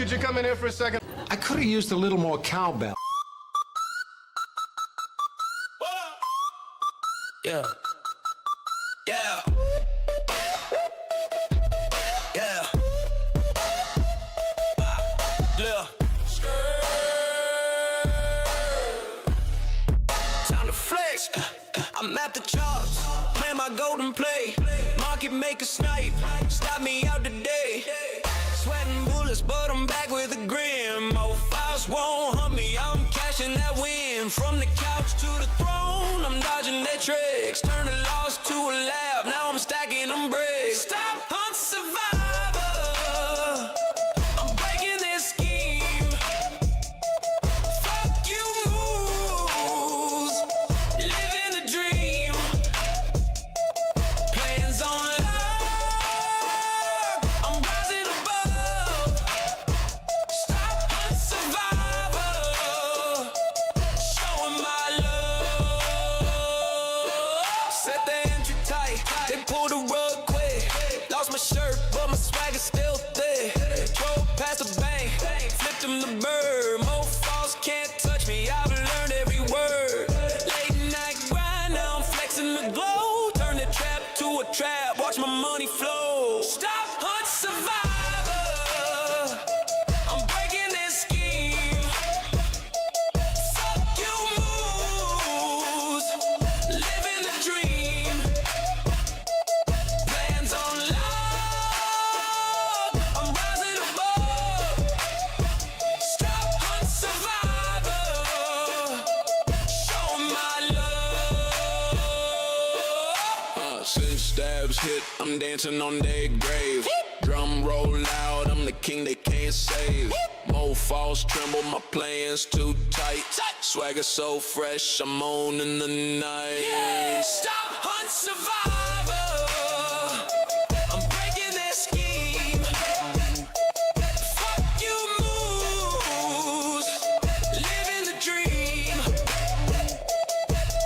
could you come in here for a second? I could have used a little more cowbell. Yeah. Yeah. Yeah. Yeah. Time to flex. I'm at the chops. Plan my golden play. Market maker snipe. Stop me out today. Sweating bullets, but I'm back with a grin. More files won't hunt me. I'm cashing that win. From the couch to the throne, I'm dodging their tricks. Turn a loss to a lab. Now I'm stacking them bricks. Stop, hunt, survivor. I'm breaking this scheme. Fuck you moves. Living the dream. Plans on lock. I'm rising above. Stop, hunt, survivor. Showing my love. Set the entry tight. They pulled the rug quick. Lost my shirt, but my swag is still thick. Drove past the bank, flipped him the bird. More falls can't touch me. I've learned every word. Late night grind, now I'm flexing the glow. Turn the trap to a trap. Watch my money flow. Stop, hunt, survivor. I'm breaking this scheme. Fuck you moves. Living the dream. Plans on lock. I'm rising above. Stop, hunt, survivor. Show my love. Since stabs hit, I'm dancing on their grave. Drum roll loud, I'm the king they can't save. More falls tremble, my plans too tight. Swagger so fresh, I'm owning the night. Stop, hunt, survivor. I'm breaking their scheme. Fuck you moves. Living the dream.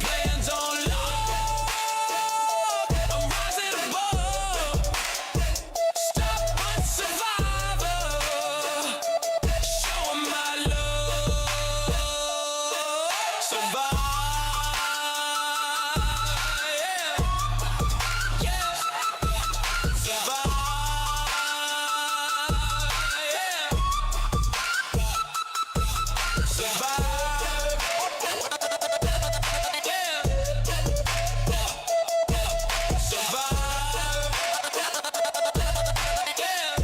Plans on lock. I'm rising above. Stop, hunt, survivor. Showing my love. Survive. Yeah. Yeah. Survive. Yeah. Survive. Yeah. Survive. Yeah.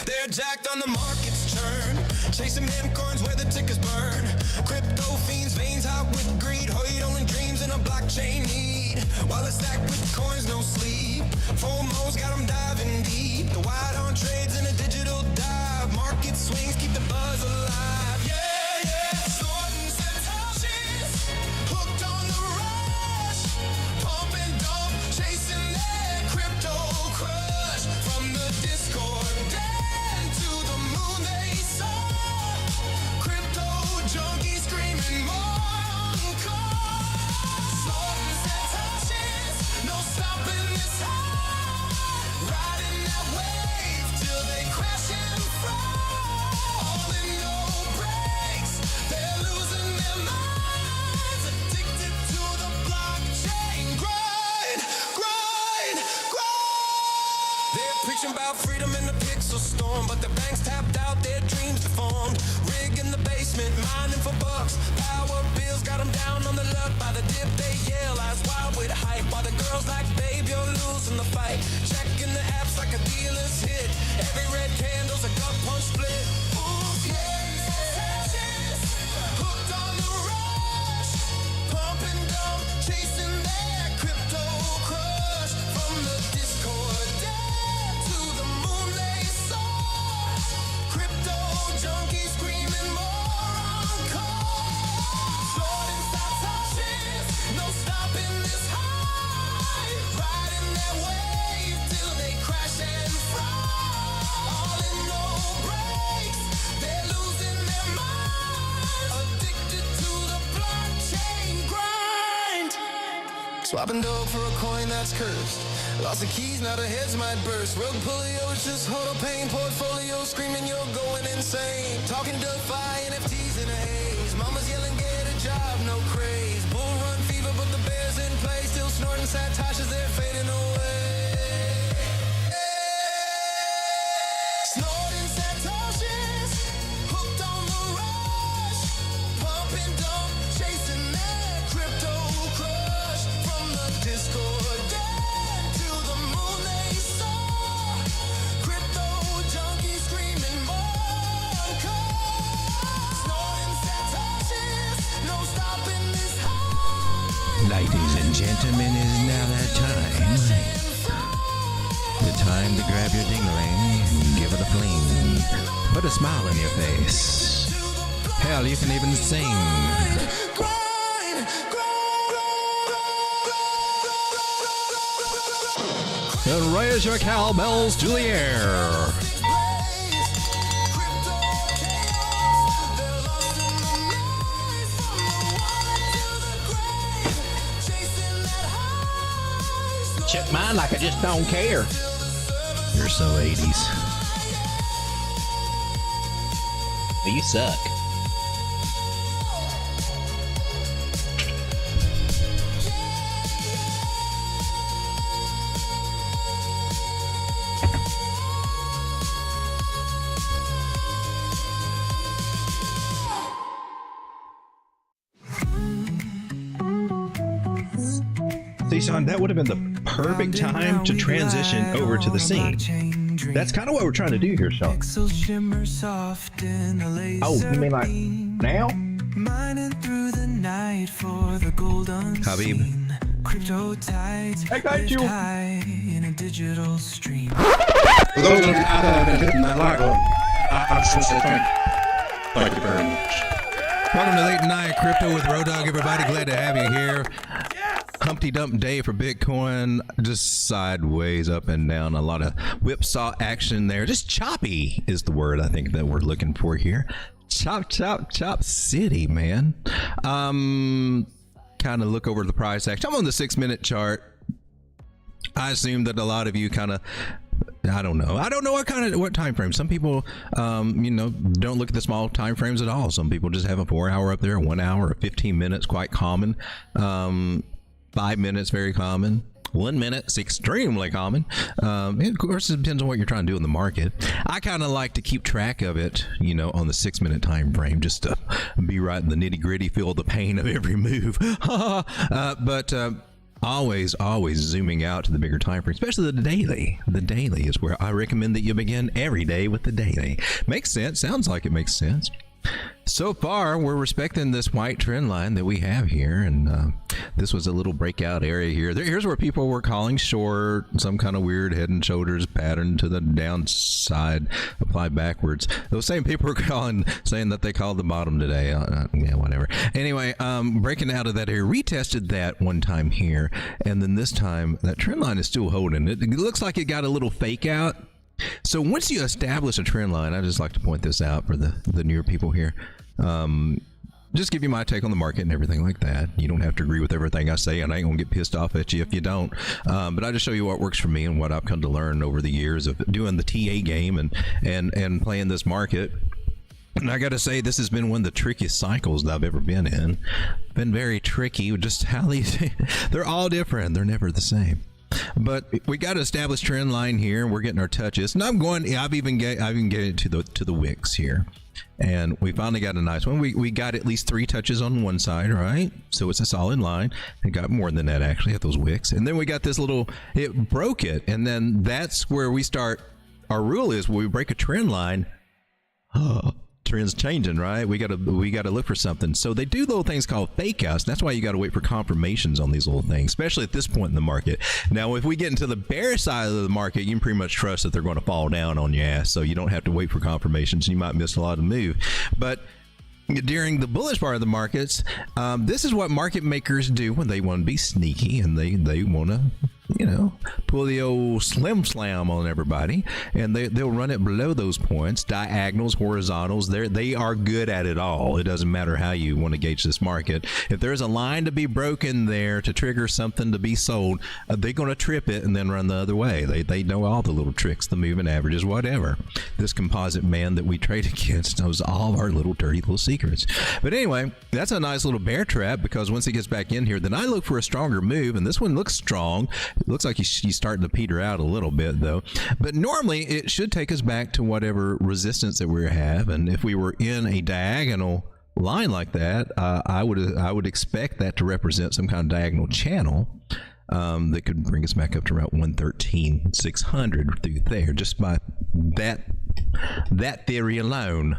They're jacked on the market's turn, chasing them coins where the tickers burn. Crypto fiends, veins hot with greed, hoid only dreams in a blockchain need. While it's stacked with coins, no sleep. FOMO's got them diving deep. The wide on trades in a digital dive. Market swings keep the buzz alive. Yeah, yeah. Snorting Satoshis, hooked on the rush. Pump and dump, chasing that crypto crush. From the Discord down to the moon they saw. Crypto junkies screaming more on call. Snorting Satoshis, no stopping this high. Riding that wave till they crash and fall. All in no brakes, they're losing their minds. Addicted to the blockchain grind, grind, grind. They're preaching about freedom in the pixel storm, but the banks tapped out, their dreams deformed. Rig in the basement, mining for bucks. Power bills got them down on the luck. By the dip they yell, eyes wide with hype. While the girls like, babe, you're losing the fight. Checking the apps like a dealer's hit. Every red candle's a gut punch split. Ooh, yeah, hooked on the rush. Pump and dump, chasing that crypto crush. From the Discord down to the moon they saw. Crypto junkies screaming more on call. Snorting Satoshis, no stopping this high. Riding that wave till they crash and fall. All in no brakes, Swapping dope for a coin that's cursed. Lost the keys, now the heads might burst. Rogue polios, just hold a pain portfolio, screaming you're going insane. Talking DeFi, NFTs in a haze. Mama's yelling, get a job, no craze. Bull run fever, but the bear's in play. Still snorting Satoshes, they're fading away. Snorting Satoshes, hooked on the rush. Pump and dump, chasing that crypto crush. From the Discord down to the moon they saw. Crypto junkies screaming more cause. Snorting Satoshes, no stopping this high. Ladies and gentlemen, it is now that time. The time to grab your dingling and give it a fling. Put a smile on your face. Hell, you can even sing. And raise your cowbells to the air. Check mine like I just don't care. You're so 80s. You suck. See, Sean, that would have been the perfect time to transition over to the scene. That's kind of what we're trying to do here, Sean. Oh, you mean like now? Habib. I got you. For those of you out there that have been hitting that like button, I just want to say thank you very much. Welcome to Late Night Crypto with Road Dogg, everybody. Glad to have you here. Humpty Dump day for Bitcoin, just sideways, up and down. A lot of whipsaw action there. Just choppy is the word I think that we're looking for here. Chop, chop, chop city, man. Kind of look over the price action. I'm on the 6-minute chart. I assume that a lot of you kind of, I don't know what time frame. Some people don't look at the small time frames at all. Some people just have a 4-hour up there, 1 hour, or 15 minutes, quite common. 5 minutes, very common. 1 minute, it's extremely common. Of course, it depends on what you're trying to do in the market. I kind of like to keep track of it, on the 6-minute time frame, just to be right in the nitty gritty, feel the pain of every move. But always zooming out to the bigger time frame, especially the daily. The daily is where I recommend that you begin every day with the daily. Makes sense. Sounds like it makes sense. So far, we're respecting this white trend line that we have here, and this was a little breakout area here. Here's where people were calling short, some kind of weird head and shoulders pattern to the downside, applied backwards. Those same people were saying that they called the bottom today. Yeah, whatever. Anyway, breaking out of that here, retested that one time here, and then this time that trend line is still holding. It looks like it got a little fake out. So once you establish a trend line, I just like to point this out for the newer people here. Just give you my take on the market and everything like that. You don't have to agree with everything I say, and I ain't gonna get pissed off at you if you don't. But I just show you what works for me and what I've come to learn over the years of doing the TA game and playing this market. And I got to say, this has been one of the trickiest cycles that I've ever been in. Been very tricky. Just how they're all different. They're never the same. But we got to establish trend line here. We're getting our touches, and I've even get it to the wicks here, and we finally got a nice one. We got at least 3 touches on one side, right? So it's a solid line. It got more than that actually at those wicks, and then we got this little. It broke it, and then that's where we start. Our rule is when we break a trend line. Trends changing, right? We gotta look for something. So they do little things called fake outs. That's why you got to wait for confirmations on these little things, especially at this point in the market. Now, if we get into the bear side of the market, you can pretty much trust that they're going to fall down on your ass. So you don't have to wait for confirmations. You might miss a lot of the move, but during the bullish part of the markets, this is what market makers do when they want to be sneaky and they want to pull the old slim slam on everybody, and they'll run it below those points, diagonals, horizontals. They are good at it all. It doesn't matter how you want to gauge this market. If there's a line to be broken there to trigger something to be sold, they're going to trip it and then run the other way. They know all the little tricks, the moving averages, whatever. This composite man that we trade against knows all of our little dirty little secrets. But anyway, that's a nice little bear trap, because once he gets back in here, then I look for a stronger move, and this one looks strong. It looks like he's starting to peter out a little bit, though. But normally, it should take us back to whatever resistance that we have. And if we were in a diagonal line like that, I would expect that to represent some kind of diagonal channel that could bring us back up to around 113,600 through there, just by that theory alone.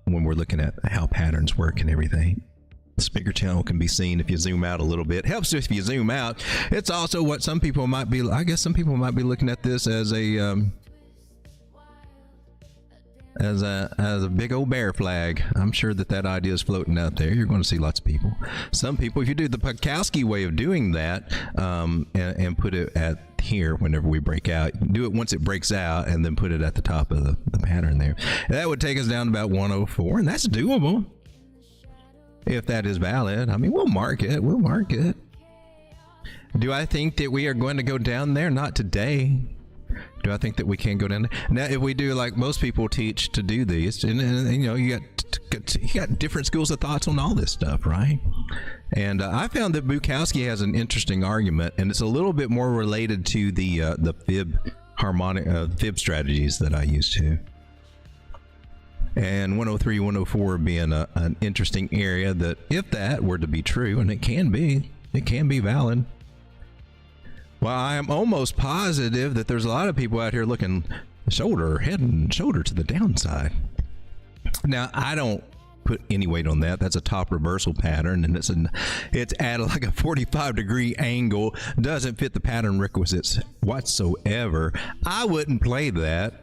When we're looking at how patterns work and everything. This bigger channel can be seen if you zoom out a little bit. Helps if you zoom out. It's also what some people might be, I guess some people might be looking at this as a big old bear flag. I'm sure that idea is floating out there. You're going to see lots of people. Some people, if you do the Pekowski way of doing that, and put it at here whenever we break out, do it once it breaks out and then put it at the top of the pattern there. That would take us down to about 104, and that's doable. If that is valid, I mean, we'll mark it. Do I think that we are going to go down there? Not today. Do I think that we can go down there? Now, if we do like most people teach to do these, and you got different schools of thoughts on all this stuff, right? And I found that Bukowski has an interesting argument, and it's a little bit more related to the fib strategies that I use too. And 103, 104 being an interesting area that, if that were to be true, and it can be valid. Well, I am almost positive that there's a lot of people out here looking head and shoulder to the downside. Now, I don't put any weight on that. That's a top reversal pattern, and it's at like a 45-degree angle. Doesn't fit the pattern requisites whatsoever. I wouldn't play that,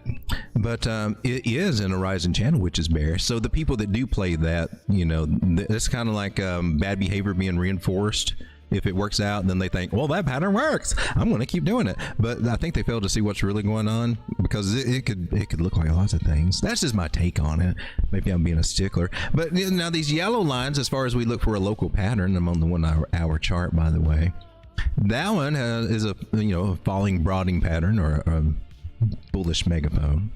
but it is in a rising channel, which is bearish. So the people that do play that, it's kind of like bad behavior being reinforced. If it works out, then they think, well, that pattern works, I'm going to keep doing it. But I think they fail to see what's really going on, because it could look like lots of things. That's just my take on it. Maybe I'm being a stickler. But now these yellow lines, as far as we look for a local pattern, I'm on the 1 hour chart, by the way. That one is a falling broadening pattern, or a bullish megaphone.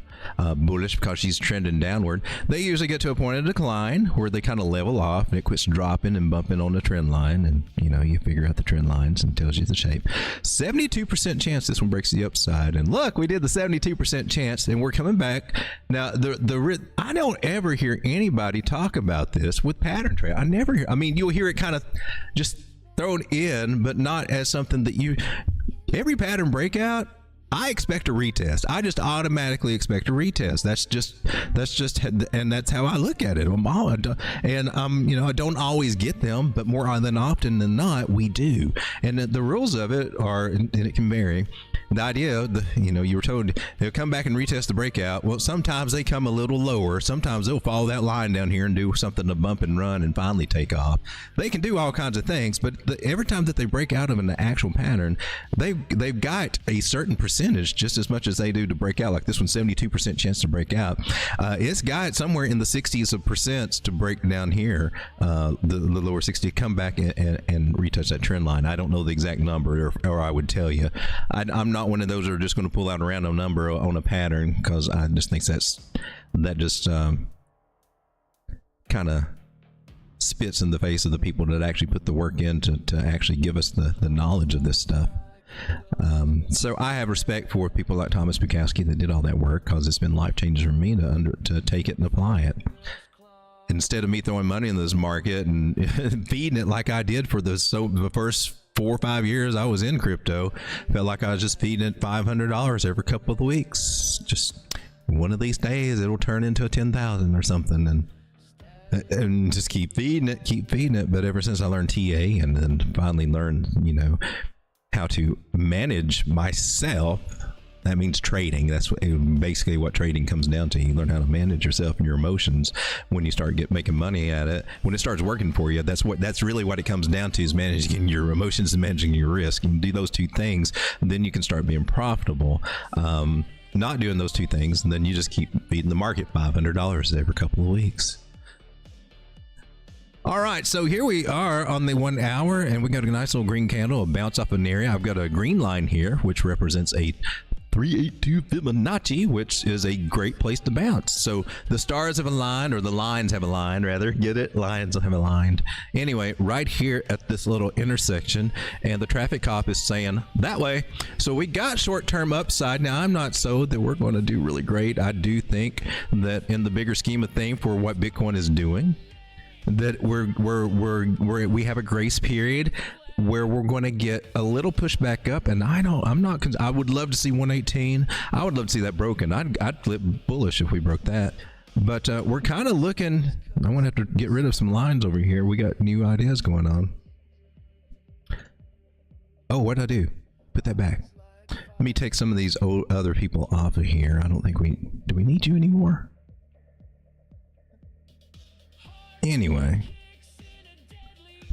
Bullish because she's trending downward. They usually get to a point of decline where they kind of level off and it quits dropping and bumping on the trend line, and you figure out the trend lines and tells you the shape. 72% chance this one breaks the upside, and look, we did the 72% chance, and we're coming back now. I don't ever hear anybody talk about this with pattern trade. I never hear. I mean, you'll hear it kind of just thrown in, but not as something that every pattern breakout, I expect a retest. I just automatically expect a retest. That's just, and that's how I look at it. I don't always get them, but more often than not, we do. And the rules of it are, and it can vary. The idea, you were told they'll come back and retest the breakout. Well, sometimes they come a little lower. Sometimes they'll follow that line down here and do something to bump and run and finally take off. They can do all kinds of things, but every time that they break out of an actual pattern, they've got a certain percentage, just as much as they do to break out. Like this one, 72% chance to break out. It's got somewhere in the 60s of percents to break down here, the lower 60, come back and retouch that trend line. I don't know the exact number, or I would tell you. I'm not one of those that are just going to pull out a random number on a pattern, because I just think that just kind of spits in the face of the people that actually put the work in to actually give us the knowledge of this stuff. So I have respect for people like Thomas Bukowski that did all that work, because it's been life changing for me to take it and apply it. Instead of me throwing money in this market and feeding it like I did for the first 4 or 5 years I was in crypto, felt like I was just feeding it $500 every couple of weeks. Just one of these days it'll turn into a 10,000 or something, and just keep feeding it. But ever since I learned TA and then finally learned, how to manage myself That means trading. That's basically what trading comes down to. You learn how to manage yourself and your emotions when you start making money at it. When it starts working for you, that's really what it comes down to, is managing your emotions and managing your risk. And do those two things, then you can start being profitable. Not doing those two things, and then you just keep beating the market $500 every couple of weeks. All right, so here we are on the 1 hour, and we got a nice little green candle, a bounce off an area. I've got a green line here, which represents a 382 Fibonacci, which is a great place to bounce. So the stars have aligned, or the lines have aligned, rather. Get it? Lines have aligned. Anyway, right here at this little intersection, and the traffic cop is saying that way. So we got short-term upside. Now, I'm not sold that we're going to do really great. I do think that in the bigger scheme of things for what Bitcoin is doing, that we have a grace period where we're going to get a little pushback up, and I would love to see 118. I would love to see that broken. I'd flip bullish if we broke that. But we're kind of looking. I'm going to have to get rid of some lines over here. We got new ideas going on. Oh, what did I do? Put that back. Let me take some of these other people off of here. I don't think do we need you anymore? Anyway,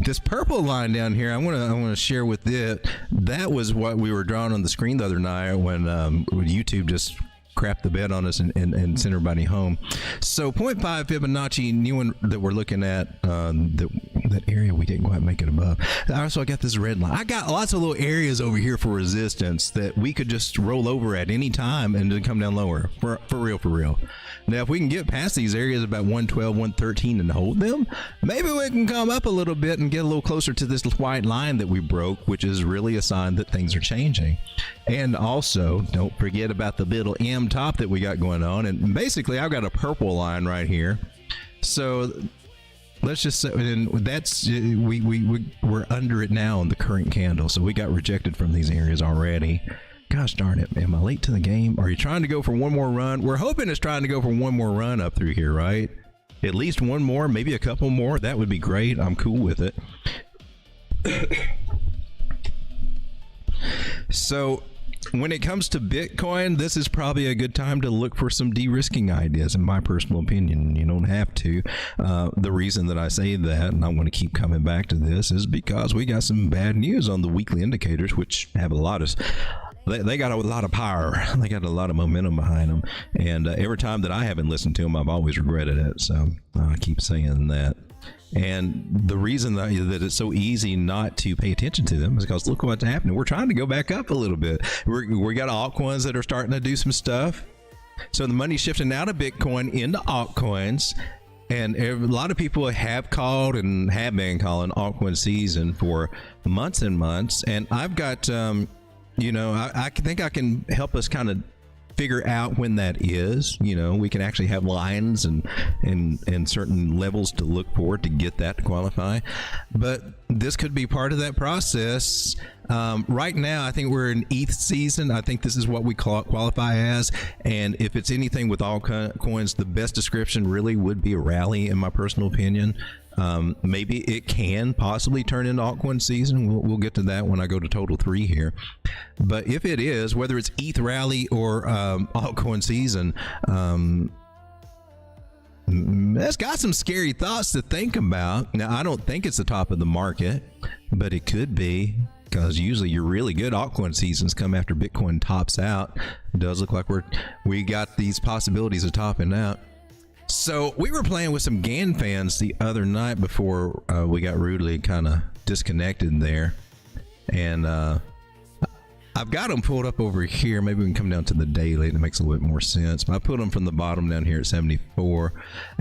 this purple line down here, I want to share with it. That was what we were drawing on the screen the other night when YouTube just crapped the bed on us and sent everybody home. So 0.5 Fibonacci, new one that we're looking at, that area we didn't quite make it above. Also, I got this red line. I got lots of little areas over here for resistance that we could just roll over at any time and then come down lower. For real. Now, if we can get past these areas about 112, 113 and hold them, maybe we can come up a little bit and get a little closer to this white line that we broke, which is really a sign that things are changing. And also, don't forget about the little M top that we got going on. And basically, I've got a purple line right here. So let's just say, and that's we're under it now in the current candle. So we got rejected from these areas already. Gosh darn it, am I late to the game? Are you trying to go for one more run? We're hoping it's trying to go for one more run up through here, right? At least one more, maybe a couple more. That would be great. I'm cool with it. So when it comes to Bitcoin, this is probably a good time to look for some de-risking ideas, in my personal opinion. You don't have to. The reason that I say that, and I want to keep coming back to this, is because we got some bad news on the weekly indicators, which have a lot of... They got a lot of power. They got a lot of momentum behind them. And every time that I haven't listened to them, I've always regretted it. So I keep saying that. And the reason that it's so easy not to pay attention to them is because look what's happening. We're trying to go back up a little bit. We got altcoins that are starting to do some stuff. So the money's shifting out of Bitcoin into altcoins. And a lot of people have called and have been calling altcoin season for months and months. And I've got... I think I can help us kind of figure out when that is. We can actually have lines and certain levels to look for to get that to qualify. But this could be part of that process. Right now, I think we're in ETH season. I think this is what we qualify as. And if it's anything with altcoins, the best description really would be a rally, in my personal opinion. Maybe it can possibly turn into altcoin season. We'll get to that when I go to total 3 here. But if it is, whether it's ETH rally or altcoin season, that's got some scary thoughts to think about. Now, I don't think it's the top of the market, but it could be, because usually your really good altcoin seasons come after Bitcoin tops out. It does look like we got these possibilities of topping out. So we were playing with some GAN fans the other night before we got rudely kind of disconnected there. And I've got them pulled up over here. Maybe we can come down to the daily and it makes a little bit more sense. But I put them from the bottom down here at 74.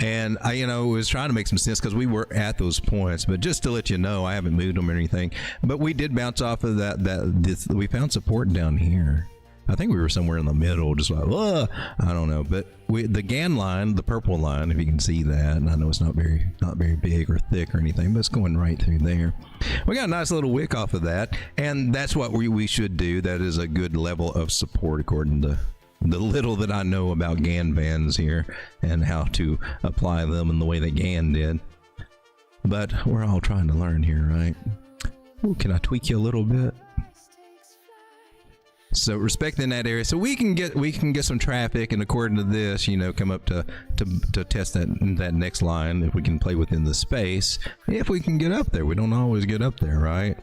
And I, was trying to make some sense because we were at those points. But just to let you know, I haven't moved them or anything. But we did bounce off of we found support down here. I think we were somewhere in the middle, just like, I don't know. But the GAN line, the purple line, if you can see that, and I know it's not very big or thick or anything, but it's going right through there. We got a nice little wick off of that, and that's what we should do. That is a good level of support according to the little that I know about GAN bands here and how to apply them in the way that GAN did. But we're all trying to learn here, right? Ooh, can I tweak you a little bit? So respecting that area, so we can get some traffic, and according to this, you know, come up to test that next line if we can play within the space. If we can get up there, we don't always get up there, right?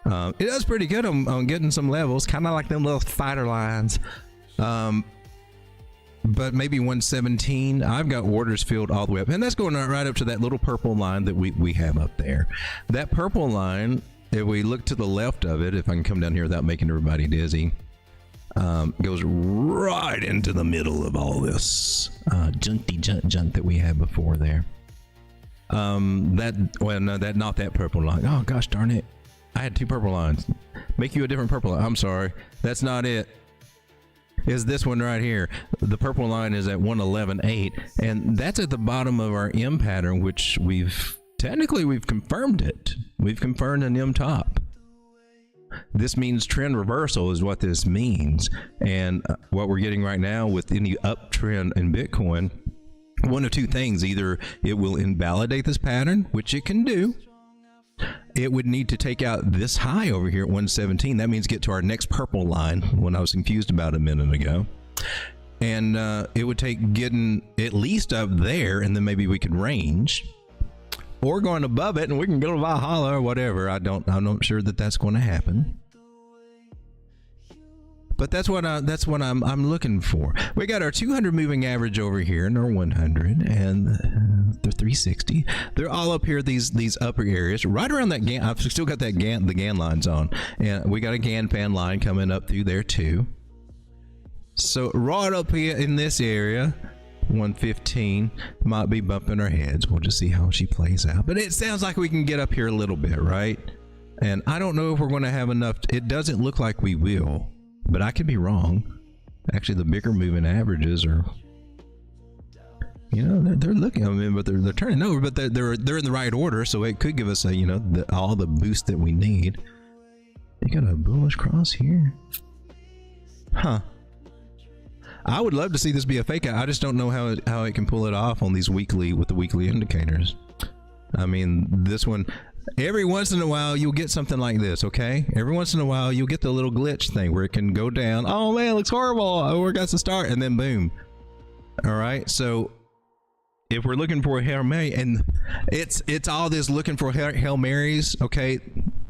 It does pretty good on getting some levels, kind of like them little fighter lines. But maybe 117. I've got orders filled all the way up, and that's going right up to that little purple line that we have up there. That purple line, if we look to the left of it, if I can come down here without making everybody dizzy. Goes right into the middle of all this junk that we had before there. Not that purple line. Oh gosh darn it, I had two purple lines. Make you a different purple line. I'm sorry, that's not it. Is this one right here. The purple line is at 111.8, and that's at the bottom of our M pattern, which we've confirmed it. We've confirmed an M top. This means trend reversal is what this means, and what we're getting right now with any uptrend in Bitcoin, one of two things: either it will invalidate this pattern, which it can do. It would need to take out this high over here at 117. That means get to our next purple line, when I was confused about a minute ago, and it would take getting at least up there, and then maybe we could range. Or going above it and we can go to Valhalla or whatever. I'm not sure that that's going to happen. But that's what I'm looking for. We got our 200 moving average over here, and our 100, and the 360. They're all up here. These upper areas, right around that GAN. I've still got the GAN lines on, and we got a GAN fan line coming up through there too. So right up here in this area. 115 might be bumping our heads. We'll just see how she plays out, but it sounds like we can get up here a little bit, right? And I don't know if we're going to have enough. It doesn't look like we will, but I could be wrong. Actually, the bigger moving averages are, you know, they're looking. I mean, but they're turning over, but they're in the right order, so it could give us a, you know, all the boost that we need. You got a bullish cross here, huh? I would love to see this be a fake out. I just don't know how it can pull it off on these with the weekly indicators. I mean, this one, every once in a while you'll get something like this, okay? Every once in a while you'll get the little glitch thing where it can go down. Oh man, it looks horrible. Oh, we're got to start, and then boom. All right, so if we're looking for a Hail Mary, and it's all this looking for Hail Marys, okay?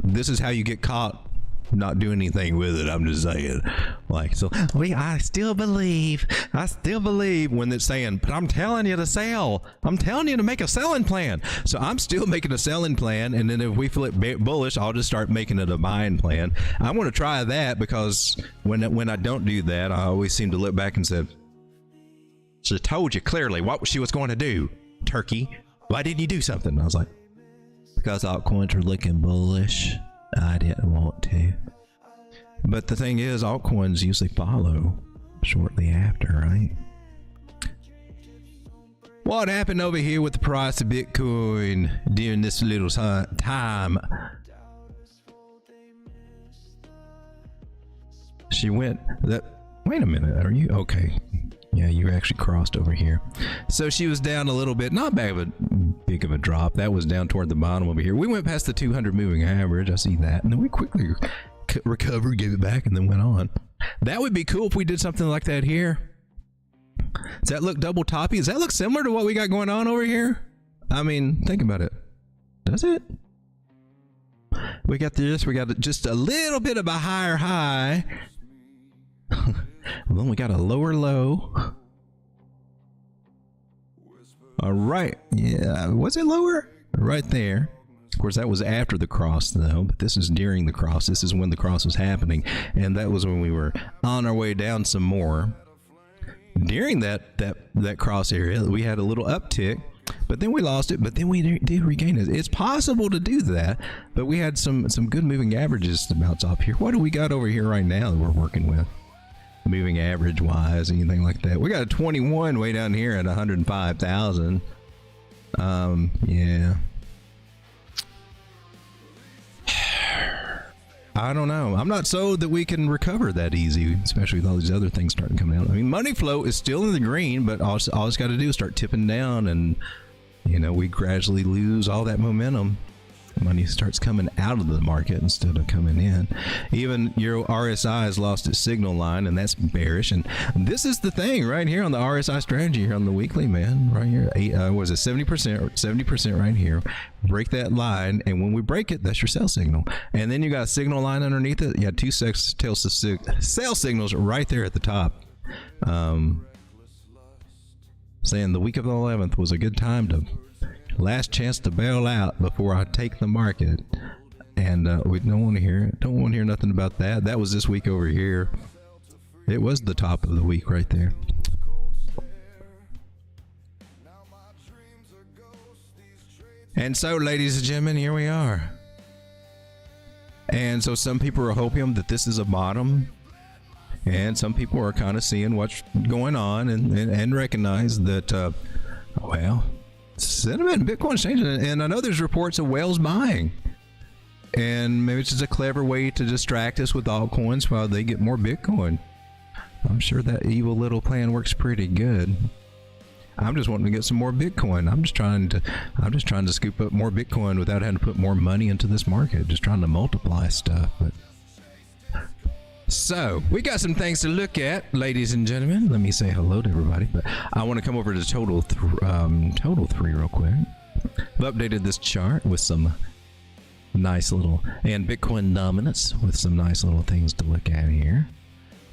This is how you get caught not doing anything with it. I'm just saying, like, so I still believe when it's saying, but I'm telling you to sell, I'm telling you to make a selling plan. So I'm still making a selling plan, and then if we flip bullish, I'll just start making it a buying plan. I want to try that, because when I don't do that, I always seem to look back and say, she told you clearly what she was going to do, turkey. Why didn't you do something? And I was like, because altcoins are looking bullish. I didn't want to. But the thing is, altcoins usually follow shortly after, right? What happened over here with the price of Bitcoin during this little time? She went wait a minute, are you okay? Yeah, you actually crossed over here. So she was down a little bit, not big of a drop. That was down toward the bottom over here. We went past the 200 moving average. I see that. And then we quickly recovered, gave it back, and then went on. That would be cool if we did something like that here. Does that look double toppy? Does that look similar to what we got going on over here? I mean, think about it. Does it? We got this. We got just a little bit of a higher high. Well, then we got a lower low. All right. Yeah. Was it lower? Right there. Of course, that was after the cross, though. But this is during the cross. This is when the cross was happening. And that was when we were on our way down some more. During that cross area, we had a little uptick. But then we lost it. But then we did regain it. It's possible to do that. But we had some good moving averages to bounce off here. What do we got over here right now that we're working with? Moving average wise, anything like that. We got a 21 way down here at 105,000. Yeah. I don't know. I'm not sold that we can recover that easy, especially with all these other things starting coming out. I mean, money flow is still in the green, but all it's got to do is start tipping down, and you know, we gradually lose all that momentum. Money starts coming out of the market instead of coming in. Even your RSI has lost its signal line, and that's bearish. And this is the thing right here on the RSI strategy here on the weekly, man. Right here, was it 70% right here? Break that line, and when we break it, that's your sell signal. And then you got a signal line underneath it. You got two sell signals right there at the top. Saying the week of the 11th was a good time to last chance to bail out before I take the market, and we don't want to hear it. Don't want to hear nothing about that. That was this week over here. It was the top of the week right there. And so, ladies and gentlemen, here we are. And so some people are hoping that this is a bottom, and some people are kind of seeing what's going on and recognize that, well, sentiment in Bitcoin's changing, and I know there's reports of whales buying, and maybe it's just a clever way to distract us with altcoins while they get more Bitcoin. I'm sure that evil little plan works pretty good. I'm just wanting to get some more Bitcoin. I'm just trying to scoop up more Bitcoin without having to put more money into this market. Just trying to multiply stuff. But so we got some things to look at, ladies and gentlemen. Let me say hello to everybody, but I want to come over to total 3 real quick. I've updated this chart with some nice little, and Bitcoin dominance with some nice little things to look at here.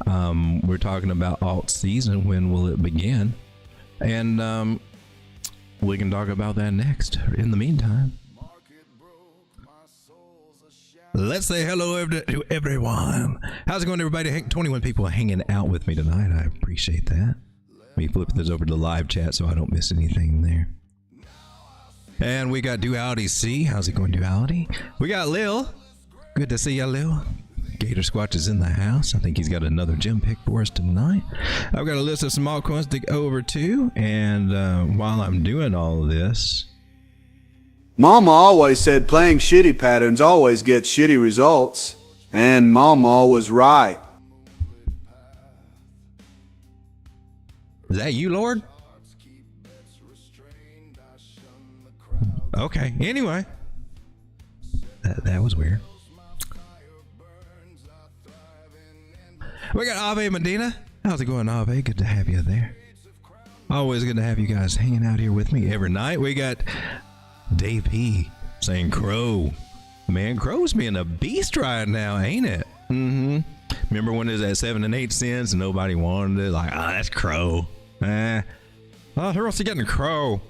We're talking about alt season. When will it begin? And we can talk about that next. In the meantime, let's say hello to everyone. How's it going, everybody? 21 people hanging out with me tonight. I appreciate that. Let me flip this over to the live chat so I don't miss anything there. And we got Duality C. How's it going, Duality? We got Lil. Good to see you, Lil. Gator Squatch is in the house. I think he's got another gem pick for us tonight. I've got a list of some altcoins to go over to. And while I'm doing all of this, Mama always said playing shitty patterns always gets shitty results, and Mama was right. Is that you, Lord? Okay, anyway. That was weird. We got Ave Medina. How's it going, Ave? Good to have you there. Always good to have you guys hanging out here with me every night. We got Dave P saying Crow. Man, Crow's being a beast right now, ain't it? Remember when it was at 7 and 8 cents and nobody wanted it? Like, that's Crow. Oh, who else is getting Crow?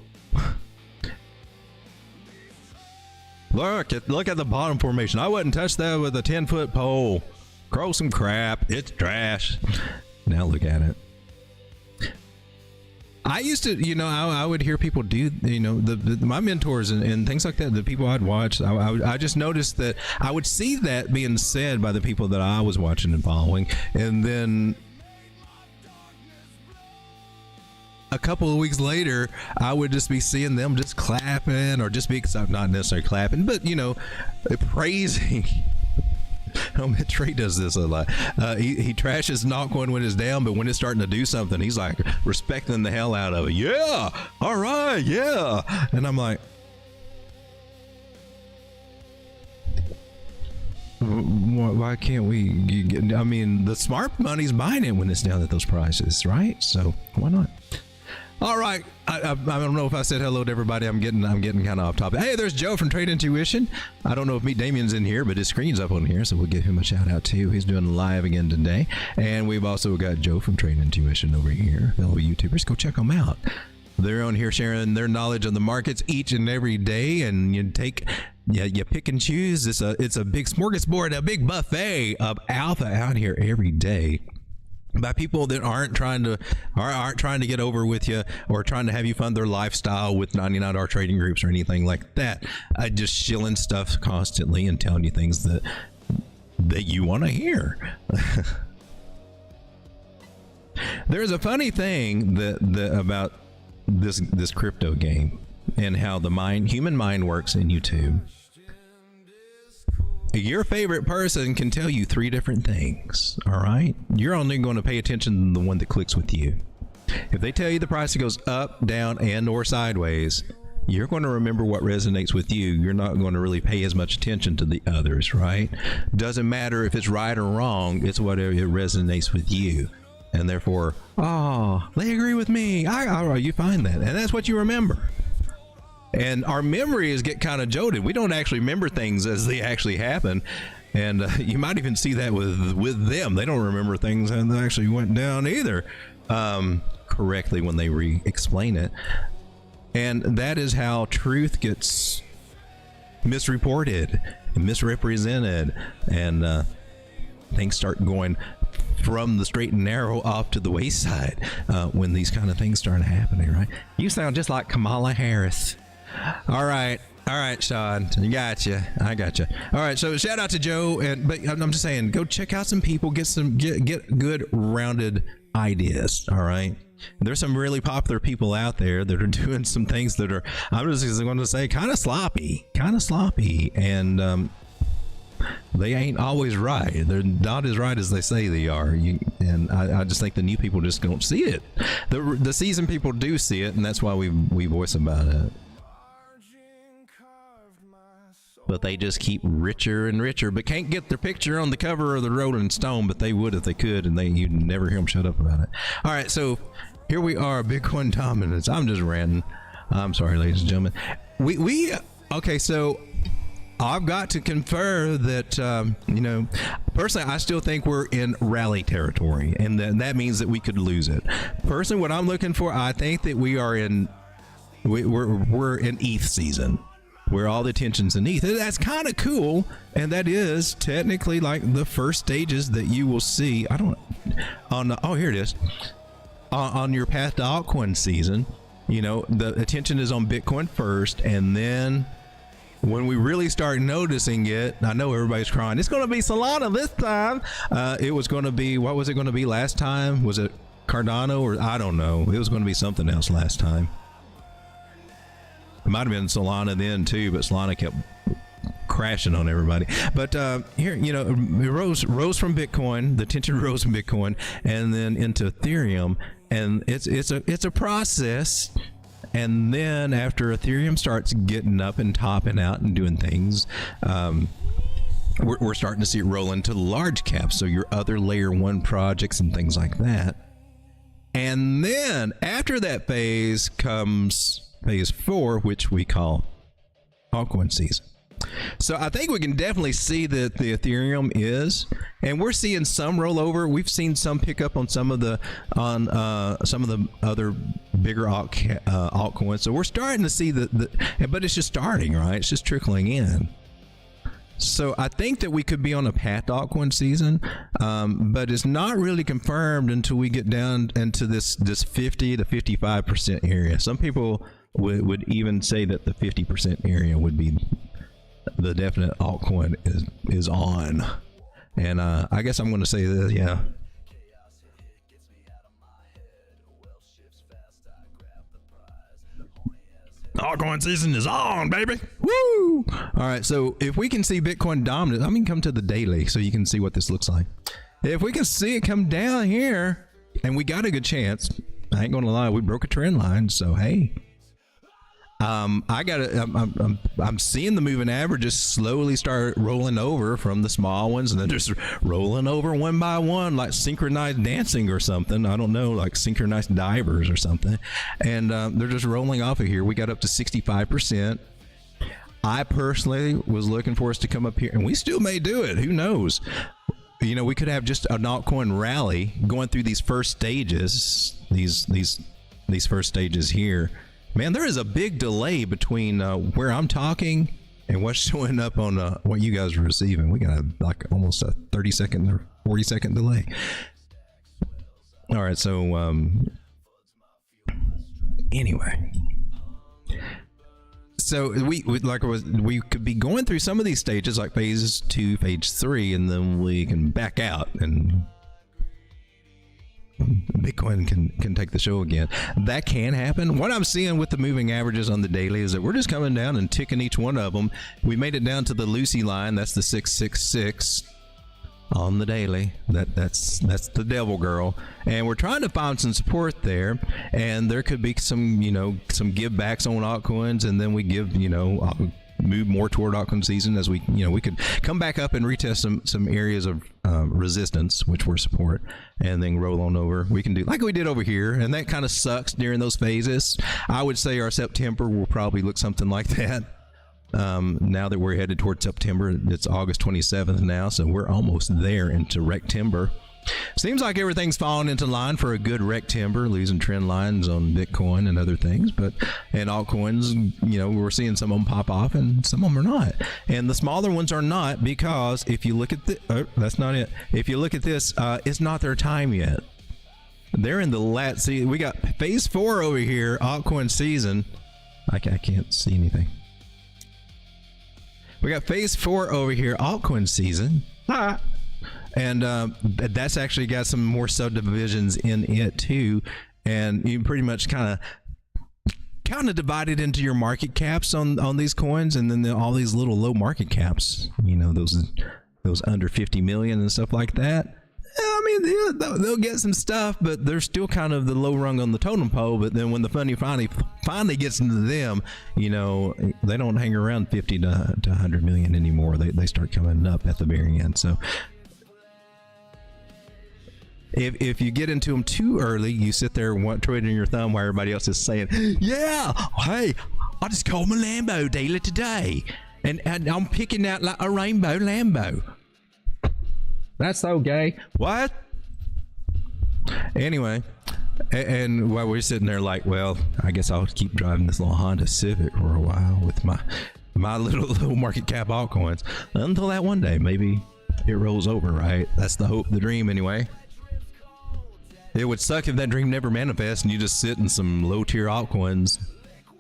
Look at the bottom formation. I wouldn't touch that with a 10-foot pole. Crow some crap. It's trash. Now look at it. I used to, I would hear people do, my mentors and things like that, the people I'd watch, I just noticed that I would see that being said by the people that I was watching and following, and then a couple of weeks later, I would just be seeing them just clapping, or just be, not necessarily clapping, but, praising. Trey does this a lot. He trashes altcoin when it's down, but when it's starting to do something, he's like respecting the hell out of it. Yeah, all right, yeah. And I'm like, why can't we? The smart money's buying it when it's down at those prices, right? So why not? All right, I don't know if I said hello to everybody. I'm getting kind of off topic. Hey, there's Joe from Trade Intuition. I don't know if Meet Damien's in here, but his screen's up on here, so we'll give him a shout out too. He's doing live again today, and we've also got Joe from Trade Intuition over here. Fellow YouTubers, go check them out. They're on here sharing their knowledge of the markets each and every day, and you pick and choose. It's a big smorgasbord, a big buffet of alpha out here every day, by people that aren't trying to get over with you or trying to have you fund their lifestyle with 99 trading groups or anything like that. Just shilling stuff constantly and telling you things that you want to hear. There's a funny thing that about this crypto game and how the human mind works in YouTube. Your favorite person can tell you 3 different things, all right? You're only going to pay attention to the one that clicks with you. If they tell you the price goes up, down, and or sideways, you're going to remember what resonates with you. You're not going to really pay as much attention to the others, right? Doesn't matter if it's right or wrong. It's whatever it resonates with you. And therefore, oh, they agree with me. You find that. And that's what you remember. And our memories get kind of jolted. We don't actually remember things as they actually happen. And you might even see that with them. They don't remember things and they actually went down either correctly when they re-explain it. And that is how truth gets misreported and misrepresented, and things start going from the straight and narrow off to the wayside when these kind of things start happening, right? You sound just like Kamala Harris. All right, Sean, I got you. All right, so shout out to Joe, but I'm just saying, go check out some people, get good rounded ideas. All right. There's some really popular people out there that are doing some things that are, I'm just going to say, kind of sloppy, and they ain't always right. They're not as right as they say they are. And I just think the new people just don't see it. The seasoned people do see it, and that's why we voice about it. But they just keep richer and richer, but can't get their picture on the cover of the Rolling Stone, but they would if they could, and you'd never hear them shut up about it. All right, so here we are, Bitcoin dominance. I'm just ranting. I'm sorry, ladies and gentlemen. Okay, so I've got to confer that, personally, I still think we're in rally territory, and that means that we could lose it. Personally, what I'm looking for, I think that we're in ETH season, where all the attention's in ETH. That's kind of cool, and that is technically like the first stages that you will see. Here it is. On your path to altcoin season, the attention is on Bitcoin first, and then when we really start noticing it, I know everybody's crying, it's going to be Solana this time. It was going to be, what was it going to be last time? Was it Cardano, or I don't know. It was going to be something else last time. It might have been Solana then too, but Solana kept crashing on everybody. But here, it rose from Bitcoin. The tension rose from Bitcoin, and then into Ethereum, and it's a process. And then after Ethereum starts getting up and topping out and doing things, we're starting to see it roll into large caps. So your other layer 1 projects and things like that. And then after that phase comes phase 4, which we call altcoin season. So I think we can definitely see that the Ethereum is, and we're seeing some rollover. We've seen some pick up on some of the other bigger altcoins. So we're starting to see but it's just starting, right? It's just trickling in. So I think that we could be on a path to altcoin season, but it's not really confirmed until we get down into this 50 to 55% area. Some people would even say that the 50% area would be the definite altcoin is on. And I guess I'm going to say this, yeah. Altcoin season is on, baby. Woo! All right, so if we can see Bitcoin dominant, come to the daily so you can see what this looks like. If we can see it come down here, and we got a good chance, I ain't gonna lie, we broke a trend line, so hey. I'm seeing the moving averages slowly start rolling over from the small ones, and then just rolling over one by one, like synchronized dancing or something. I don't know, like synchronized divers or something. And they're just rolling off of here. We got up to 65%. I personally was looking for us to come up here, and we still may do it. Who knows? We could have just an altcoin rally going through these first stages, these first stages here. Man, there is a big delay between where I'm talking and what's showing up on what you guys are receiving. We got like almost a 30-second or 40-second delay. All right, so anyway, so we could be going through some of these stages like phase 2, phase 3, and then we can back out and Bitcoin can take the show again. That can happen. What I'm seeing with the moving averages on the daily is that we're just coming down and ticking each one of them. We made it down to the Lucy line. That's the 666. on the daily. That's the devil girl, and we're trying to find some support there, and there could be some some give backs on altcoins, and then we give move more toward altcoin season as we could come back up and retest some areas of resistance, which were support, and then roll on over. We can do like we did over here, and that kind of sucks during those phases. I would say our September will probably look something like that. Now that we're headed toward September, it's August 27th now, so we're almost there into Rectimber. Seems like everything's falling into line for a good Rectimber, losing trend lines on Bitcoin and other things, but and altcoins, we're seeing some of them pop off and some of them are not. And the smaller ones are not, because if you look at that's not it. If you look at this, it's not their time yet. They're in the last. See, we got phase 4 over here, altcoin season. I can't see anything. We got phase 4 over here, altcoin season. And that's actually got some more subdivisions in it too, and you pretty much kind of divide it into your market caps on these coins, and then all these little low market caps, those under 50 million and stuff like that. I mean, they'll get some stuff, but they're still kind of the low rung on the totem pole. But then when the money finally gets into them, they don't hang around 50 to 100 million anymore. They start coming up at the very end. So if you get into them too early, you sit there twiddling your thumb while everybody else is saying, yeah, hey, I just called my Lambo dealer today, and I'm picking out like a rainbow Lambo. That's so gay. What? Anyway, and while we're sitting there like, well, I guess I'll keep driving this little Honda Civic for a while with my little low market cap altcoins until that one day maybe it rolls over, right? That's the hope, the dream anyway. It would suck if that dream never manifests and you just sit in some low tier altcoins,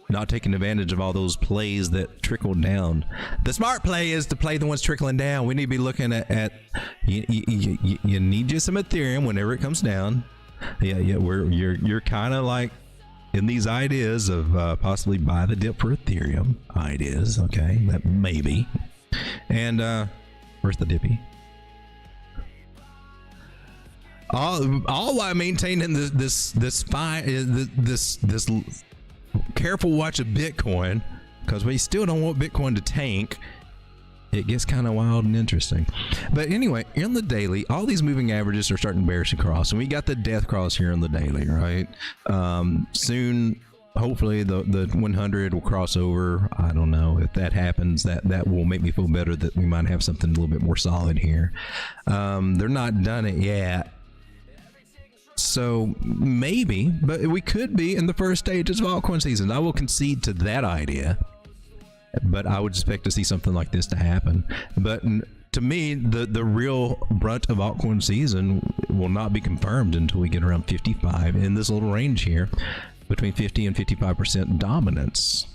not taking advantage of all those plays that trickle down. The smart play is to play the ones trickling down. We need to be looking at you need you some Ethereum whenever it comes down. Yeah, you're kind of like in these ideas of possibly buy the dip for Ethereum ideas. Okay, that maybe. And where's the dippy? All while maintaining this careful watch of Bitcoin, because we still don't want Bitcoin to tank. It gets kind of wild and interesting. But anyway, in the daily, all these moving averages are starting to bearish cross, and we got the death cross here in the daily, right? Soon, hopefully, the 100 will cross over. I don't know if that happens. That will make me feel better that we might have something a little bit more solid here. They're not done it yet. So maybe, but we could be in the first stages of altcoin season. I will concede to that idea, but I would expect to see something like this to happen. But to me, the real brunt of altcoin season will not be confirmed until we get around 55 in this little range here, between 50 and 55% dominance.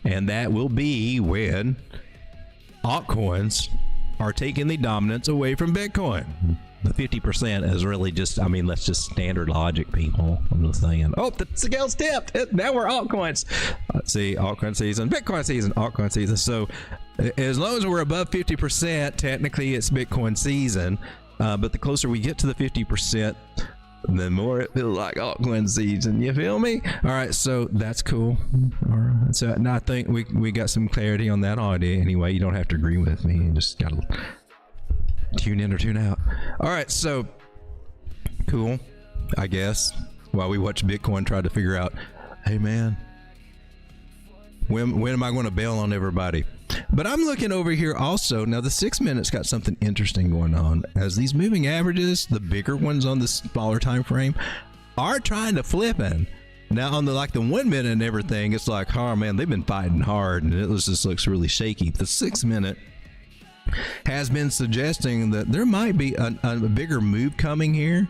And that will be when altcoins are taking the dominance away from Bitcoin. The 50% is really just, I mean, that's just standard logic, people. I'm just saying, oh, the scale's tipped. Now we're altcoins. Let's see, altcoin season, Bitcoin season, altcoin season. So as long as we're above 50%, technically it's Bitcoin season. But the closer we get to the 50%, the more it feels like altcoin season. You feel me? All right, so that's cool. All right, so now I think we got some clarity on that idea. Anyway, you don't have to agree with me. You just gotta tune in or tune out. All right, so cool, I guess, while we watch Bitcoin try to figure out, hey man, when am I going to bail on everybody? But I'm looking over here also. Now the 6 minutes got something interesting going on, as these moving averages, the bigger ones on the smaller time frame, are trying to flip in. Now on the 1 minute and everything, it's like, oh man, they've been fighting hard and it just looks really shaky. The 6 minute has been suggesting that there might be a bigger move coming here,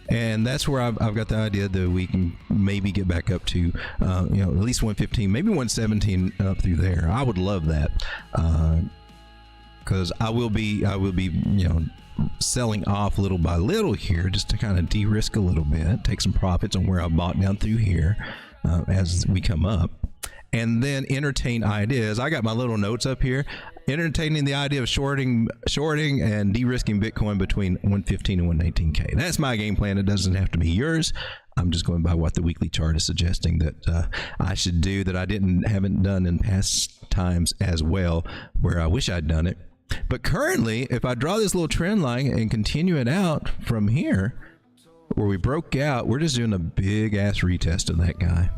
and that's where I've got the idea that we can maybe get back up to at least 115, maybe 117 up through there. I would love that, because I will be selling off little by little here, just to kind of de-risk a little bit, take some profits on where I bought down through here as we come up. and then entertain ideas. I got my little notes up here. Entertaining the idea of shorting and de-risking Bitcoin between 115 and 118K. That's my game plan. It doesn't have to be yours. I'm just going by what the weekly chart is suggesting that I should do that I haven't done in past times as well, where I wish I'd done it. But currently, if I draw this little trend line and continue it out from here, where we broke out, we're just doing a big ass retest of that guy.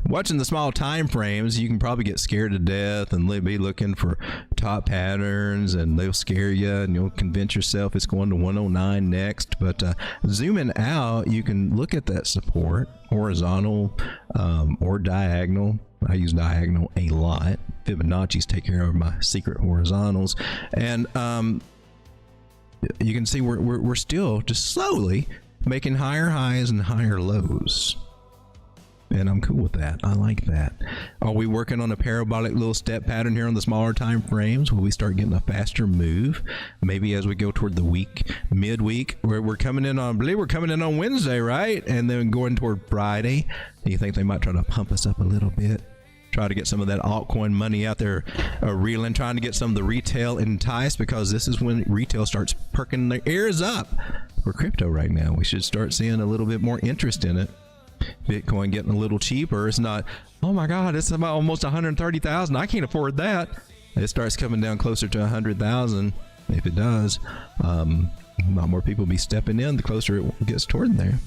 Watching the small time frames, you can probably get scared to death and be looking for top patterns, and they'll scare you, and you'll convince yourself it's going to 109 next. But zooming out, you can look at that support, horizontal or diagonal. I use diagonal a lot. Fibonacci's take care of my secret horizontals, and you can see we're still just slowly making higher highs and higher lows. And I'm cool with that. I like that. Are we working on a parabolic little step pattern here on the smaller time frames? Will we start getting a faster move? Maybe as we go toward the week, midweek, where we're coming in on, I believe we're coming in on Wednesday, right? And then going toward Friday. Do you think they might try to pump us up a little bit? Try to get some of that altcoin money out there reeling, trying to get some of the retail enticed, because this is when retail starts perking their ears up for crypto right now. We should start seeing a little bit more interest in it. Bitcoin getting a little cheaper. It's not, oh my God, it's about almost 130,000. I can't afford that. It starts coming down closer to 100,000. If it does, a lot more people be stepping in the closer it gets toward there.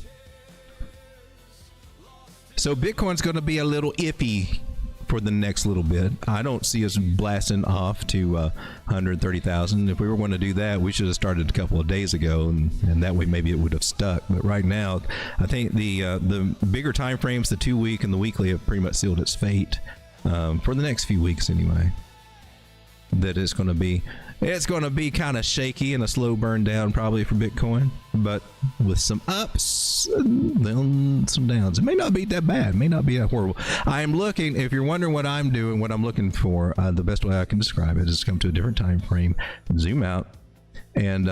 So Bitcoin's going to be a little iffy for the next little bit. I don't see us blasting off to 130,000. If we were going to do that, we should have started a couple of days ago, and that way maybe it would have stuck. But right now, I think the bigger time frames, the 2 week and the weekly, have pretty much sealed its fate for the next few weeks anyway. That it's going to be kind of shaky and a slow burn down probably for Bitcoin, but with some ups and then some downs. It may not be that bad, it may not be that horrible. I am looking, if you're wondering what I'm doing, what I'm looking for, the best way I can describe it is to come to a different time frame, zoom out, and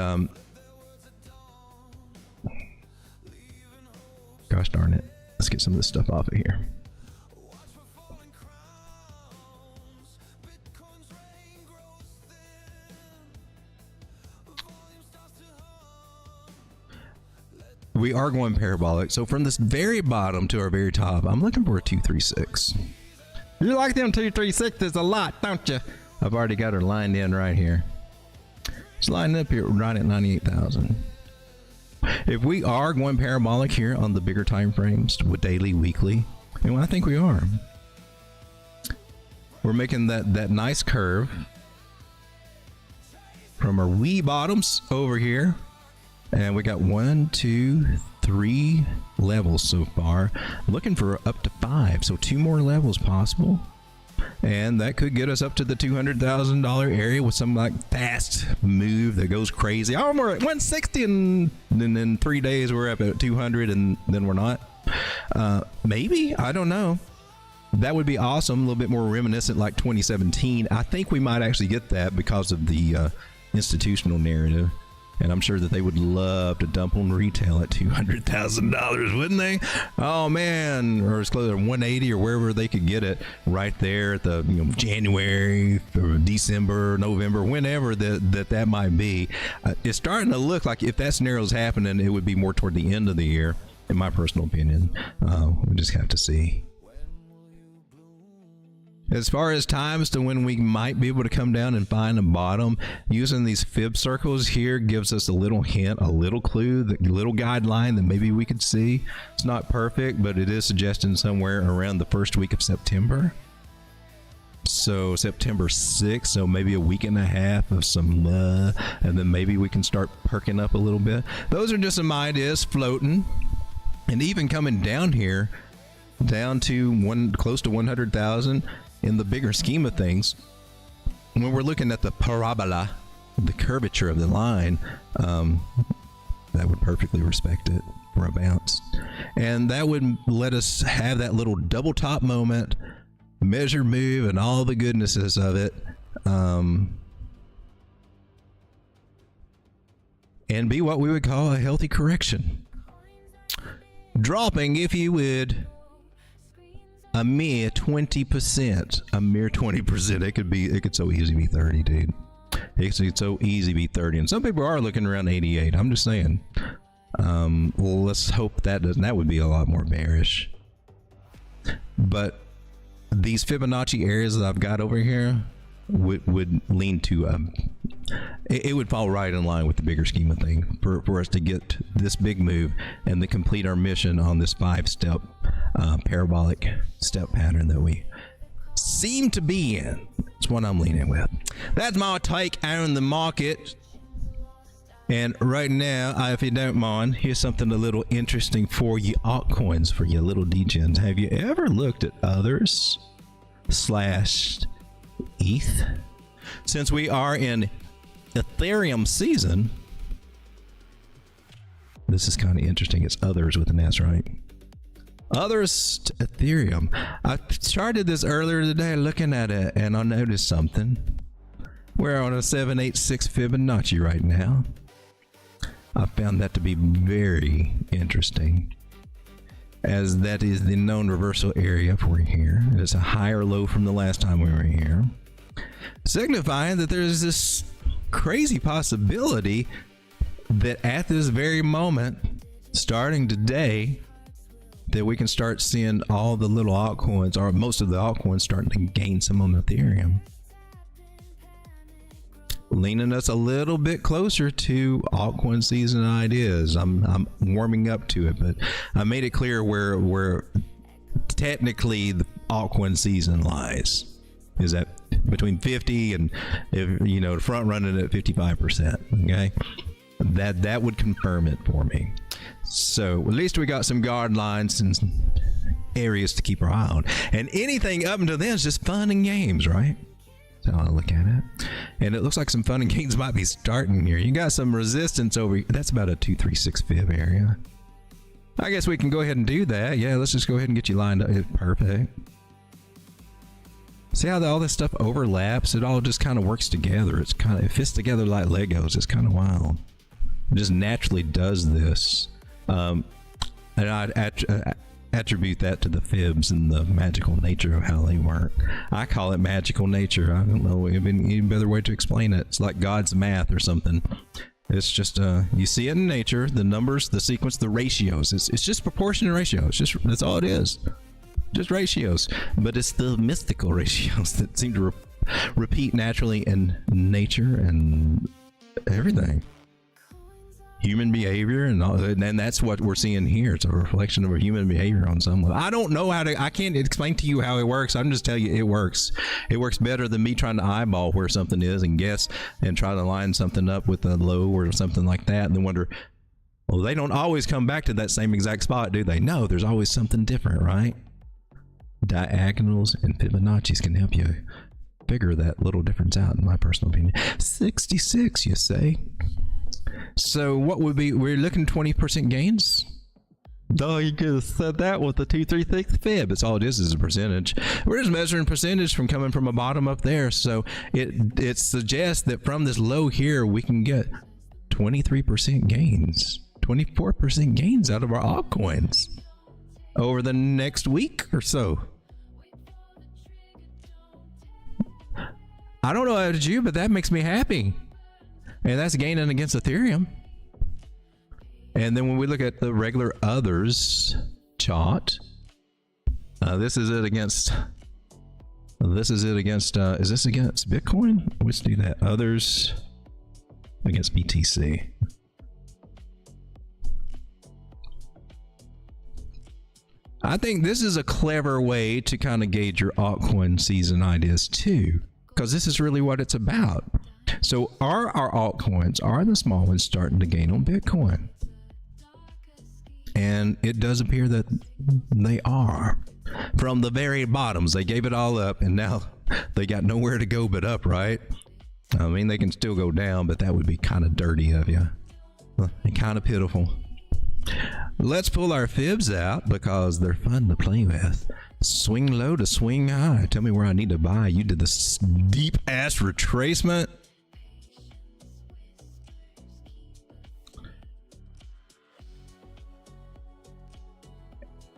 gosh darn it, let's get some of this stuff off of here. We are going parabolic. So from this very bottom to our very top, I'm looking for a 236. You like them 236s a lot, don't you? I've already got her lined in right here. It's lined up here right at 98,000. If we are going parabolic here on the bigger time frames with daily, weekly, and I think we are, we're making that nice curve from our wee bottoms over here. And we got 1, 2, 3 levels so far. Looking for up to 5, so 2 more levels possible. And that could get us up to the $200,000 area with some like fast move that goes crazy. Oh, we're at 160, and then in 3 days we're up at 200, and then we're not. Maybe, I don't know. That would be awesome. A little bit more reminiscent like 2017. I think we might actually get that because of the institutional narrative. And I'm sure that they would love to dump on retail at $200,000, wouldn't they? Oh man, or as close to 180 or wherever they could get it, right there at the January or December, November, whenever that might be. It's starting to look like if that scenario is happening, it would be more toward the end of the year, in my personal opinion. We just have to see. As far as times to when we might be able to come down and find a bottom, using these fib circles here gives us a little hint, a little clue, a little guideline that maybe we could see. It's not perfect, but it is suggesting somewhere around the first week of September. So September 6th, so maybe a week and a half of some, and then maybe we can start perking up a little bit. Those are just some ideas floating. And even coming down here, down to close to 100,000, in the bigger scheme of things, when we're looking at the parabola, the curvature of the line, that would perfectly respect it for a bounce. And that would let us have that little double top moment, measure move, and all the goodnesses of it. And be what we would call a healthy correction. Dropping, if you would, a mere 20%. A mere 20%. It could so easily be 30, dude. It could so easily be 30. And some people are looking around 88. I'm just saying. Well, let's hope that doesn't. That would be a lot more bearish. But these Fibonacci areas that I've got over here would lean to it would fall right in line with the bigger scheme of things for us to get this big move and to complete our mission on this 5-step parabolic step pattern that we seem to be in. That's what I'm leaning with. That's my take on the market. And right now, if you don't mind, here's something a little interesting for you altcoins, for you little degens. Have you ever looked at others / ETH? Since we are in Ethereum season, this is kind of interesting. It's others with an S, right? Others to Ethereum. I started this earlier today looking at it, and I noticed something. We're on a 786 Fibonacci right now. I found that to be very interesting, as that is the known reversal area for here. It's a higher low from the last time we were here, signifying that there's this crazy possibility that at this very moment, starting today, that we can start seeing all the little altcoins, or most of the altcoins, starting to gain some on Ethereum, leaning us a little bit closer to altcoin season ideas. I'm warming up to it, but I made it clear where technically the altcoin season lies. Is that between 50 and, if you know, front running at 55%. Okay, that would confirm it for me. So at least we got some guidelines and some areas to keep our eye on, and anything up until then is just fun and games, right? So I'll look at it, and it looks like some fun and games might be starting here. You got some resistance over here. That's about a 236 fib area. I guess we can go ahead and do that. Yeah, let's just go ahead and get you lined up. Perfect. See how all this stuff overlaps? It all just kind of works together. It fits together like Legos. It's kind of wild. It just naturally does this. And I'd attribute that to the fibs and the magical nature of how they work. I call it magical nature. I don't know any better way to explain it. It's like God's math or something. It's just you see it in nature, the numbers, the sequence, the ratios. It's just proportionate ratio. That's all it is. Just ratios. But it's the mystical ratios that seem to repeat naturally in nature and everything. Human behavior and that's what we're seeing here. It's a reflection of our human behavior on some level. I don't know I can't explain to you how it works. I'm just telling you it works. It works better than me trying to eyeball where something is and guess and try to line something up with a low or something like that and then wonder, well, they don't always come back to that same exact spot, do they? No, there's always something different, right? Diagonals and Fibonacci's can help you figure that little difference out, in my personal opinion. 66, you say? So what would be, we're looking 20% gains? Duh, you could have said that with the 236 fib. It's all it is a percentage. We're just measuring percentage from coming from a bottom up there. So it suggests that from this low here, we can get 23% gains, 24% gains out of our altcoins over the next week or so. I don't know about you, but that makes me happy. And that's gaining against Ethereum. And then when we look at the regular others chart, this is it against is this against Bitcoin? Let's do that. Others against BTC. I think this is a clever way to kind of gauge your altcoin season ideas too, because this is really what it's about. So are our altcoins, are the small ones starting to gain on Bitcoin? And it does appear that they are. From the very bottoms, they gave it all up and now they got nowhere to go but up, right? I mean, they can still go down, but that would be kind of dirty of you and kind of pitiful. Let's pull our fibs out because they're fun to play with. Swing low to swing high. Tell me where I need to buy. You did this deep ass retracement.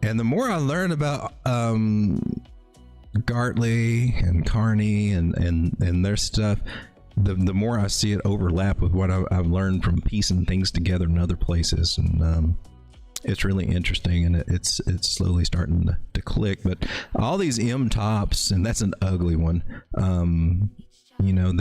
And the more I learn about Gartley and Carney and their stuff, the more I see it overlap with what I've learned from piecing things together in other places. And it's really interesting, and it's slowly starting to click. But all these M tops, and that's an ugly one, you know,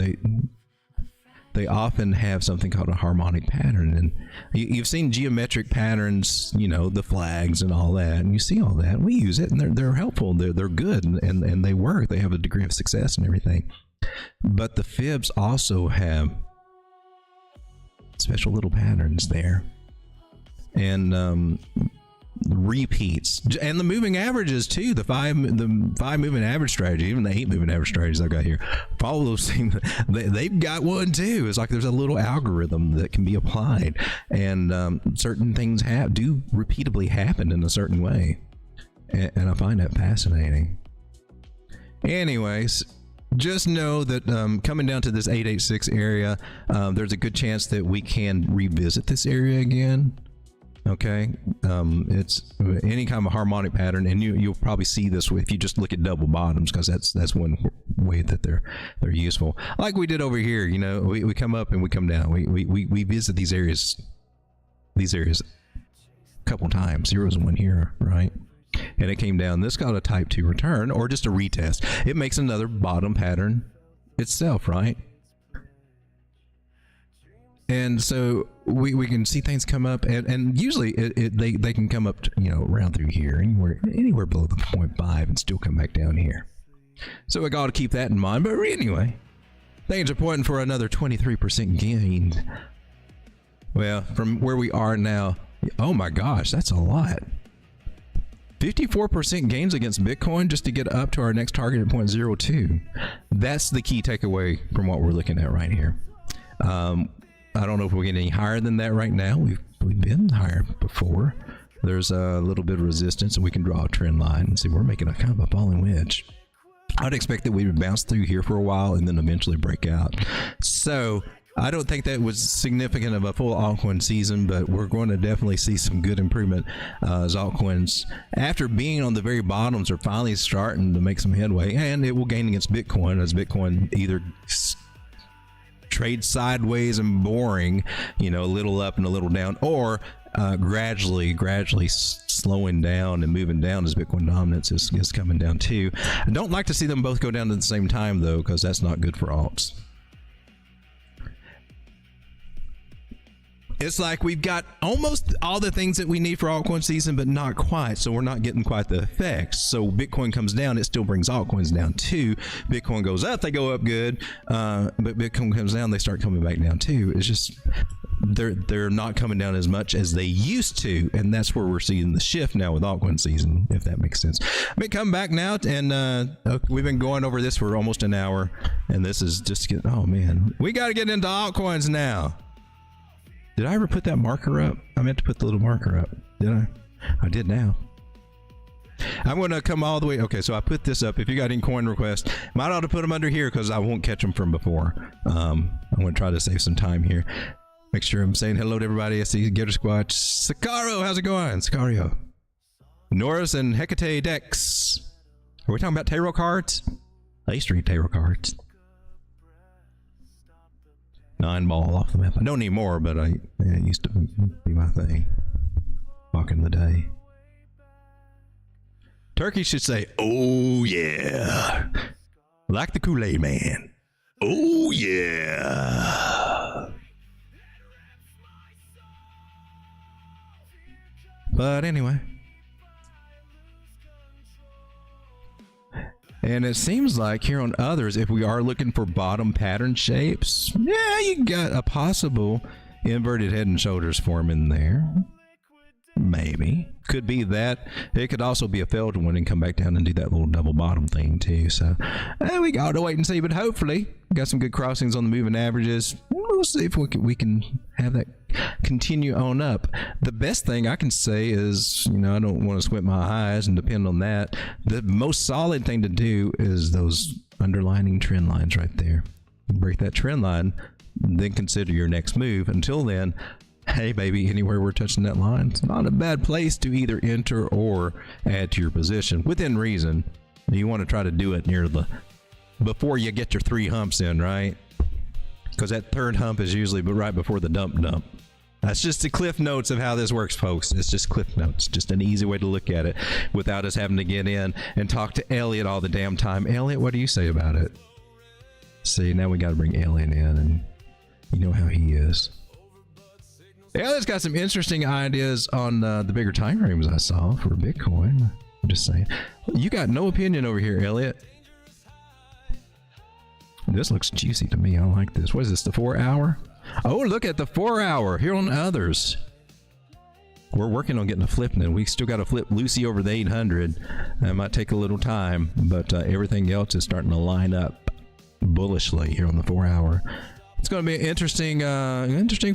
they often have something called a harmonic pattern, and you've seen geometric patterns, you know, the flags and all that, and you see all that. We use it, and they're helpful, they're good, and they work. They have a degree of success and everything. But the fibs also have special little patterns there, and repeats, and the moving averages too. The five moving average strategy, even the 8 moving average strategies I've got here, follow those things. They've got one too. It's like there's a little algorithm that can be applied, and certain things do repeatably happen in a certain way, and I find that fascinating. Anyways, just know that coming down to this 886 area, there's a good chance that we can revisit this area again. Okay, it's any kind of harmonic pattern, and you'll probably see this if you just look at double bottoms, because that's one way that they're useful. Like we did over here, you know, we come up and we come down. We visit these areas a couple times. Zeros and 1 here, right? And it came down. This got a type 2 return, or just a retest. It makes another bottom pattern itself, right? And so we can see things come up, and usually they can come up to, you know, around through here, anywhere below the 0.5, and still come back down here. So we got to keep that in mind. But anyway, things are pointing for another 23% gain. Well, from where we are now, oh my gosh, that's a lot. 54% gains against Bitcoin just to get up to our next target at 0.02. That's the key takeaway from what we're looking at right here. I don't know if we're getting any higher than that right now. We've been higher before. There's a little bit of resistance, and we can draw a trend line and see we're making a kind of a falling wedge. I'd expect that we would bounce through here for a while and then eventually break out. So I don't think that was significant of a full altcoin season, but we're going to definitely see some good improvement as altcoins, after being on the very bottoms, are finally starting to make some headway, and it will gain against Bitcoin as Bitcoin either trade sideways and boring, you know, a little up and a little down, or gradually slowing down and moving down as Bitcoin dominance is coming down too. I don't like to see them both go down at the same time though, because that's not good for alts. It's like we've got almost all the things that we need for altcoin season, but not quite. So we're not getting quite the effects. So Bitcoin comes down, it still brings altcoins down too. Bitcoin goes up, they go up good. But Bitcoin comes down, they start coming back down too. It's just they're not coming down as much as they used to, and that's where we're seeing the shift now with altcoin season, if that makes sense. But come back now, and we've been going over this for almost an hour, and this is just getting, oh man, we got to get into altcoins now. Did I ever put that marker up? I meant to put the little marker up. Did I? I did now. I'm going to come all the way. Okay, so I put this up. If you got any coin requests, might ought to put them under here because I won't catch them from before. I'm going to try to save some time here. Make sure I'm saying hello to everybody. I see Getter Squatch. Sicaro, how's it going? Sicario. Norris and Hecate Dex. Are we talking about tarot cards? I used to read tarot cards. 9 ball off the map. I don't need more, but it used to be my thing back in the day. Turkey should say, oh yeah, like the Kool-Aid man. Oh yeah. But anyway. And it seems like here on others, if we are looking for bottom pattern shapes, yeah, you got a possible inverted head and shoulders form in there. Maybe. Could be that. It could also be a failed one and come back down and do that little double bottom thing too. So we got to wait and see, but hopefully we got some good crossings on the moving averages. We'll see if we can have that continue on up. The best thing I can say is, you know, I don't want to squint my eyes and depend on that. The most solid thing to do is those underlining trend lines right there. Break that trend line, then consider your next move. Until then, hey baby, anywhere we're touching that line, it's not a bad place to either enter or add to your position within reason. You want to try to do it near the before you get your 3 humps in, right? Because that third hump is usually right before the dump. That's just the cliff notes of how this works, folks. It's just cliff notes, just an easy way to look at it without us having to get in and talk to Elliot all the damn time. Elliot, what do you say about it? See, now we got to bring Elliot in, and you know how he is. Elliot's got some interesting ideas on the bigger time frames I saw for Bitcoin. I'm just saying. You got no opinion over here, Elliot. This looks juicy to me. I like this. What is this, the 4 hour? Oh, look at the 4 hour here on others. We're working on getting a flip, and we still got to flip Lucy over the 800. That might take a little time, but everything else is starting to line up bullishly here on the 4 hour. It's going to be interesting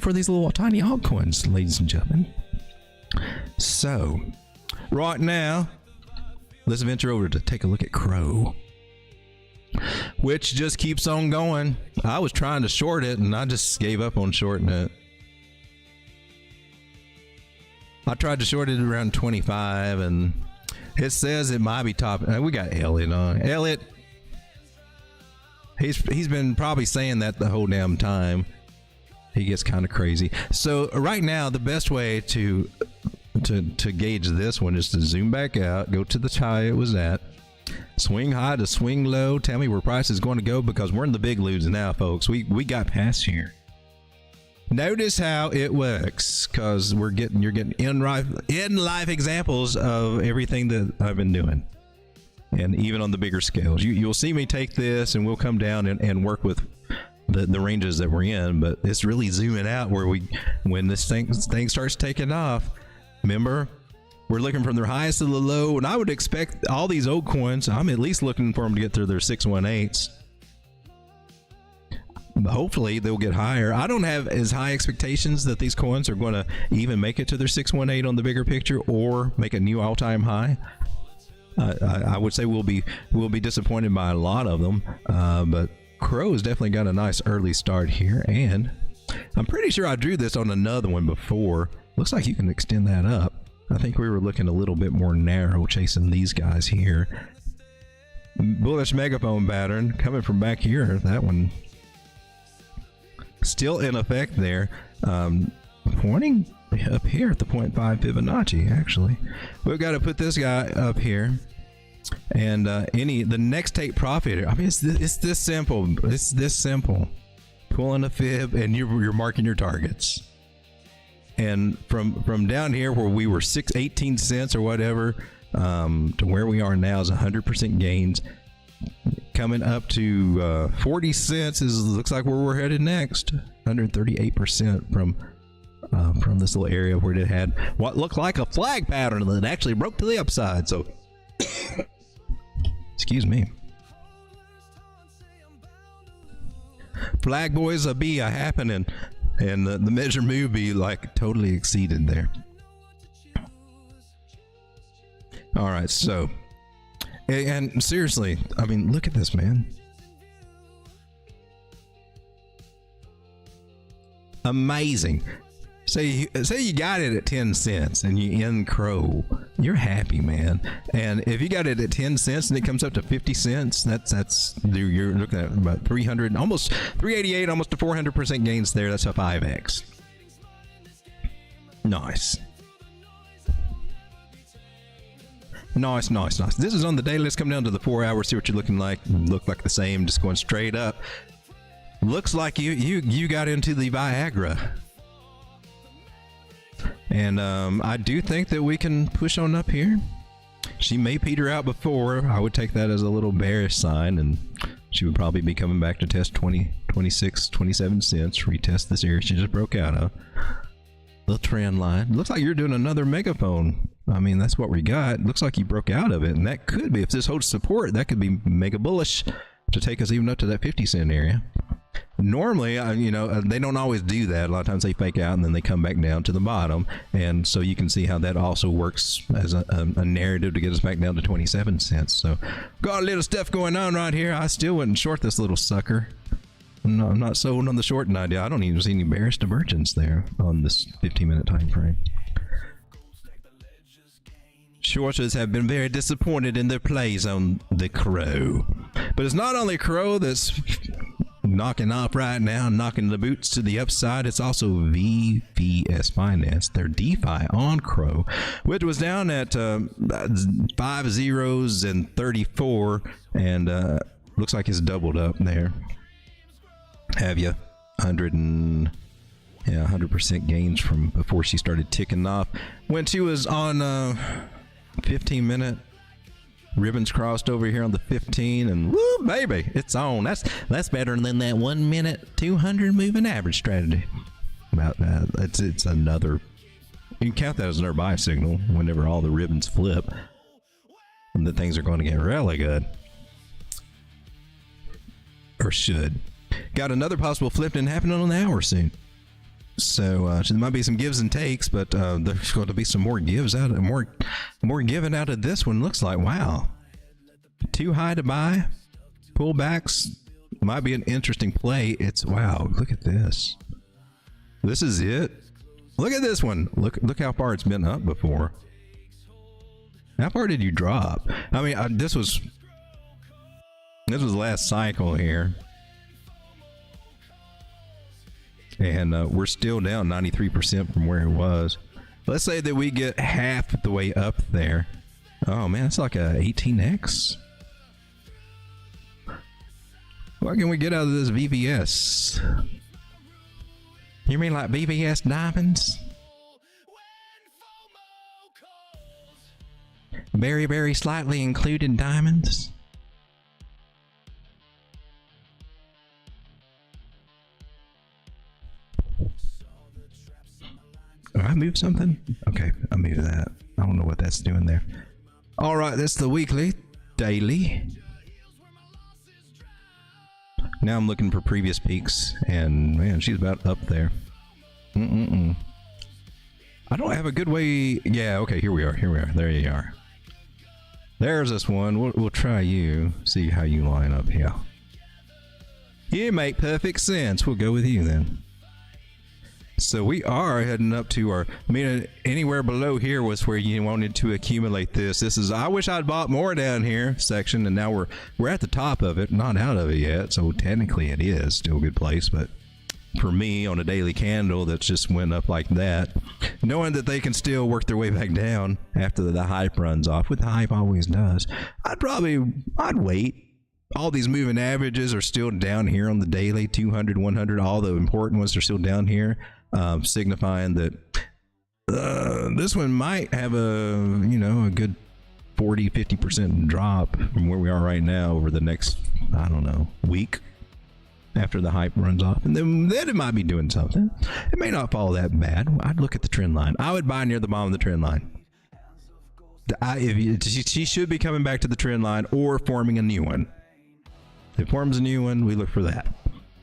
for these little tiny altcoins, ladies and gentlemen. So, right now, let's venture over to take a look at Crow, which just keeps on going. I was trying to short it, and I just gave up on shorting it. I tried to short it around 25, and it says it might be top. We got Elliot on. Elliot, he's been probably saying that the whole damn time. He gets kind of crazy. So right now, the best way to gauge this one is to zoom back out, go to the high it was at, swing high to swing low. Tell me where price is going to go, because we're in the big lose now, folks. We got past here. Notice how it works, because you're getting in life examples of everything that I've been doing, and even on the bigger scales. You'll see me take this, and we'll come down and work with the ranges that we're in, but it's really zooming out where when this thing starts taking off. Remember, we're looking from their highest to the low, and I would expect all these old coins, I'm at least looking for them to get through their 618s. Hopefully they'll get higher. I don't have as high expectations that these coins are going to even make it to their 618 on the bigger picture or make a new all-time high. I would say we'll be disappointed by a lot of them, but Crow has definitely got a nice early start here, and I'm pretty sure I drew this on another one before. Looks like you can extend that up. I think we were looking a little bit more narrow, chasing these guys here. Bullish megaphone pattern coming from back here. That one still in effect there, pointing up here at the 0.5 Fibonacci. Actually, we've got to put this guy up here, and the next take profit. I mean, it's this simple. It's this simple. Pulling a fib, and you're marking your targets. And from down here where we were 18 cents or whatever, to where we are now is 100% gains. Coming up to 40 cents looks like where we're headed next. 138% from this little area where it had what looked like a flag pattern that actually broke to the upside. So, excuse me. Flag boys be a happening, and the measure move be like totally exceeded there. All right, so. And seriously, I mean, look at this, man. Amazing. Say you got it at 10 cents and you end Crow, you're happy, man. And if you got it at 10 cents and it comes up to 50 cents, you're looking at about 300, almost 388, almost to 400% gains there. That's a 5x. Nice. Nice. This is on the daily. Let's come down to the 4 hours, see what you're looking like. Look like the same, just going straight up. Looks like you got into the Viagra. And I do think that we can push on up here. She may peter out before. I would take that as a little bearish sign, and she would probably be coming back to test 20, 26, 27 cents, retest this area she just broke out of. The trend line. Looks like you're doing another megaphone. I mean, that's what we got. Looks like you broke out of it, and that could be, if this holds support, that could be mega bullish to take us even up to that 50 cent area. Normally, they don't always do that. A lot of times they fake out and then they come back down to the bottom, and so you can see how that also works as a narrative to get us back down to 27 cents. So got a little stuff going on right here. I still wouldn't short this little sucker. I'm not sold on the shorting idea. I don't even see any bearish divergence there on this 15-minute time frame. Shorters have been very disappointed in their plays on the Crow. But it's not only Crow that's knocking off right now, knocking the boots to the upside. It's also VVS Finance, their DeFi on Crow, which was down at 5 zeros and 34, and looks like it's doubled up there. Have you 100% gains from before she started ticking off. When she was on 15-minute ribbons crossed over here on the 15, and woo, baby, it's on. That's better than that 1 minute 200 moving average strategy. About that, it's another. You can count that as another buy signal whenever all the ribbons flip, and that things are going to get really good, or should. Got another possible flipping happening on the hour soon. So there might be some gives and takes, but there's going to be some more gives out, more given out of this one. Looks like, wow, too high to buy. Pullbacks might be an interesting play. It's wow. Look at this. This is it. Look at this one. Look how far it's been up before. How far did you drop? I mean, this was last cycle here. And we're still down 93% from where it was. Let's say that we get half the way up there. Oh man, it's like a 18x. What can we get out of this VVS? You mean like VVS diamonds? Very, very slightly included diamonds? Did I move something? Okay, I moved that. I don't know what that's doing there. All right, that's the weekly, daily. Now I'm looking for previous peaks, and man, she's about up there. I don't have a good way. Yeah, okay, here we are. There you are. There's this one. We'll try you. See how you line up here. You make perfect sense. We'll go with you then. So we are heading up to our, I mean, anywhere below here was where you wanted to accumulate this. This is, I wish I'd bought more down here section, and now we're at the top of it, not out of it yet. So technically it is still a good place, but for me on a daily candle that just went up like that, knowing that they can still work their way back down after the hype runs off, what the hype always does, I'd wait. All these moving averages are still down here on the daily, 200, 100, all the important ones are still down here. Signifying that this one might have a good 40-50% drop from where we are right now over the next, I don't know, week after the hype runs off, and then it might be doing something. It may not fall that bad. I'd look at the trend line. I would buy near the bottom of the trend line. She should be coming back to the trend line or forming a new one. If it forms a new one, we look for that.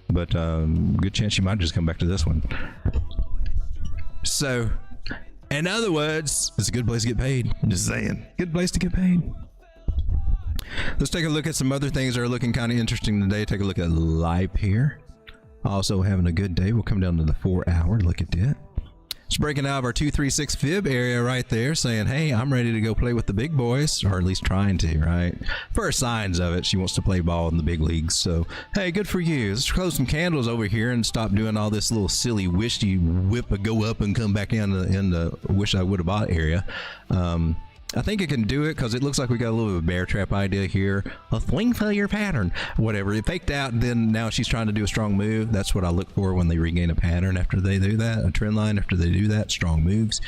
But good chance you might just come back to this one. So, in other words, it's a good place to get paid. I'm just saying, good place to get paid. Let's take a look at some other things that are looking kind of interesting today. Take a look at LIPE here. Also having a good day. We'll come down to the 4 hour. Look at that. It's breaking out of our 236 fib area right there, saying, hey, I'm ready to go play with the big boys, or at least trying to, right? First signs of it, she wants to play ball in the big leagues. So, hey, good for you. Let's close some candles over here and stop doing all this little silly wish you whip a go up and come back in the wish I would have bought area. I think it can do it because it looks like we got a little bit of a bear trap idea here. A swing failure pattern, whatever. It faked out, then now she's trying to do a strong move. That's what I look for when they regain a pattern after they do that, a trend line after they do that. Strong moves.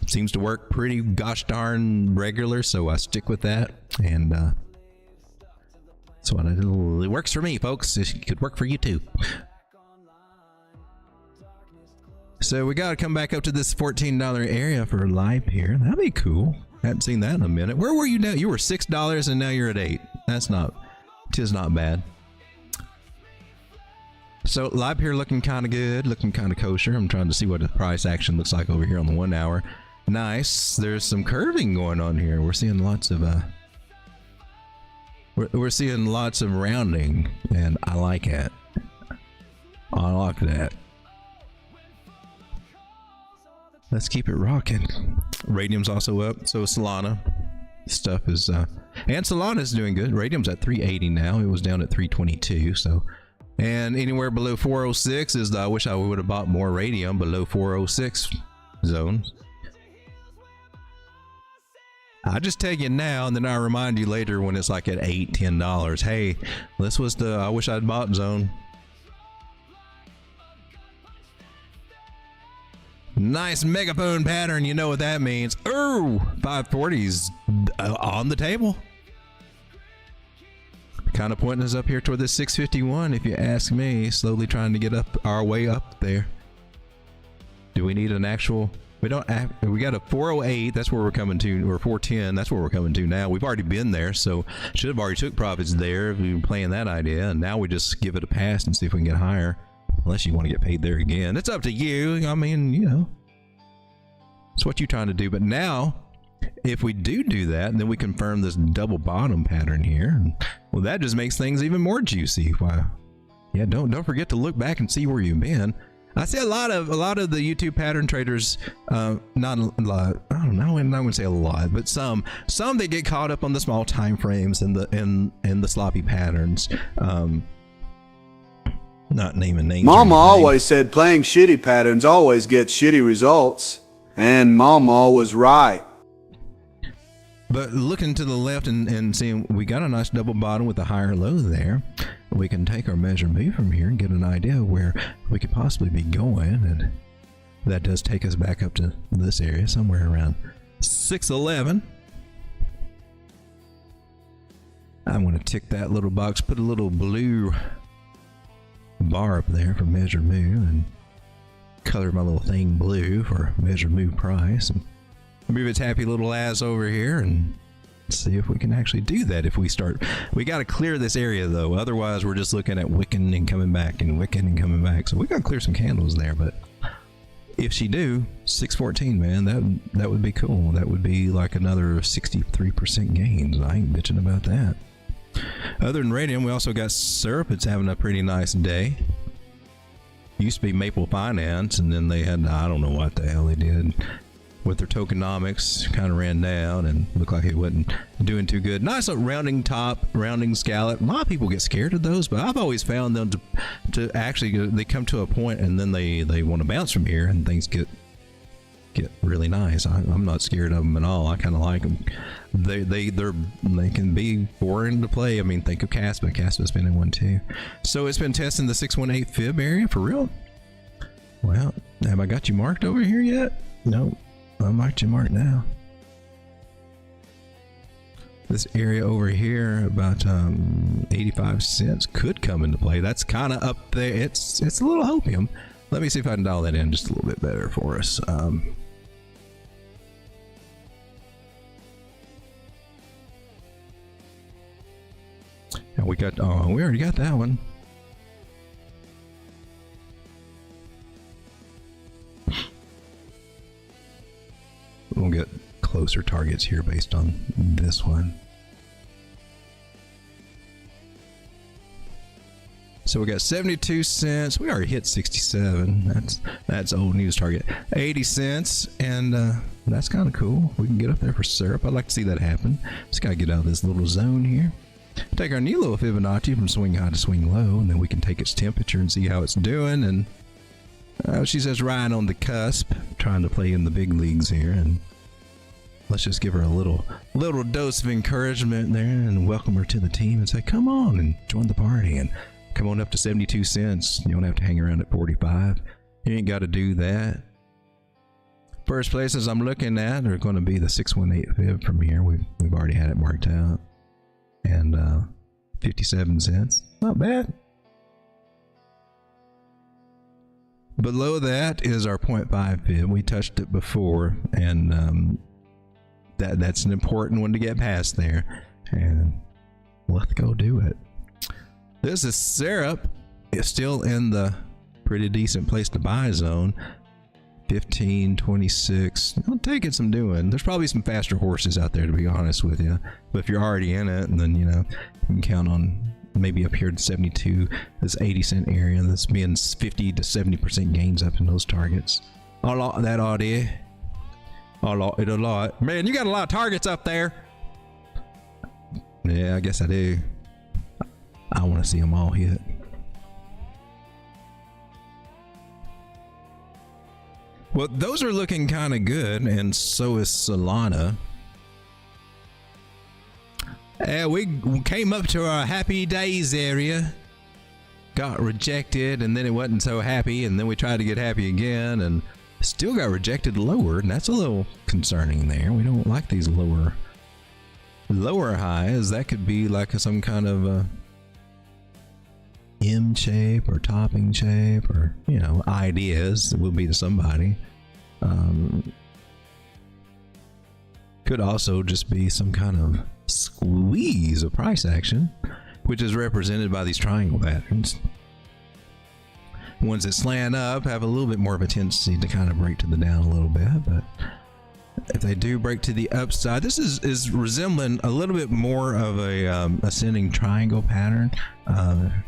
Seems to work pretty gosh darn regular, so I stick with that. And that's what I do. It works for me, folks. It could work for you too. So we got to come back up to this $14 area for LIPE here. That'd be cool. Hadn't seen that in a minute. Where were you now? You were $6 and now you're at $8. Tis not bad. So LIPE here looking kind of good, looking kind of kosher. I'm trying to see what the price action looks like over here on the 1 hour. Nice. There's some curving going on here. We're seeing lots of we're seeing lots of rounding, and I like it. I like that. Let's keep it rocking. Radium's also up. So is Solana. Stuff is and Solana's doing good. Radium's at 380 now. It was down at 322. So, and anywhere below 406 is I wish I would have bought more Radium below 406 zones. I just tell you now, and then I remind you later when it's like at $8-10. Hey, this was the I wish I'd bought zone. Nice megaphone pattern, you know what that means. Oh, 540's on the table. Kind of pointing us up here toward this 651, if you ask me. Slowly trying to get up our way up there. Do we need an actual? We don't. We got a 408. That's where we're coming to, or 410. That's where we're coming to now. We've already been there, so should have already took profits there if we were playing that idea. And now we just give it a pass and see if we can get higher. Unless you want to get paid there again. It's up to you. I mean, you know. It's what you're trying to do. But now, if we do that, then we confirm this double bottom pattern here. And, well, that just makes things even more juicy. Wow. Yeah, don't forget to look back and see where you've been. I see a lot of the YouTube pattern traders, not a lot. I don't know. I'm not going to say a lot, but some they get caught up on the small time frames and the sloppy patterns. Not naming names. Mama always said playing shitty patterns always gets shitty results, and Mama was right. But looking to the left and seeing we got a nice double bottom with a higher low there, we can take our measure move from here and get an idea of where we could possibly be going, and that does take us back up to this area somewhere around 611. I'm going to tick that little box, put a little blue bar up there for measure move, and color my little thing blue for measure move price, and move its happy little ass over here and see if we can actually do that. If we start, we got to clear this area though, otherwise we're just looking at wicking and coming back and wicking and coming back. So we got to clear some candles there. But if she do 614, man, that would be cool. That would be like another 63% gains. I ain't bitching about that. Other than Radium, we also got Syrup. It's having a pretty nice day. Used to be Maple Finance, and then they had, I don't know what the hell they did with their tokenomics, kind of ran down and looked like it wasn't doing too good. Nice little rounding top, rounding scallop. A lot of people get scared of those, but I've always found them to actually, they come to a point and then they want to bounce from here and things get really nice. I'm not scared of them at all. I kind of like them. They can be boring to play. I mean, think of Caspa. Caspa's been in one too. So it's been testing the 618 fib area for real. Well, have I got you marked over here yet? No, I marked you marked now. This area over here about 85 cents could come into play. That's kind of up there. It's a little hopium. Let me see if I can dial that in just a little bit better for us. And we already got that one. We'll get closer targets here based on this one. So we got 72 cents. We already hit 67. That's old news target. 80 cents, and that's kind of cool. We can get up there for Syrup. I'd like to see that happen. Just gotta get out of this little zone here. Take our new little Fibonacci from swing high to swing low, and then we can take its temperature and see how it's doing. And she says right on the cusp, trying to play in the big leagues here. And let's just give her a little dose of encouragement there and welcome her to the team and say, come on and join the party and come on up to 72 cents. You don't have to hang around at 45. You ain't got to do that. First places I'm looking at are going to be the 618 fib from here. We've already had it marked out. And 57 cents. Not bad. Below that is our 0.5 fib. We touched it before, and that's an important one to get past there. And let's go do it. This is Syrup. It's still in the pretty decent place to buy zone. 15, 26. It'll take it some doing. There's probably some faster horses out there, to be honest with you. But if you're already in it, then you can count on maybe up here at 72, this 80 cent area. This being 50 to 70% gains up in those targets. I like that idea. I like it a lot. Man, you got a lot of targets up there. Yeah, I guess I do. I want to see them all hit. Well, those are looking kind of good, and so is Solana. We came up to our happy days area, got rejected, and then it wasn't so happy, and then we tried to get happy again, and still got rejected lower, and that's a little concerning there. We don't like these lower highs. That could be like some kind of M shape or topping shape, or ideas that will be to somebody. Could also just be some kind of squeeze of price action, which is represented by these triangle patterns. Ones that slant up have a little bit more of a tendency to kind of break to the down a little bit, but if they do break to the upside, this is resembling a little bit more of a ascending triangle pattern. Can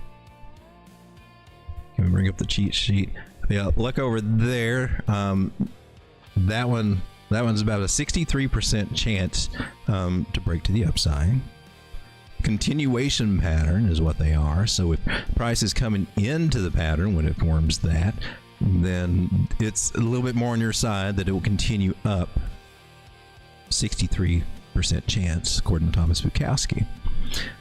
we bring up the cheat sheet? Yeah, look over there. That one's about a 63% chance to break to the upside. Continuation pattern is what they are. So if price is coming into the pattern when it forms that, then it's a little bit more on your side that it will continue up. 63% chance, according to Thomas Bukowski.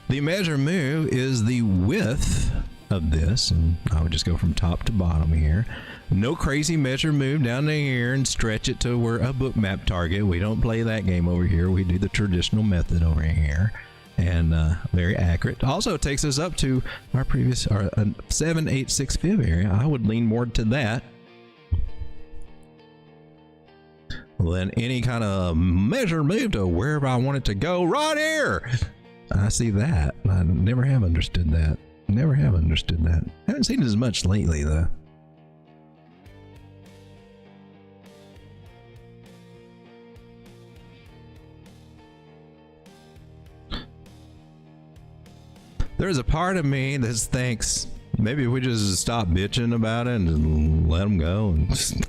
The measure move is the width of this, and I would just go from top to bottom here. No crazy measure move down to here and stretch it to where a bookmap target. We don't play that game over here. We do the traditional method over here, and very accurate. Also, it takes us up to our previous 786 fib area. I would lean more to that than any kind of measure move to wherever I want it to go. Right here, I see that. I never have understood that. Never have understood that. Haven't seen it as much lately, though. There's a part of me that thinks maybe if we just stop bitching about it and let them go, and just,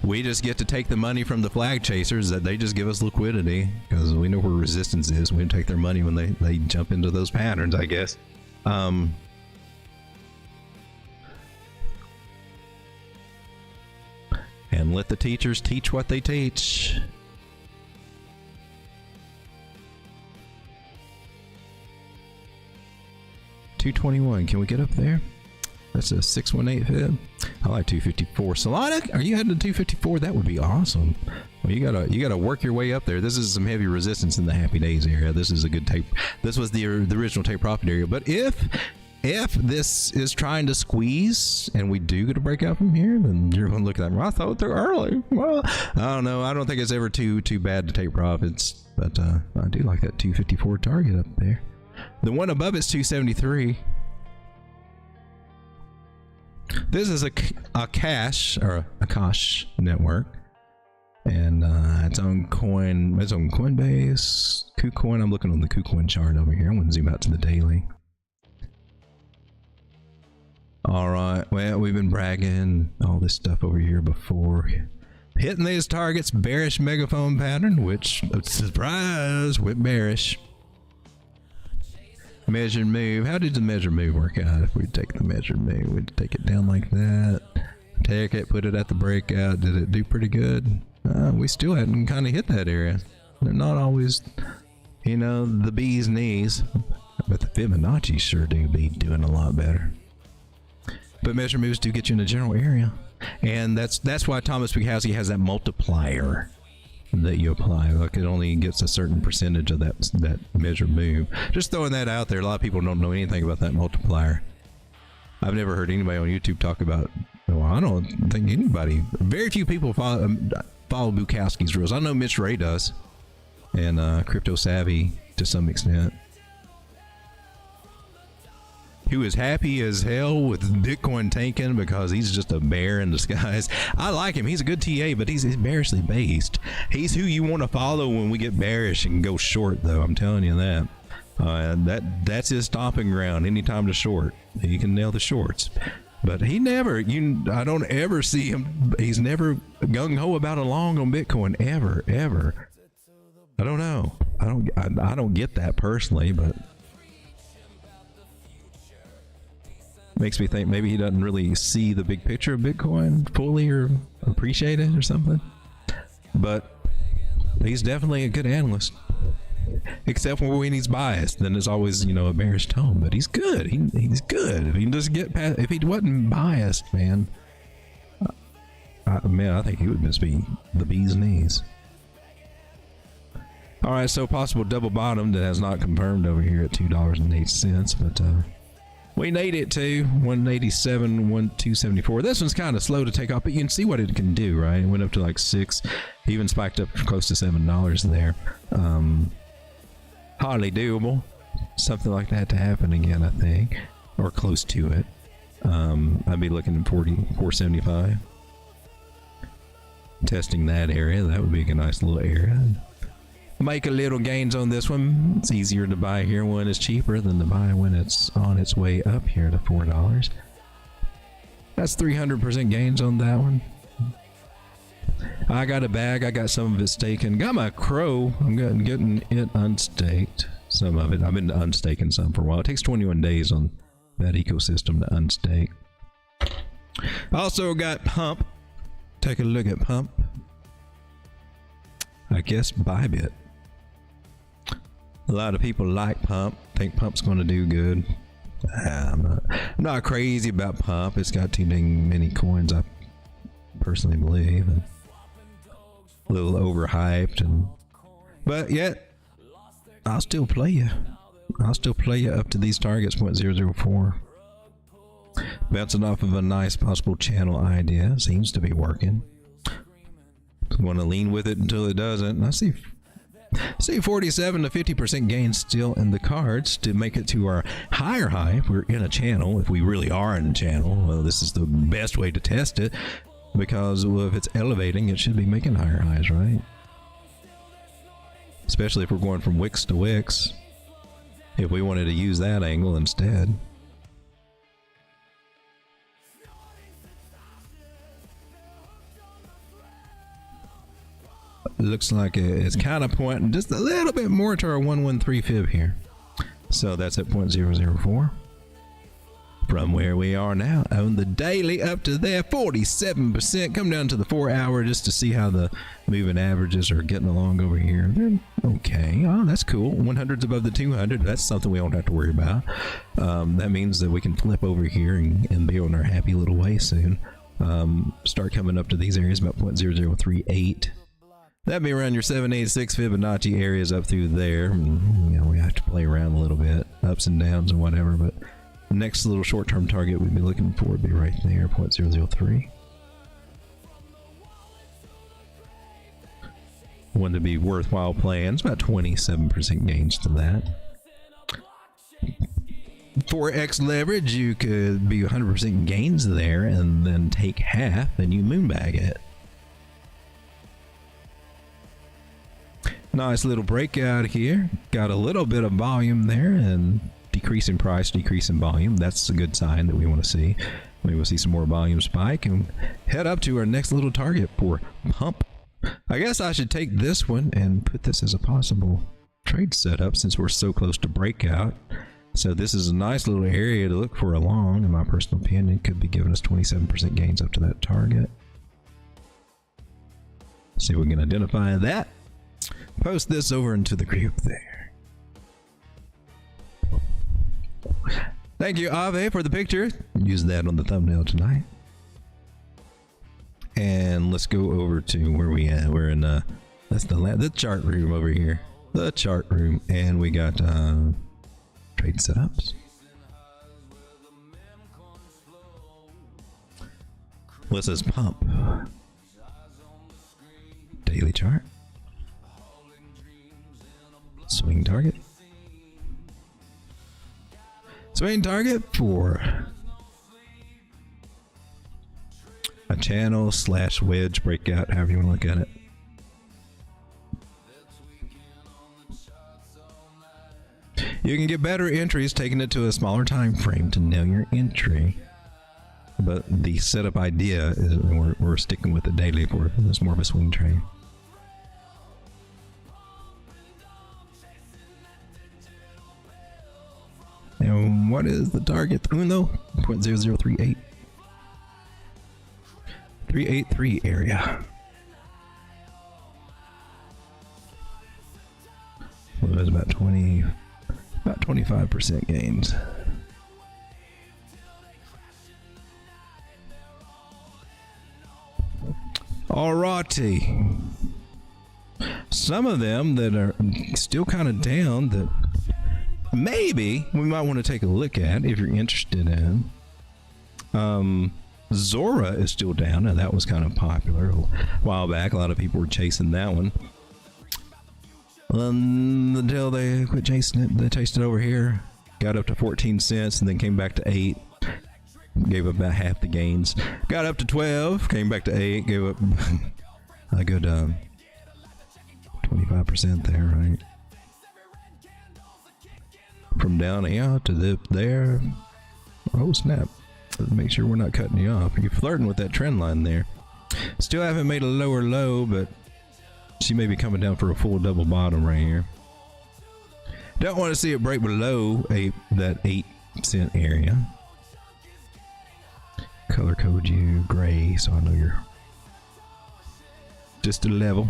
we just get to take the money from the flag chasers, that they just give us liquidity because we know where resistance is. We take their money when they jump into those patterns, I guess. And let the teachers teach what they teach. $221. Can we get up there? That's a 618 fib. I like 254. Solana, are you heading to 254? That would be awesome. Well, you gotta work your way up there. This is some heavy resistance in the happy days area. This is a good tape. This was the original take profit area. But if this is trying to squeeze and we do get a breakout from here, then you're going to look at that. Well, I thought they're early. Well, I don't know. I don't think it's ever too bad to take profits. But I do like that 254 target up there. The one above it's 273. This is a cash or a Akash network, and it's on Coinbase, KuCoin. I'm looking on the KuCoin chart over here. I'm going to zoom out to the daily. All right. Well, we've been bragging all this stuff over here before. Hitting these targets, bearish megaphone pattern, which surprise, went bearish. Measured move. How did the measured move work out? If we take the measured move, we'd take it down like that, take it, put it at the breakout. Did it do pretty good? We still hadn't kind of hit that area. They're not always, the bee's knees, but the Fibonacci sure do be doing a lot better. But measure moves do get you in the general area, and that's why Thomas Bukowski has that multiplier that you apply. Like, it only gets a certain percentage of that measure move. Just throwing that out there. A lot of people don't know anything about that multiplier. I've never heard anybody on YouTube talk about. Well, I don't think anybody. Very few people follow Bukowski's rules. I know Mitch Ray does, and Crypto Savvy to some extent. He was happy as hell with Bitcoin tanking because he's just a bear in disguise. I like him. He's a good TA, but he's bearishly based. He's who you want to follow when we get bearish and go short, though. I'm telling you that. That's his stomping ground. Anytime to short, he can nail the shorts. But he never, I don't ever see him. He's never gung ho about a long on Bitcoin ever. I don't know. I don't get that personally, but makes me think maybe he doesn't really see the big picture of Bitcoin fully or appreciate it or something. But he's definitely a good analyst. Except for when he's biased, then there's always, a bearish tone. But he's good. He's good. If he just get past, if he wasn't biased, man, I think he would just be the bee's knees. All right, so possible double bottom that has not confirmed over here at $2.08, but we need it to 187, 274. This one's kind of slow to take off, but you can see what it can do, right? It went up to like 6, even spiked up close to $7 there. Hardly doable. Something like that to happen again, I think, or close to it. I'd be looking at 475. Testing that area, that would be a nice little area. Make a little gains on this one. It's easier to buy here when it's cheaper than to buy when it's on its way up here to $4. That's 300% gains on that one. I got a bag. I got some of it staking. Got my crow. I'm getting it unstaked. Some of it. I've been unstaking some for a while. It takes 21 days on that ecosystem to unstake. Also got Pump. Take a look at Pump. I guess Bybit. A lot of people like Pump. Think Pump's going to do good. I'm not crazy about Pump. It's got too dang many coins, I personally believe, and a little overhyped. But yet, I'll still play you. I'll still play you up to these targets, 0.004. Bouncing off of a nice possible channel idea. Seems to be working. Want to lean with it until it doesn't. I see 47 to 50% gains still in the cards to make it to our higher high. If we're in a channel, if we really are in a channel, well, this is the best way to test it, because if it's elevating, it should be making higher highs, right? Especially if we're going from wicks to wicks. If we wanted to use that angle instead. Looks like it's kind of pointing just a little bit more to our 113 fib here. So that's at 0.004 from where we are now on the daily up to there, 47%. Come down to the 4 hour just to see how the moving averages are getting along over here. They're okay. Oh, that's cool. 100's above the 200. That's something we don't have to worry about. That means that we can flip over here and be on our happy little way soon. Start coming up to these areas about 0.0038. That'd be around your 786 Fibonacci areas up through there. We have to play around a little bit, ups and downs and whatever, but the next little short-term target we'd be looking for would be right there, 0.003. One to be worthwhile playing. It's about 27% gains to that. 4x leverage, you could be 100% gains there and then take half and you moonbag it. Nice little breakout here. Got a little bit of volume there and decreasing price, decreasing volume. That's a good sign that we want to see. Maybe we'll see some more volume spike and head up to our next little target for Pump. I guess I should take this one and put this as a possible trade setup since we're so close to breakout. So this is a nice little area to look for a long, in my personal opinion. Could be giving us 27% gains up to that target. See if we can identify that. Post this over into the group there. Thank you, Ave, for the picture. Use that on the thumbnail tonight. And let's go over to where we at. We're in that's the chart room over here. The chart room, and we got trade setups. This is Pump. Daily chart. Swing target. Swing target for a channel / wedge breakout, however you want to look at it. You can get better entries taking it to a smaller time frame to nail your entry. But the setup idea is we're sticking with the daily for it's more of a swing trade. And what is the target? Uno 0.0038. 383 area. Well, it was about 25% gains. Alrighty. Some of them that are still kind of down that maybe we might want to take a look at if you're interested in. Zora is still down, and that was kind of popular a while back. A lot of people were chasing that one. Until they quit chasing it, they chased it over here, got up to 14 cents, and then came back to 8. Gave up about half the gains. Got up to 12, came back to 8, gave up a good 25% there, right? From down here to there. Oh snap. Let's make sure we're not cutting you off. You're flirting with that trend line there. Still haven't made a lower low, but she may be coming down for a full double bottom right here. Don't want to see it break below that 8 cent area. Color code you gray so I know you're just a level.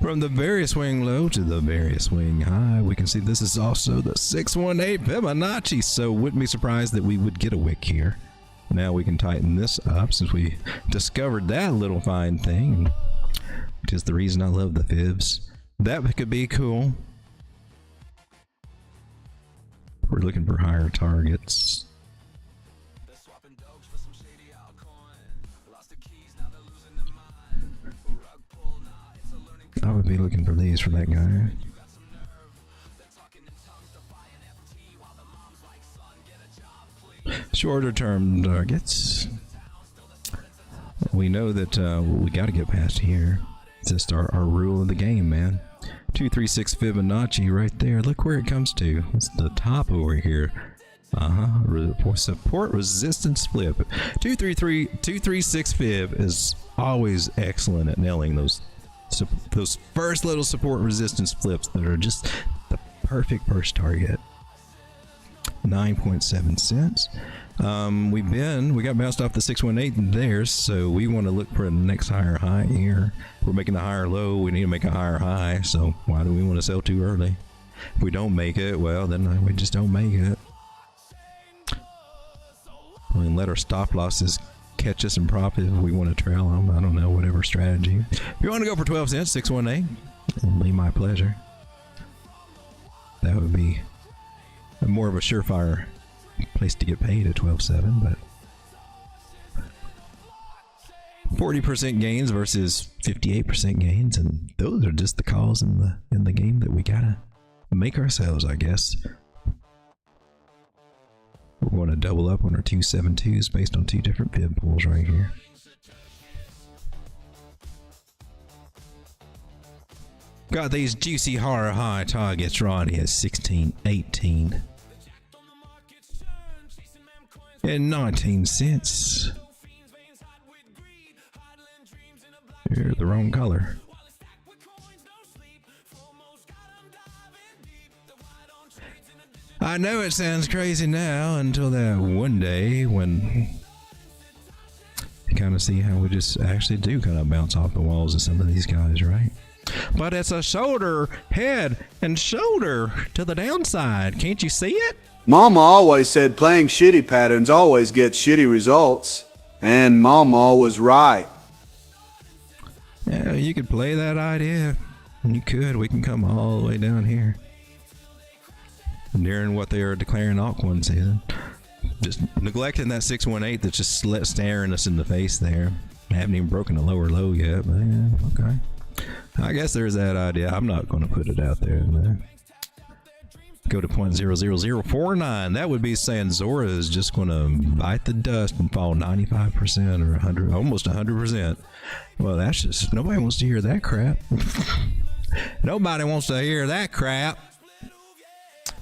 From the very swing low to the very swing high, we can see this is also the 618 Fibonacci, so wouldn't be surprised that we would get a wick here. Now we can tighten this up since we discovered that little fine thing, which is the reason I love the fibs. That could be cool. We're looking for higher targets. I would be looking for these for that guy. Shorter term targets. We know that we got to get past here. It's just our rule of the game, man. 236 Fibonacci right there. Look where it comes to. It's the top over here. Support resistance flip. 236 Fib is always excellent at nailing those first little support resistance flips that are just the perfect first target. 9.7 cents. We got bounced off the 618 there, so we want to look for the next higher high here. We're making a higher low, we need to make a higher high, so why do we want to sell too early? If we don't make it, well, then we just don't make it. I mean, let our stop losses catch us in profit if we want to trail them. I don't know, whatever strategy. If you want to go for 12 cents, 618, it'll be my pleasure. That would be more of a surefire place to get paid at 12.7, but 40% gains versus 58% gains, and those are just the calls in the game that we gotta make ourselves, I guess. We're going to double up on our 272s based on 2 different fib pools right here. Got these juicy horror high targets right here, 16, 18, and 19 cents. You're the wrong color. I know it sounds crazy now until that one day when you kind of see how we just actually do kind of bounce off the walls of some of these guys, right? But it's a shoulder, head, and shoulder to the downside. Can't you see it? Mama always said playing shitty patterns always gets shitty results. And Mama was right. Yeah, you could play that idea. You could. We can come all the way down here. During what they are declaring altcoin season. Just neglecting that 618 that's just staring us in the face there. I haven't even broken a lower low yet, but yeah, okay. I guess there's that idea. I'm not going to put it out there. Go to 0.00049. That would be saying Zora is just going to bite the dust and fall 95% or 100, almost 100%. Well, that's just, nobody wants to hear that crap. Nobody wants to hear that crap.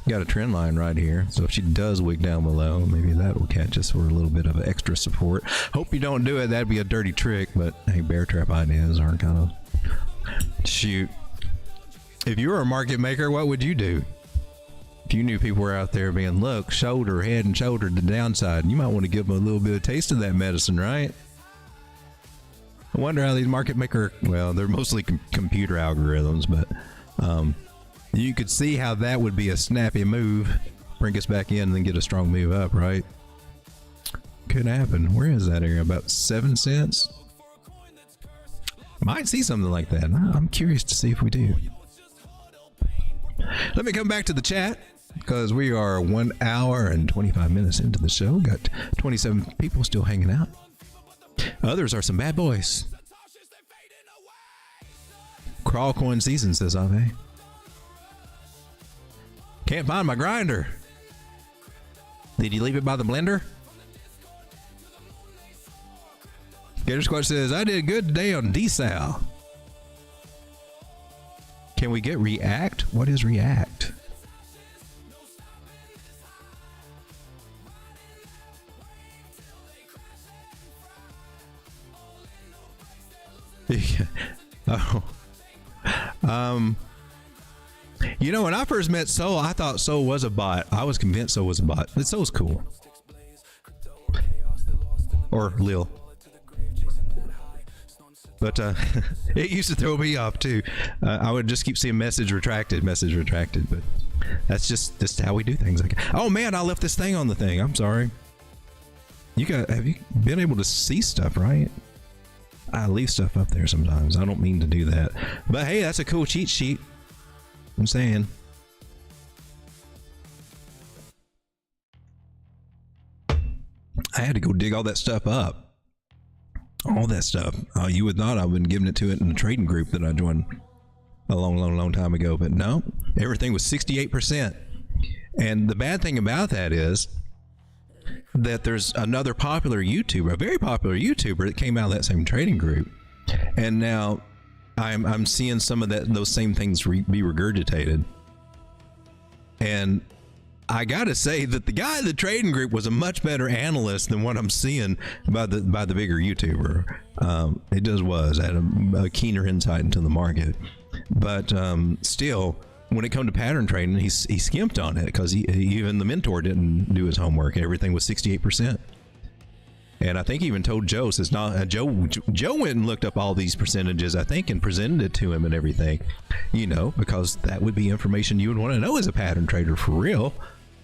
Got a trend line right here, so if she does wig down below, maybe that will catch us for a little bit of extra support. Hope you don't do it. That'd be a dirty trick, but hey, bear trap ideas aren't kind of... Shoot. If you were a market maker, what would you do? If you knew people were out there being, look, shoulder, head and shoulder to the downside, you might want to give them a little bit of taste of that medicine, right? I wonder how these market maker, well, they're mostly computer algorithms, but you could see how that would be a snappy move. Bring us back in and then get a strong move up, right? Could happen. Where is that area? About 7 cents? Might see something like that. I'm curious to see if we do. Let me come back to the chat because we are 1 hour and 25 minutes into the show. Got 27 people still hanging out. Others are some bad boys. Crawl coin season, says Ave. Can't find my grinder. Did you leave it by the blender? Gator Squatch says, I did good today on desal. Can we get React? What is React? Oh. You know, when I first met Soul, I thought Soul was a bot. I was convinced Soul was a bot, but Soul's cool. Or Lil. But it used to throw me off too. I would just keep seeing message retracted, but that's just how we do things. Like, oh man, I left this thing on the thing. I'm sorry. Have you been able to see stuff, right? I leave stuff up there sometimes. I don't mean to do that. But hey, that's a cool cheat sheet. I'm saying. I had to go dig all that stuff up. All that stuff. You would thought I would have given it to it in the trading group that I joined a long time ago. But no, everything was 68%. And the bad thing about that is that there's another popular YouTuber, a very popular YouTuber that came out of that same trading group. And now I'm seeing some of those same things be regurgitated. And I gotta say that the guy in the trading group was a much better analyst than what I'm seeing by the bigger YouTuber. I had a keener insight into the market. But still, when it come to pattern trading, he skimped on it because even the mentor didn't do his homework. Everything was 68%. And I think he even told Joe, says not Joe went and looked up all these percentages, I think, and presented it to him and everything, you know, because that would be information you would want to know as a pattern trader for real.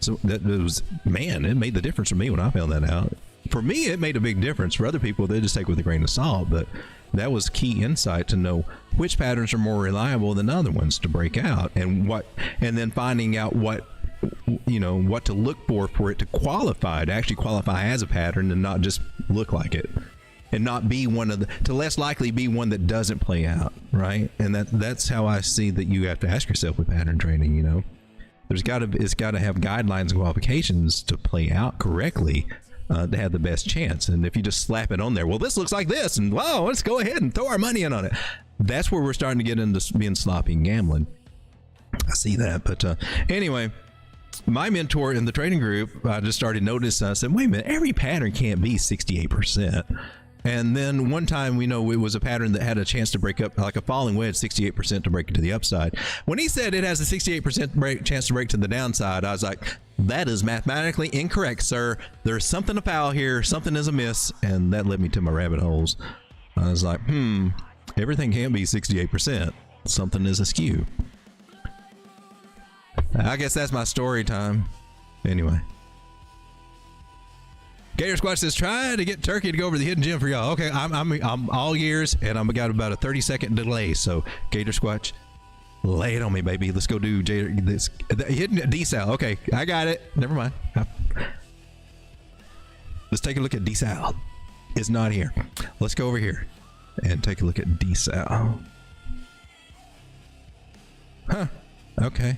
So that was, man, it made the difference for me when I found that out. For me, it made a big difference. For other people, they just take it with a grain of salt, but that was key insight to know which patterns are more reliable than other ones to break out, and then finding out what to look for it to actually qualify as a pattern and not just look like it, and not be to less likely be one that doesn't play out, right? And that's how I see that you have to ask yourself with pattern trading, you know. It's got to have guidelines and qualifications to play out correctly to have the best chance. And if you just slap it on there, well, this looks like this, and wow, let's go ahead and throw our money in on it. That's where we're starting to get into being sloppy and gambling. I see that, but anyway, my mentor in the trading group, I just started noticing. I said, wait a minute, every pattern can't be 68%. And then one time, we know it was a pattern that had a chance to break up, like a falling wedge, 68% to break it to the upside. When he said it has a 68% chance to break to the downside, I was like, that is mathematically incorrect, sir. There's something afoul here. Something is amiss. And that led me to my rabbit holes. I was like, everything can't be 68%. Something is askew. I guess that's my story time. Anyway. Gator Squatch says, try to get Turkey to go over the hidden gem for y'all. Okay, I'm all ears, and I've got about a 30-second delay. So, Gator Squatch, lay it on me, baby. Let's go do this hidden desal. Okay, I got it. Never mind. Let's take a look at desal. It's not here. Let's go over here and take a look at desal. Huh. Okay.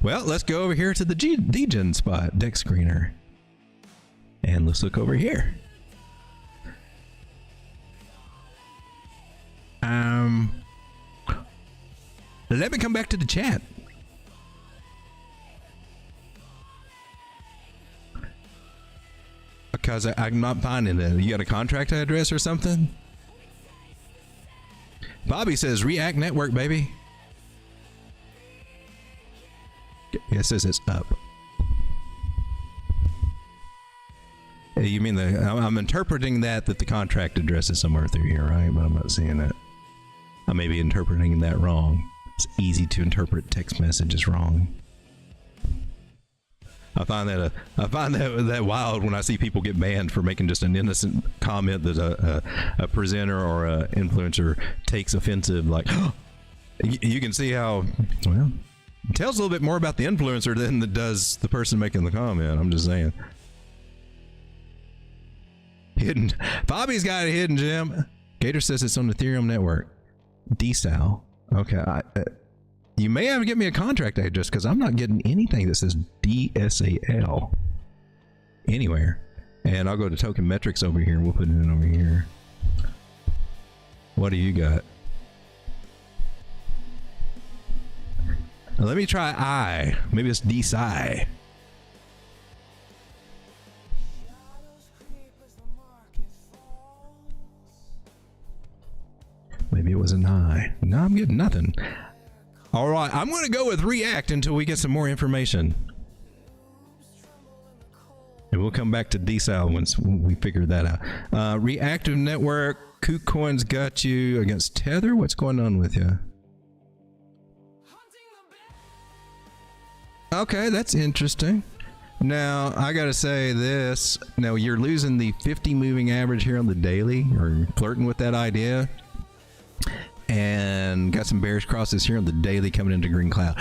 Well, let's go over here to the Degens spot, deck screener. And let's look over here. Let me come back to the chat. Because I'm not finding it. You got a contract address or something? Bobby says React Network, baby. It says it's up. You mean I'm interpreting that the contract address is somewhere through here, right? But I'm not seeing it. I may be interpreting that wrong. It's easy to interpret text messages wrong. I find that wild when I see people get banned for making just an innocent comment that a presenter or a influencer takes offensive. Like, you can see how, well, it tells a little bit more about the influencer than it does the person making the comment. I'm just saying. Hidden. Bobby's got a hidden gem. Gator says it's on the Ethereum network. DSAL. Okay. You may have to get me a contract address because I'm not getting anything that says DSAL anywhere. And I'll go to Tokenmetrics over here. We'll put it in over here. What do you got? Now let me try I. Maybe it's DSI. Maybe it was an I. No, I'm getting nothing. All right, I'm going to go with React until we get some more information. And we'll come back to DSAL once we figure that out. Reactive Network, KuCoin's got you against Tether. What's going on with you? Okay, that's interesting. Now, I got to say this. Now, you're losing the 50 moving average here on the daily, or flirting with that idea. And got some bearish crosses here on the daily coming into green cloud.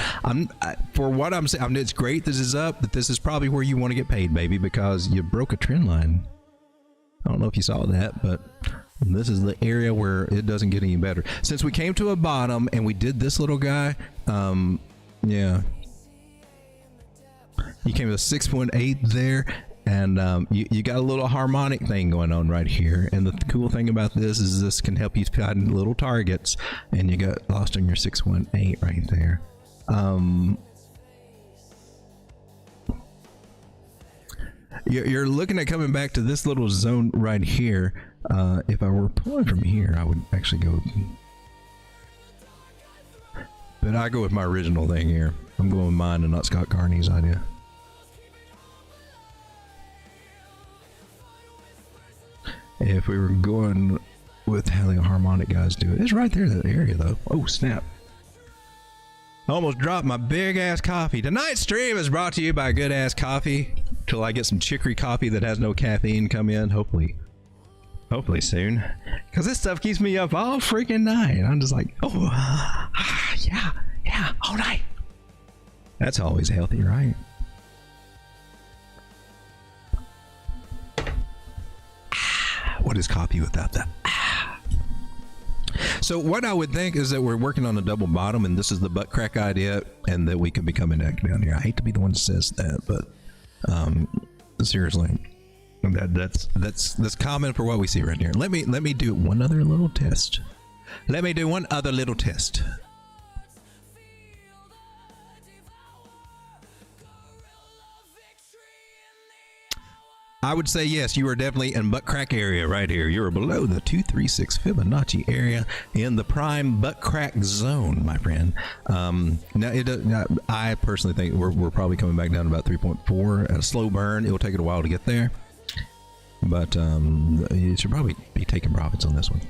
For what I'm saying, it's great this is up, but this is probably where you want to get paid, baby, because you broke a trend line. I don't know if you saw that, but this is the area where it doesn't get any better. Since we came to a bottom and we did this little guy, yeah. You came to 6.8 there. And you got a little harmonic thing going on right here. And the cool thing about this is this can help you find little targets. And you got lost on your 618 right there. You're looking at coming back to this little zone right here. If I were pulling from here, I would actually go. But I go with my original thing here. I'm going with mine and not Scott Carney's idea. If we were going with how the harmonic guys do it, it's right there in that area though. Oh snap! I almost dropped my big ass coffee. Tonight's stream is brought to you by Good Ass Coffee. Till I get some chicory coffee that has no caffeine come in, hopefully soon. Because this stuff keeps me up all freaking night. I'm just like, oh, yeah, all night. That's always healthy, right? What is coffee without that? So what I would think is that we're working on a double bottom, and this is the butt crack idea, and that we could be coming back down here. I hate to be the one that says that, but seriously, that's common for what we see right here. Let me do one other little test. Let me do one other little test. I would say yes, you are definitely in butt crack area right here. You're below the 236 Fibonacci area in the prime butt crack zone, my friend. Now, I personally think we're probably coming back down to about 3.4 at a slow burn. It will take it a while to get there, but you should probably be taking profits on this one.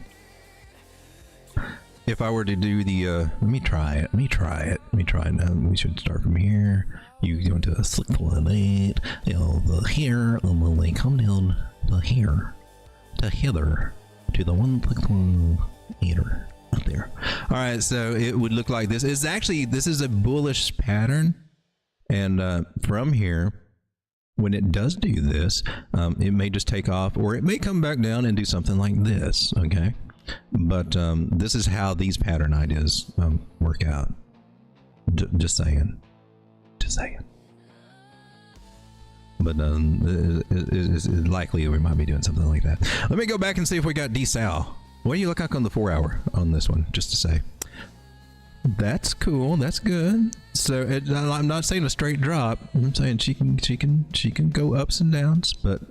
If I were to do the, let me try it. Now we should start from here. You go into a slick plate, the here, and then they come down the here, to hither, to the 1 meter up there. All right, so it would look like this. It's actually, this is a bullish pattern, and from here, when it does do this, it may just take off, or it may come back down and do something like this. Okay. But this is how these pattern ideas work out. Just saying. But it's likely we might be doing something like that. Let me go back and see if we got DSAL. What do you look like on the 4 hour on this one? Just to say. That's cool. That's good. So I'm not saying a straight drop. I'm saying she can go ups and downs, but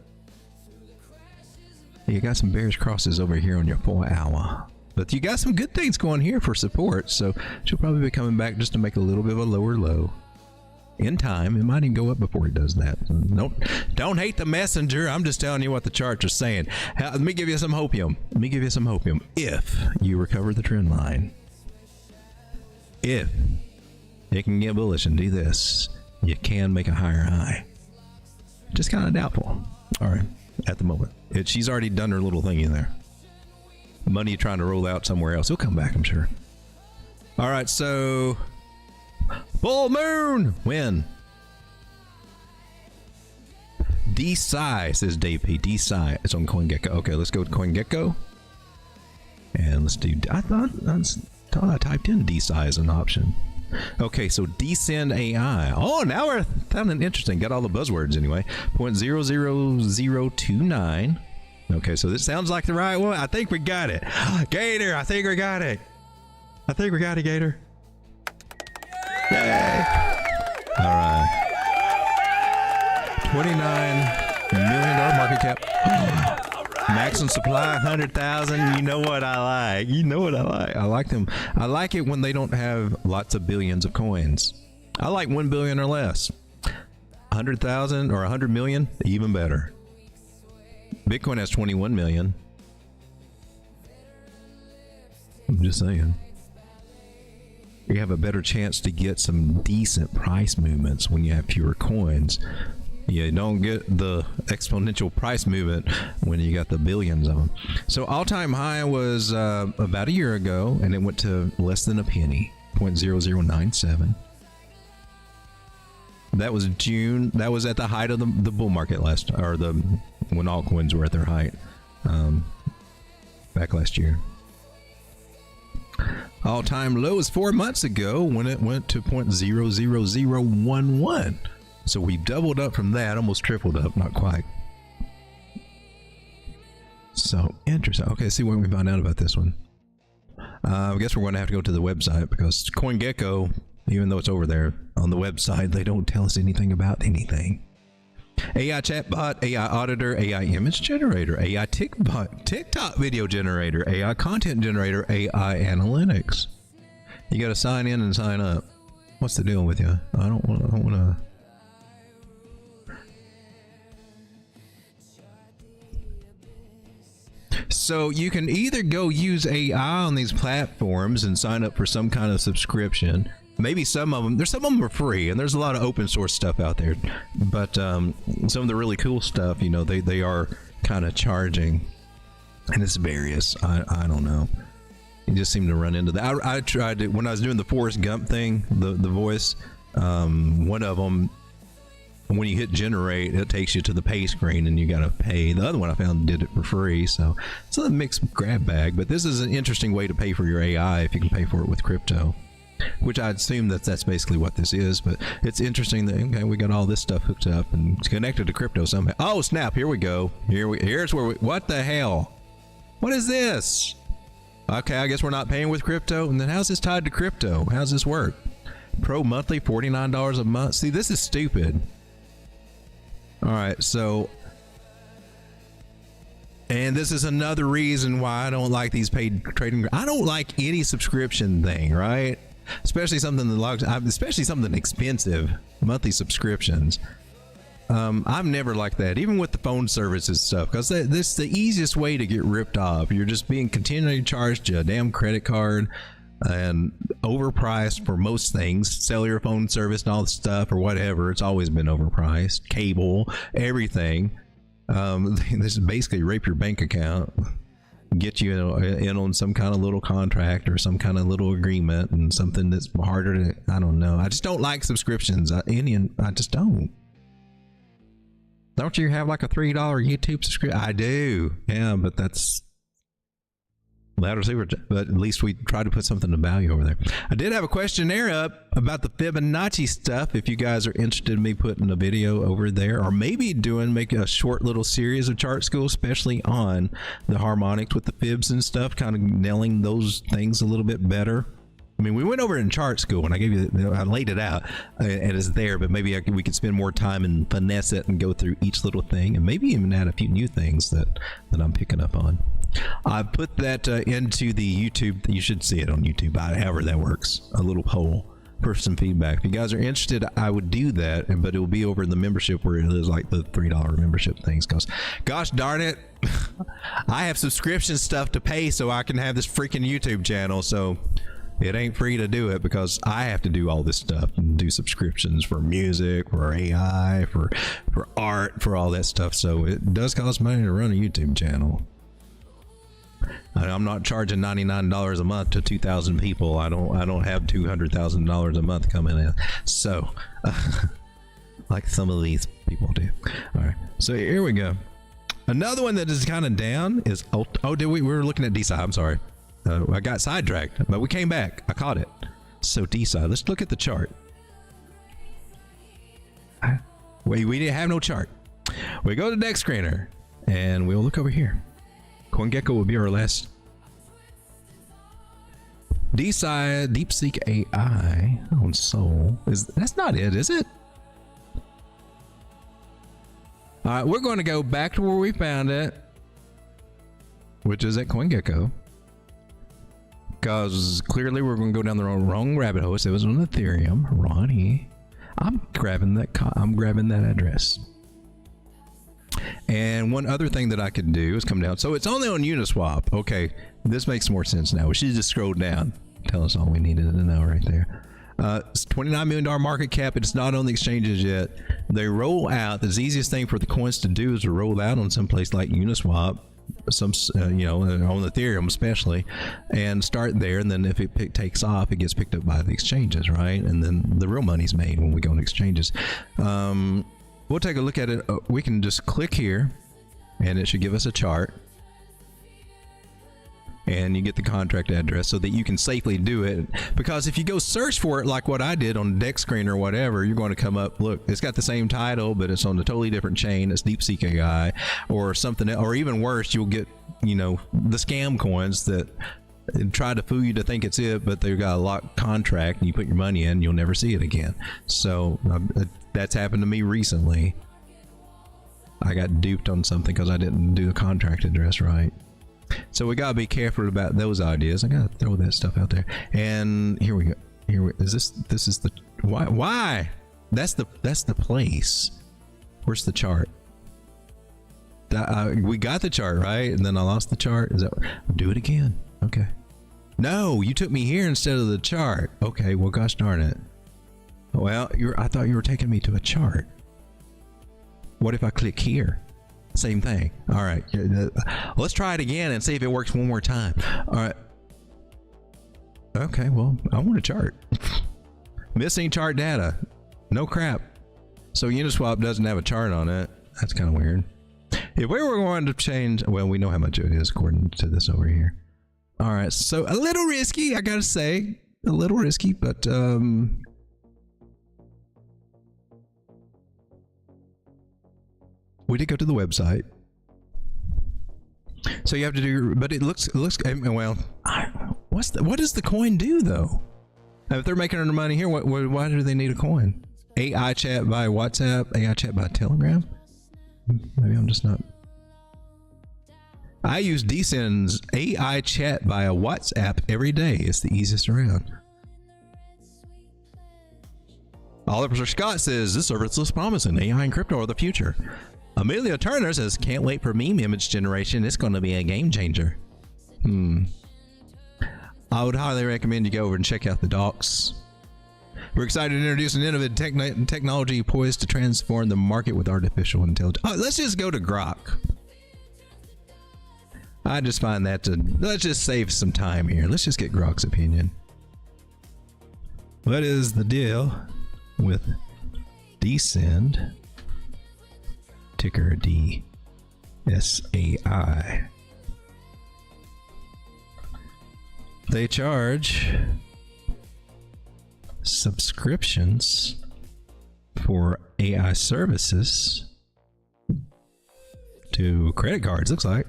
you got some bears crosses over here on your 4 hour. But you got some good things going here for support, so she'll probably be coming back just to make a little bit of a lower low. In time, it might even go up before it does that. Don't hate the messenger. I'm just telling you what the charts are saying. Let me give you some hopium. If you recover the trend line, if it can get bullish and do this, you can make a higher high. Just kind of doubtful. All right, at the moment. She's already done her little thingy there. Money trying to roll out somewhere else. He'll come back, I'm sure. All right, so full moon when DSci says Dave P. DSci. It's on CoinGecko. Okay, let's go to CoinGecko and let's do. I thought I typed in DSci as an option. Okay, so Descend AI. Oh, now we're sounding interesting. Got all the buzzwords anyway. 0.00029. Okay, so this sounds like the right one. I think we got it. Gator, I think we got it. Gator. Yay. All right. $29 million market cap. Maximum supply 100,000. You know what I like. I like them. I like it when they don't have lots of billions of coins. I like 1 billion or less. 100,000 or 100 million, even better. Bitcoin has 21 million. I'm just saying. You have a better chance to get some decent price movements when you have fewer coins. You don't get the exponential price movement when you got the billions of them. So all-time high was about a year ago, and it went to less than a penny, 0.0097. That was June. That was at the height of the bull market when altcoins were at their height back last year. All-time low was 4 months ago when it went to 0.00011. So we doubled up from that, almost tripled up, not quite. So interesting. Okay, see what we found out about this one. I guess we're going to have to go to the website because CoinGecko, even though it's over there on the website, they don't tell us anything about anything. AI chatbot, AI auditor, AI image generator, AI TikTok video generator, AI content generator, AI analytics. You got to sign in and sign up. What's the deal with you? I don't want to. So you can either go use AI on these platforms and sign up for some kind of subscription. Maybe some of them are free, and there's a lot of open source stuff out there. But some of the really cool stuff, you know, they are kind of charging, and it's various. I don't know. You just seem to run into that. I tried it when I was doing the Forrest Gump thing, the voice. One of them, when you hit generate, it takes you to the pay screen and you got to pay. The other one I found did it for free. So it's a mixed grab bag, but this is an interesting way to pay for your AI if you can pay for it with crypto, which I'd assume that's basically what this is. But it's interesting that, okay, we got all this stuff hooked up and it's connected to crypto somehow. Oh snap, here we go. Here's where what the hell? What is this? Okay, I guess we're not paying with crypto. And then how's this tied to crypto? How's this work? Pro monthly, $49 a month. See, this is stupid. All right, so, and this is another reason why I don't like these paid trading. I don't like any subscription thing, right? Especially something especially something expensive, monthly subscriptions. I've never liked that, even with the phone services stuff, because this is the easiest way to get ripped off. You're just being continually charged a damn credit card and overpriced for most things, cellular phone service and all the stuff or whatever. It's always been overpriced. Cable, everything. This is basically rape your bank account, get you in on some kind of little contract or some kind of little agreement and something that's harder to, I don't know. I just don't like subscriptions. I just don't. Don't you have like a $3 YouTube subscription? I do. Yeah, but that's louder super, but at least we try to put something of value over there. I did have a questionnaire up about the Fibonacci stuff. If you guys are interested in me putting a video over there, or maybe make a short little series of chart school, especially on the harmonics with the fibs and stuff, kind of nailing those things a little bit better. I mean, we went over it in chart school and I gave you, I laid it out and it's there, but maybe we could spend more time and finesse it and go through each little thing and maybe even add a few new things that I'm picking up on. I put that into the YouTube. You should see it on YouTube, however that works. A little poll for some feedback. If you guys are interested, I would do that, but it will be over in the membership where it is like the $3 membership things. Because, gosh darn it, I have subscription stuff to pay so I can have this freaking YouTube channel. So it ain't free to do it because I have to do all this stuff and do subscriptions for music, for AI, for art, for all that stuff. So it does cost money to run a YouTube channel. I'm not charging $99 a month to 2,000 people. I don't have $200,000 a month coming in. So, like some of these people do. All right. So here we go. Another one that is kind of down is we were looking at DeSci. I'm sorry. I got sidetracked, but we came back. I caught it. So DeSci. Let's look at the chart. We didn't have no chart. We go to Dex Screener, and we'll look over here. CoinGecko will be our last. DeSci, DeepSeek AI on Sol. That's not it, is it? All right, we're going to go back to where we found it, which is at CoinGecko, because clearly we're going to go down the wrong rabbit hole. So it was on Ethereum. Ronnie, I'm grabbing that address. And one other thing that I could do is come down. So it's only on Uniswap. Okay, this makes more sense now. We should just scroll down. Tell us all we needed to know right there. It's $29 million market cap. It's not on the exchanges yet. They roll out. The easiest thing for the coins to do is to roll out on some place like Uniswap, on Ethereum especially, and start there. And then if it takes off, it gets picked up by the exchanges, right? And then the real money's made when we go on exchanges. We'll take a look at it. We can just click here and it should give us a chart. And you get the contract address so that you can safely do it. Because if you go search for it like what I did on Dex Screen or whatever, you're going to come up, look, it's got the same title, but it's on a totally different chain. It's DeepSeek AI or something, or even worse, you'll get, the scam coins that try to fool you to think it's it, but they've got a locked contract and you put your money in, you'll never see it again. So that's happened to me recently. I got duped on something because I didn't do the contract address right. So we gotta be careful about those ideas. I gotta throw that stuff out there. And here we go. This is the why? That's the place. Where's the chart? We got the chart right, and then I lost the chart. Do it again? Okay. No, you took me here instead of the chart. Okay. Well, gosh darn it. Well, I thought you were taking me to a chart. What if I click here? Same thing. All right. Let's try it again and see if it works one more time. All right. Okay. Well, I want a chart. Missing chart data. No crap. So Uniswap doesn't have a chart on it. That's kind of weird. If we were going to change, well, we know how much it is according to this over here. All right. So a little risky, I gotta say. A little risky, but we did go to the website. So you have to do, but it looks well, what does the coin do though? If they're making their money here, why do they need a coin? AI chat via WhatsApp, AI chat by Telegram? Maybe I'm just not. I use Degens AI chat via WhatsApp every day. It's the easiest around. Oliver Scott says this service looks promising. AI and crypto are the future. Amelia Turner says, can't wait for meme image generation. It's going to be a game changer. I would highly recommend you go over and check out the docs. We're excited to introduce an innovative technology poised to transform the market with artificial intelligence. Oh, let's just go to Grok. I just find that let's just save some time here. Let's just get Grok's opinion. What is the deal with Descend? Ticker DSAI. They charge subscriptions for AI services to credit cards, looks like.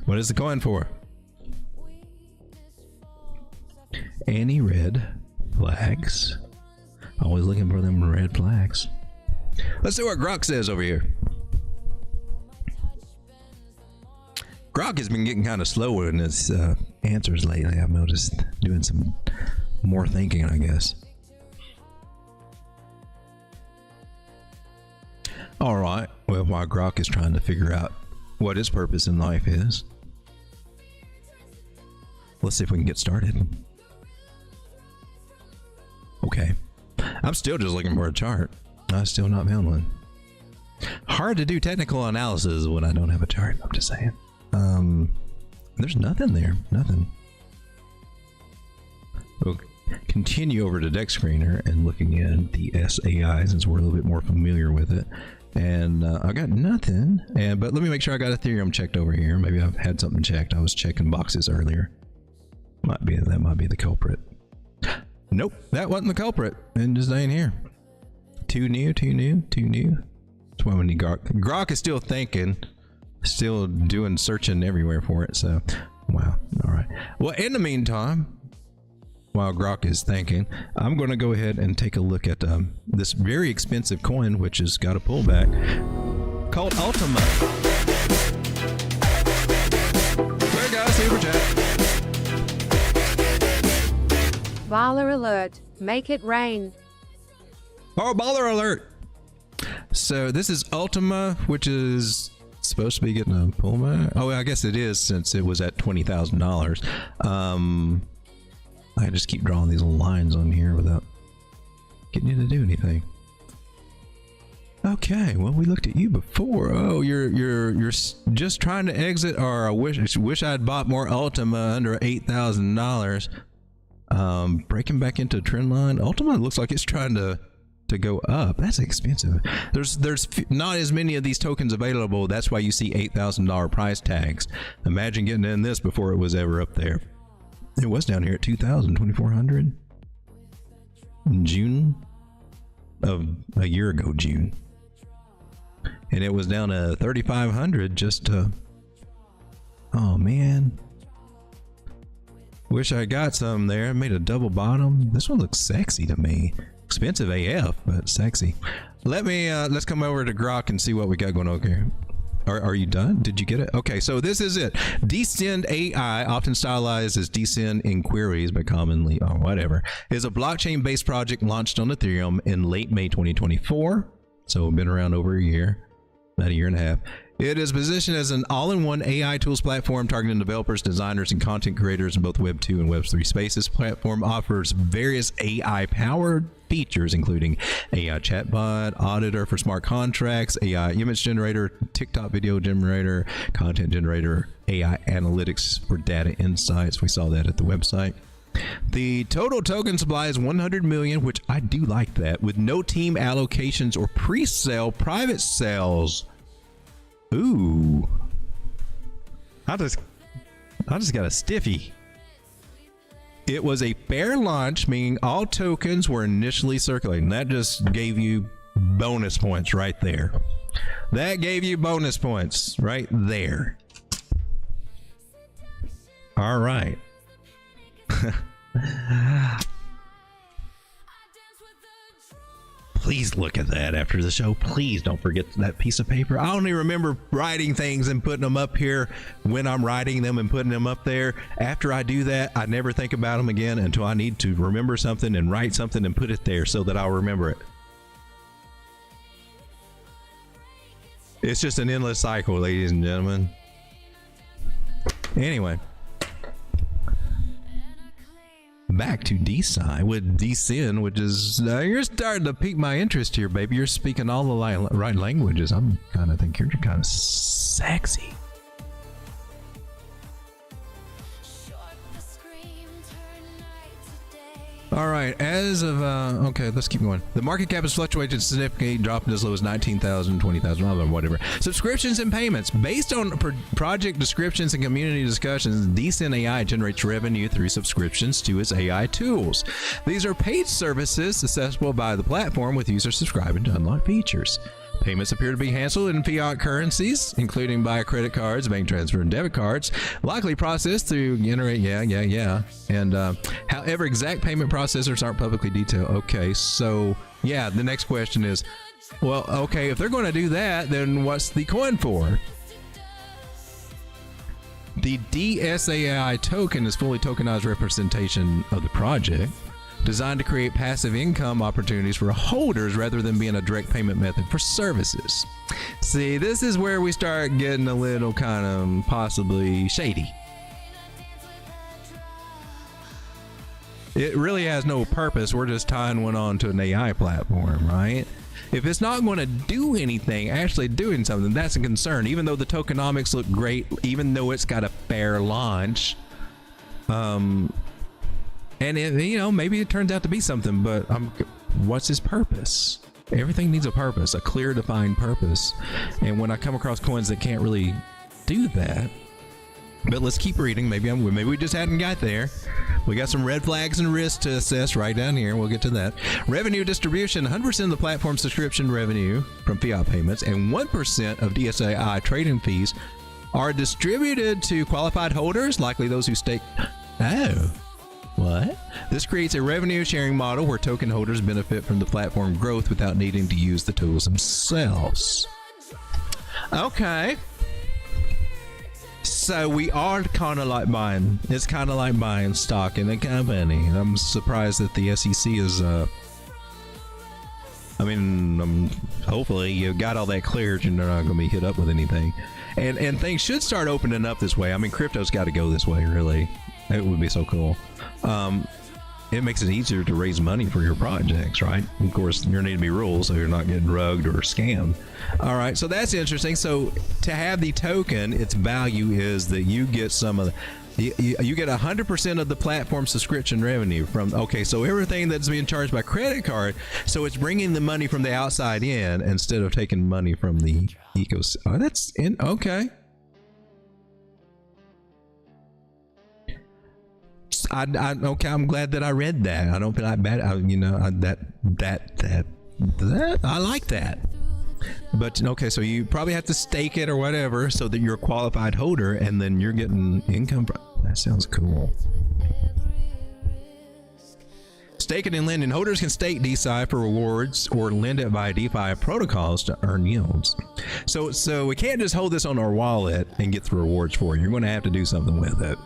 What is the coin for? Any red flags? Always looking for them red flags. Let's see what Grok says over here. Grok has been getting kind of slower in his answers lately. I've noticed doing some more thinking, I guess. All right. Well, while Grok is trying to figure out what his purpose in life is, let's see if we can get started. Okay. I'm still just looking for a chart. I still not found one. Hard to do technical analysis when I don't have a chart. I'm just saying. There's nothing there. Nothing. We'll continue over to Dex Screener and looking at the SAI since we're a little bit more familiar with it. And I got nothing. But let me make sure I got Ethereum checked over here. Maybe I've had something checked. I was checking boxes earlier. That might be the culprit. Nope, that wasn't the culprit. And just ain't here. Too new. That's why we need Grok. Grok is still thinking, still doing searching everywhere for it. So, wow. All right. Well, in the meantime, while Grok is thinking, I'm going to go ahead and take a look at this very expensive coin, which has got a pullback, called Ultima. There guys, super chat. Baller alert, make it rain. Oh, baller alert. So this is Ultima, which is supposed to be getting a pullback. Oh, I guess it is since it was at $20,000. I just keep drawing these little lines on here without getting you to do anything. Okay, well, we looked at you before. Oh, you're just trying to exit, or I wish I'd bought more Ultima under $8,000. Breaking back into trend line. Ultima looks like it's trying to go up. That's expensive. There's not as many of these tokens available. That's why you see $8,000 price tags. Imagine getting in this before it was ever up there. It was down here at 2,400 in June of a year ago, June, and it was down to 3,500 just oh man, wish I got some there. I made a double bottom. This one looks sexy to me. Expensive AF, but sexy. Let's come over to Grok and see what we got going on here. Are you done? Did you get it? Okay, so this is it. Descend AI, often stylized as Descend Inquiries, but commonly, or whatever, is a blockchain-based project launched on Ethereum in late May 2024. So been around over a year, about a year and a half. It is positioned as an all-in-one AI tools platform targeting developers, designers, and content creators in both Web 2 and Web 3 spaces. Platform offers various AI-powered features, including AI chatbot, auditor for smart contracts, AI image generator, TikTok video generator, content generator, AI analytics for data insights. We saw that at the website. The total token supply is 100 million, which I do like that, with no team allocations or pre-sale private sales. Ooh, I just got a stiffy. It was a fair launch, meaning all tokens were initially circulating. That just gave you bonus points right there. That gave you bonus points right there. All right. Please look at that after the show. Please don't forget that piece of paper. I only remember writing things and putting them up here when I'm writing them and putting them up there. After I do that, I never think about them again until I need to remember something and write something and put it there so that I'll remember it. It's just an endless cycle, ladies and gentlemen. Anyway. Back to DeSci with Descend, which is you're starting to pique my interest here, baby. You're speaking all the right languages. I'm kind of think you're kind of sexy. All right, as of okay, let's keep going. The market cap has fluctuated significantly, dropping as low as 19,000, 20,000, whatever. Subscriptions and payments based on project descriptions and community discussions. Descend AI generates revenue through subscriptions to its AI tools. These are paid services accessible by the platform, with users subscribing to unlock features. Payments appear to be handled in fiat currencies, including by credit cards, bank transfer, and debit cards, likely processed through generate. And however, exact payment processors aren't publicly detailed. Okay, so yeah, the next question is, well, okay, if they're going to do that, then what's the coin for? The DSAI token is fully tokenized representation of the project, designed to create passive income opportunities for holders rather than being a direct payment method for services. See, this is where we start getting a little kind of possibly shady. It really has no purpose. We're just tying one on to an AI platform, right? If it's not going to do anything, actually doing something, that's a concern. Even though the tokenomics look great, even though it's got a fair launch, and it, maybe it turns out to be something, but what's its purpose? Everything needs a purpose, a clear defined purpose. And when I come across coins that can't really do that, but let's keep reading. Maybe we just hadn't got there. We got some red flags and risks to assess right down here. We'll get to that. Revenue distribution: 100% of the platform subscription revenue from fiat payments and 1% of DSAI trading fees are distributed to qualified holders, likely those who stake. Oh, what? This creates a revenue sharing model where token holders benefit from the platform growth without needing to use the tools themselves. Okay. So we are kind of like buying. It's kind of like buying stock in a company. I'm surprised that the SEC is. Hopefully you got all that cleared. You're not going to be hit up with anything, and things should start opening up this way. I mean, crypto's got to go this way. Really, it would be so cool. It makes it easier to raise money for your projects, right? Of course, there need to be rules so you're not getting drugged or scammed. All right, so that's interesting. So to have the token, its value is that you get some of the, you get 100% of the platform subscription revenue from, okay, so everything that's being charged by credit card, so it's bringing the money from the outside in instead of taking money from the ecosystem. Oh, that's in, okay. Okay, I'm glad that I read that. I don't feel like bad. I like that. But okay, so you probably have to stake it or whatever so that you're a qualified holder, and then you're getting income. That sounds cool. Staking and lending: holders can stake DeFi for rewards or lend it via DeFi protocols to earn yields. So we can't just hold this on our wallet and get the rewards for it. You're going to have to do something with it.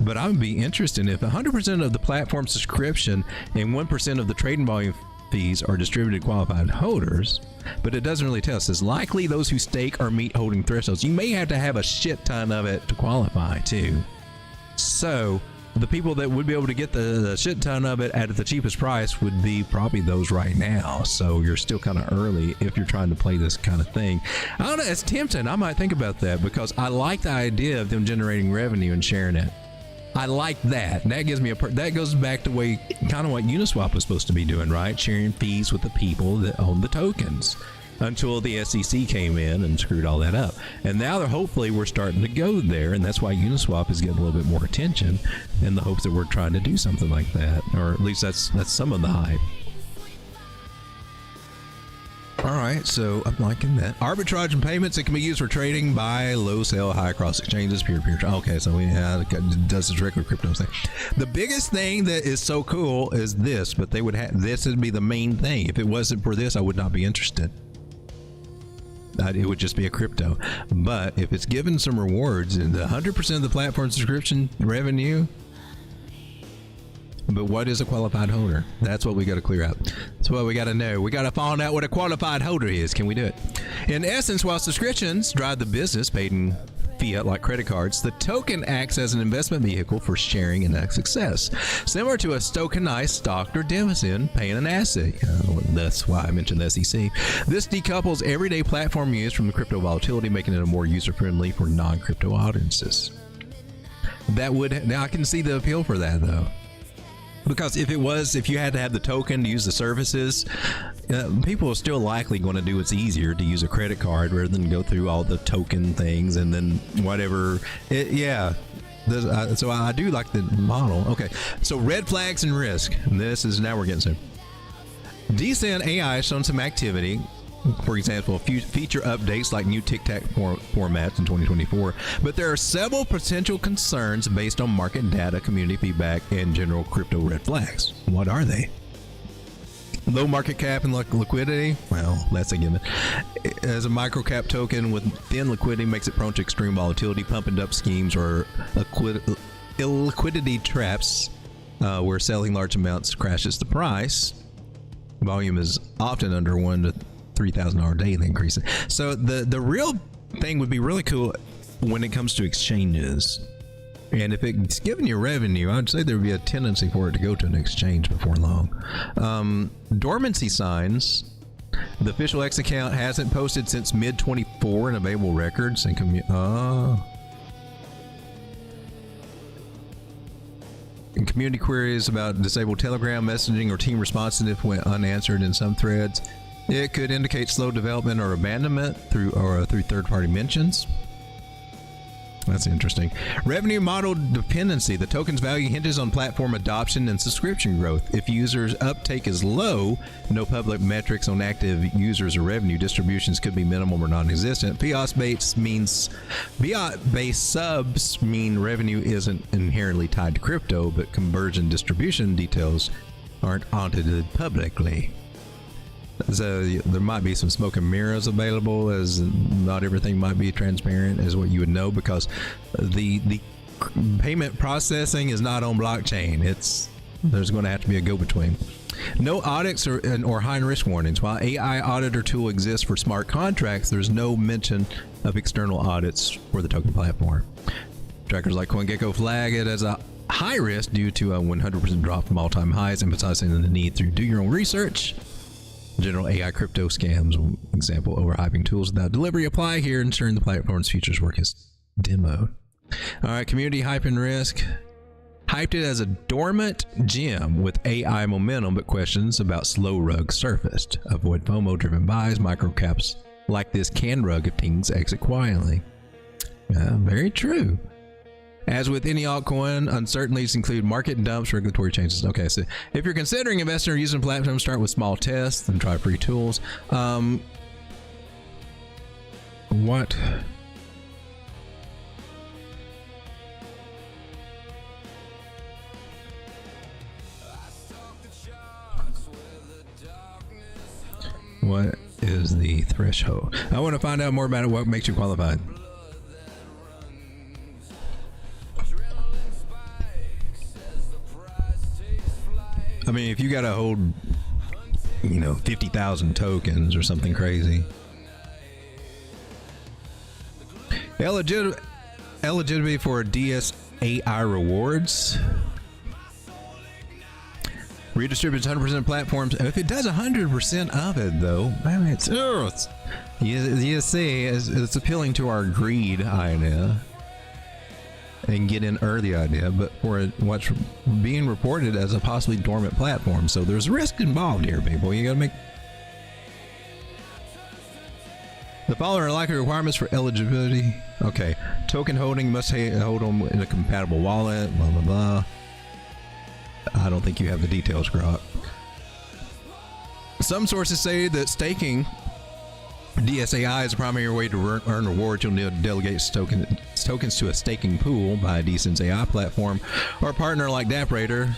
But I would be interested if 100% of the platform subscription and 1% of the trading volume fees are distributed to qualified holders, but it doesn't really tell us. It's likely those who stake or meet holding thresholds. You may have to have a shit ton of it to qualify too. So the people that would be able to get the shit ton of it at the cheapest price would be probably those right now. So you're still kind of early if you're trying to play this kind of thing. I don't know, it's tempting. I might think about that because I like the idea of them generating revenue and sharing it. I like that. That gives me that goes back to way kind of what Uniswap was supposed to be doing, right? Sharing fees with the people that own the tokens, until the SEC came in and screwed all that up. And now hopefully we're starting to go there, and that's why Uniswap is getting a little bit more attention in the hopes that we're trying to do something like that, or at least that's some of the hype. All right, so I'm liking that. Arbitrage and payments, it can be used for trading, buy, low, sell, high cross exchanges, peer-to-peer. Okay, so it does this regular crypto thing. The biggest thing that is so cool is this, but they would have this would be the main thing. If it wasn't for this, I would not be interested. It would just be a crypto. But if it's given some rewards and 100% of the platform subscription revenue. But what is a qualified holder? That's what we got to clear up. That's what we got to know. We got to find out what a qualified holder is. Can we do it? In essence, while subscriptions drive the business paid in fiat like credit cards, the token acts as an investment vehicle for sharing in success. Similar to a tokenized stock or dividend paying an asset. That's why I mentioned the SEC. This decouples everyday platform use from the crypto volatility, making it a more user-friendly for non-crypto audiences. Now I can see the appeal for that though. Because if you had to have the token to use the services, people are still likely going to do what's easier to use a credit card rather than go through all the token things and then whatever. So I do like the model. Okay, so red flags and risk. Now we're getting some. Decent AI has shown some activity. For example, feature updates like new tic-tac formats in 2024. But there are several potential concerns based on market data, community feedback, and general crypto red flags. What are they? Low market cap and liquidity? Well, that's a given. As a microcap token with thin liquidity makes it prone to extreme volatility, pumping up schemes or illiquidity traps where selling large amounts crashes the price. Volume is often under 1 to 3,000 hour daily increasing. So the real thing would be really cool when it comes to exchanges. And if it's giving you revenue, I'd say there would be a tendency for it to go to an exchange before long. Dormancy signs. The official X account hasn't posted since mid-24 in available records and community queries about disabled Telegram messaging or team responsive went unanswered in some threads. It could indicate slow development or abandonment through third-party mentions. That's interesting. Revenue model dependency. The token's value hinges on platform adoption and subscription growth. If users' uptake is low, no public metrics on active users or revenue distributions could be minimal or non-existent. Fiat-based subs mean revenue isn't inherently tied to crypto, but conversion distribution details aren't audited publicly. So there might be some smoke and mirrors available, as not everything might be transparent as what you would know, because the payment processing is not on blockchain. There's going to have to be a go-between. No audits or high risk warnings. While AI auditor tool exists for smart contracts, there's no mention of external audits for the token platform. Trackers like CoinGecko flag it as a high risk due to a 100% drop from all-time highs, emphasizing the need to do your own research. General AI crypto scams, example, overhyping tools without delivery apply here, ensuring the platform's futures work is demoed. All right, community hype and risk. Hyped it as a dormant gem with AI momentum, but questions about slow rug surfaced. Avoid FOMO-driven buys. Microcaps like this can rug if things exit quietly. Very true. As with any altcoin, uncertainties include market dumps, regulatory changes. Okay, so if you're considering investing or using a platform, start with small tests and try free tools. What? What is the threshold? I want to find out more about it. What makes you qualified? I mean, if you got to hold, 50,000 tokens or something crazy. Eligibility for DSAI rewards. Redistributes 100% of platforms. If it does 100% of it, though, I mean, you see, it's appealing to our greed idea. And get in early idea, but for what's being reported as a possibly dormant platform. So there's risk involved here, people. You gotta make the following are likely requirements for eligibility. Okay, token holding must hold them in a compatible wallet, blah blah blah. I don't think you have the details, Grok. Some sources say that staking DSAI is a primary way to earn rewards. You'll need to delegate tokens to a staking pool by a decent AI platform or a partner like DAppRater,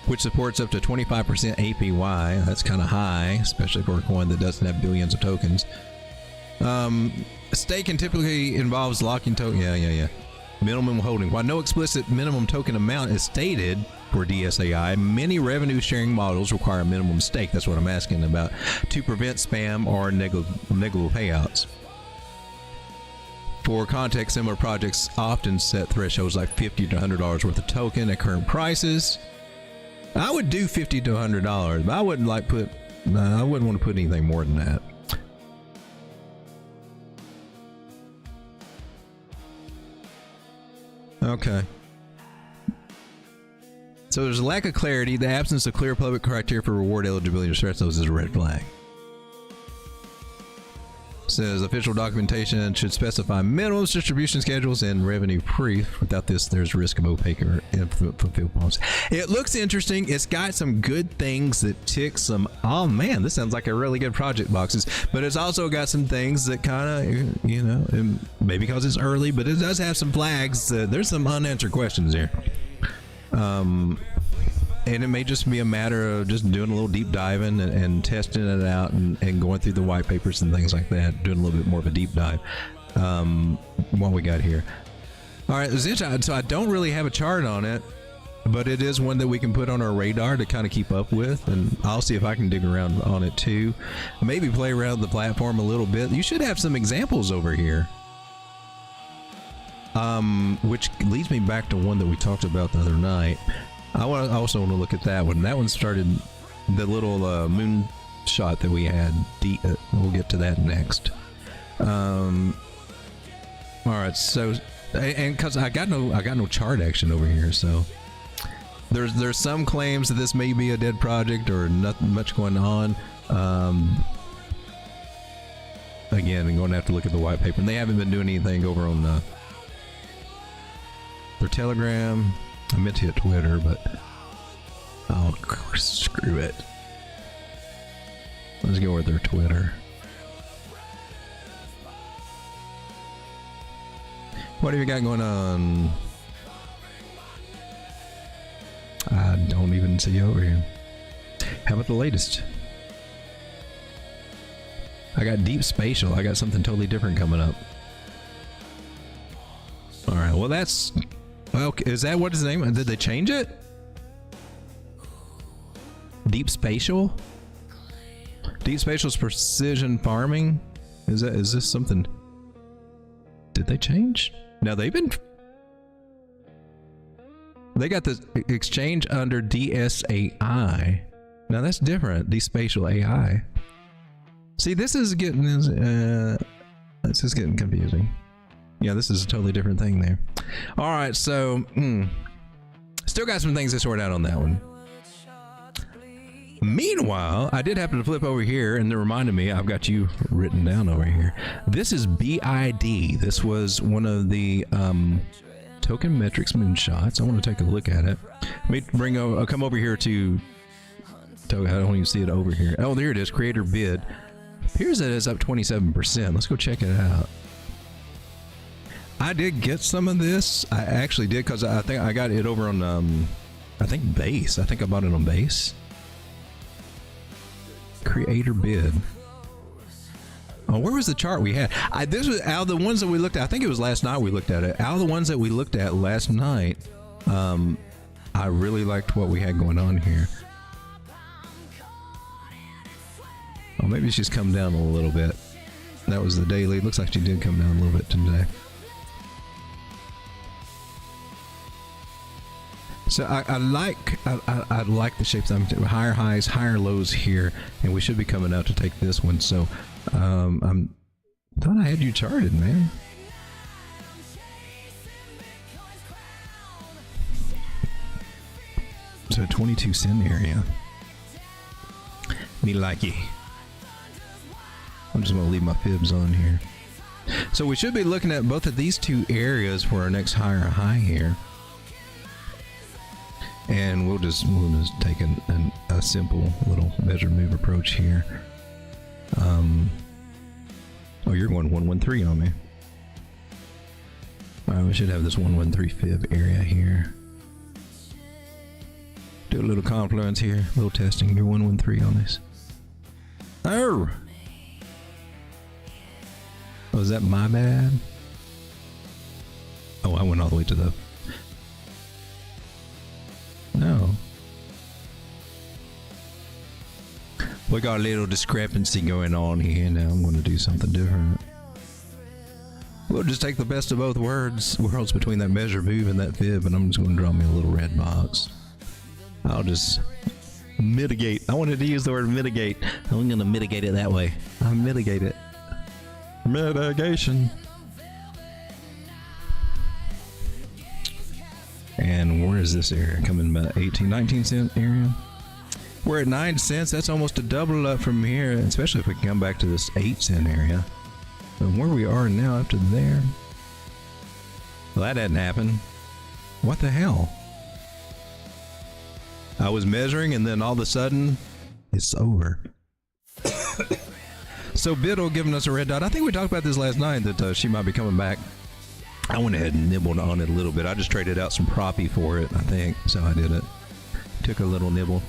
which supports up to 25% APY. That's kind of high, especially for a coin that doesn't have billions of tokens. Staking typically involves locking token. Yeah. Minimum holding. While no explicit minimum token amount is stated for DSAI, many revenue sharing models require a minimum stake. That's what I'm asking about, to prevent spam or negligible payouts. For context, similar projects often set thresholds like $50 to $100 worth of token at current prices. I would do $50 to $100, but I wouldn't want to put anything more than that. Okay. So there's a lack of clarity. The absence of clear public criteria for reward eligibility or thresholds is a red flag. Says official documentation should specify minimum distribution schedules and revenue proof. Without this, there's risk of opaque or unfulfilled policy. It looks interesting. It's got some good things that tick some. Oh man, this sounds like a really good project boxes. But it's also got some things that kind of, you know, maybe because it's early, but it does have some flags. There's some unanswered questions here. And it may just be a matter of just doing a little deep diving and testing it out and going through the white papers and things like that, doing a little bit more of a deep dive. What we got here. All right, so I don't really have a chart on it, but it is one that we can put on our radar to kind of keep up with, and I'll see if I can dig around on it too. Maybe play around the platform a little bit. You should have some examples over here. Which leads me back to one that we talked about the other night. I also want to look at that one. That one started the little moon shot that we had. We'll get to that next. All right, so and because I got no chart action over here, so there's some claims that this may be a dead project or nothing much going on. Again, I'm going to have to look at the white paper, and they haven't been doing anything over on their Telegram. I meant to hit Twitter, but oh, screw it. Let's go with their Twitter. What have you got going on? I don't even see you over here. How about the latest? I got deep spatial. I got something totally different coming up. All right, well that's... Okay, is that what his name? Did they change it? Deep spatial? Deep spatial's precision farming? Is this something? Did they change? No, they got the exchange under DSAI. Now that's different. Deep spatial AI. See, this is getting confusing. Yeah, this is a totally different thing there. All right, so still got some things to sort out on that one. Meanwhile, I did happen to flip over here, and it reminded me, I've got you written down over here. This is BID. This was one of the Tokenmetrics moonshots. I want to take a look at it. Let me come over here to I don't even see it over here. Oh, there it is. Creator bid. Appears that it's up 27%. Let's go check it out. I did get some of this. I actually did, because I think I got it over on I think Base. I think I bought it on Base. Creator bid. Oh, where was the chart we had? This was out of the ones that we looked at. I think it was last night we looked at it. Out of the ones that we looked at last night, I really liked what we had going on here. Oh, maybe she's come down a little bit. That was the daily. Looks like she did come down a little bit today. So I like the shapes. I'm higher highs, higher lows here, and we should be coming out to take this one. So I'm thought I had you charted, man. So 22 cent area. Me likey. I'm just gonna leave my fibs on here. So we should be looking at both of these two areas for our next higher high here. And we'll just take a simple little measure move approach here. Oh, you're going 113 on me. All right, we should have this 113 fib area here. Do a little confluence here, a little testing. You're 113 on this. Oh, is that my bad? Oh, I went all the way to the... No. We got a little discrepancy going on here. Now I'm going to do something different. We'll just take the best of both worlds between that measure move and that fib, and I'm just going to draw me a little red box. I'll just mitigate. I wanted to use the word mitigate. I'm going to mitigate it that way. I'll mitigate it. Mitigation. And where is this area? Coming about 18, 19 cent area. We're at 9 cents. That's almost a double up from here, especially if we can come back to this 8 cent area. And where we are now up to there. Well, that hadn't happened. What the hell? I was measuring and then all of a sudden, it's over. So Biddle giving us a red dot. I think we talked about this last night that she might be coming back. I went ahead and nibbled on it a little bit. I just traded out some proppy for it, I think. So I did it. Took a little nibble.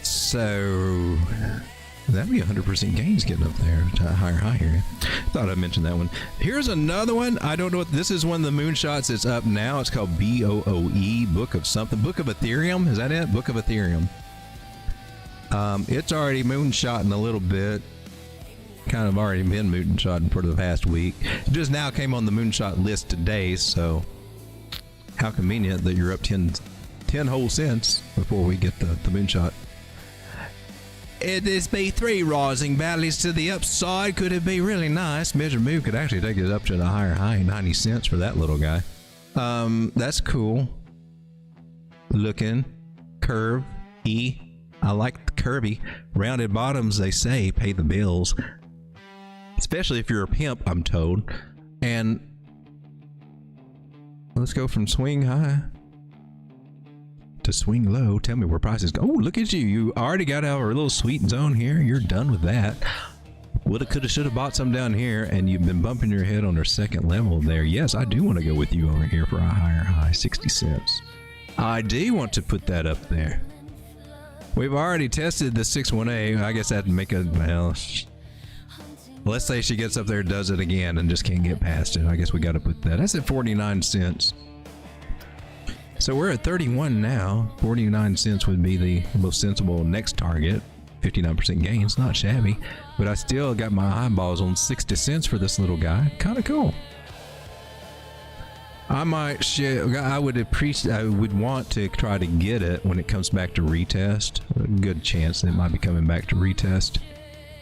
So that'd be 100% gains getting up there to a higher high here. Thought I'd mention that one. Here's another one. I don't know what this is. One of the moonshots is up now. It's called BOOE, Book of something. Book of Ethereum. Is that it? Book of Ethereum. It's already moonshotting a little bit. Kind of already been moonshotting for the past week. It just now came on the moonshot list today. So how convenient that you're up 10 whole cents before we get the moonshot. It is B3 rising badlies to the upside. Could it be really nice? Measure move could actually take it up to the higher high, 90 cents for that little guy. That's cool. Looking. Curve. E. I like the curvy. Rounded bottoms, they say, pay the bills. Especially if you're a pimp, I'm told. And let's go from swing high to swing low. Tell me where prices go. Oh, look at you. You already got out of our little sweet zone here. You're done with that. Woulda, coulda, shoulda bought some down here, and you've been bumping your head on our second level there. Yes, I do want to go with you over here for a higher high, 60 cents. I do want to put that up there. We've already tested the 618. I guess that'd make a, well, let's say she gets up there, does it again, and just can't get past it. I guess we got to put that. That's at 49 cents. So we're at 31 now. 49 cents would be the most sensible next target. 59% gains, not shabby. But I still got my eyeballs on 60 cents for this little guy. Kind of cool. I might share. I would appreciate. I would want to try to get it when it comes back to retest. A good chance that it might be coming back to retest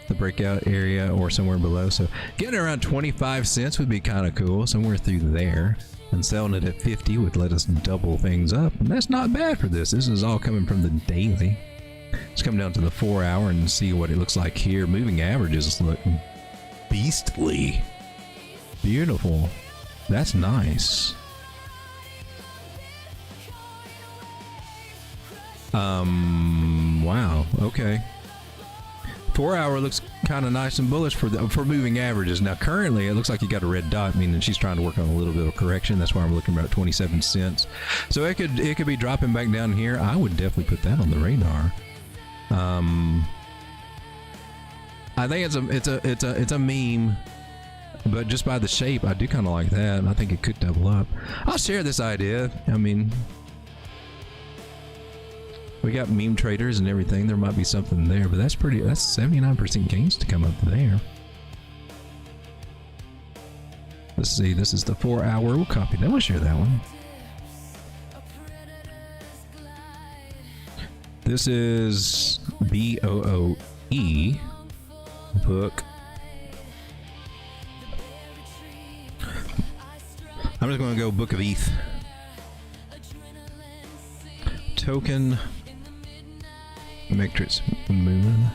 the breakout area or somewhere below. So getting around 25 cents would be kind of cool. Somewhere through there. And selling it at 50 would let us double things up. And that's not bad for this. This is all coming from the daily. Let's come down to the 4 hour and see what it looks like here. Moving averages look beastly. Beautiful. That's nice. Wow. Okay. 4 hour looks kind of nice and bullish for moving averages. Now currently it looks like you got a red dot, meaning she's trying to work on a little bit of correction. That's why I'm looking about 27 cents. So it could be dropping back down here. I would definitely put that on the radar. I think it's a meme, but just by the shape, I do kind of like that. I think it could double up. I'll share this idea. I mean, we got meme traders and everything. There might be something there, but that's 79% gains to come up there. Let's see. This is the 4 hour. We'll copy that. We'll share that one. This is BOOE book. I'm just going to go Book of ETH. Tokenmetrics moon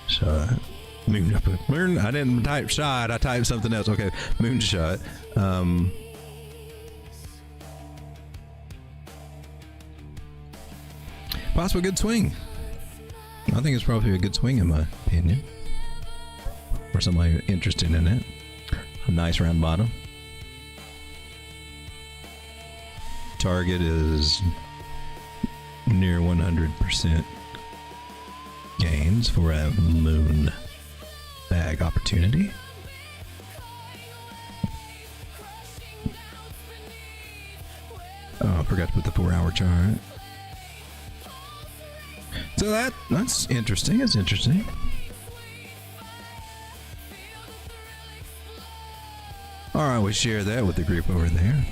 shot. Moon. I didn't type shot. I typed something else. Okay, moonshot. Possible good swing. I think it's probably a good swing in my opinion. For somebody interested in it. A nice round bottom. Target is near 100% gains for a moon bag opportunity. Oh, I forgot to put the 4 hour chart. So that's interesting. It's interesting. All right, we share that with the group over there.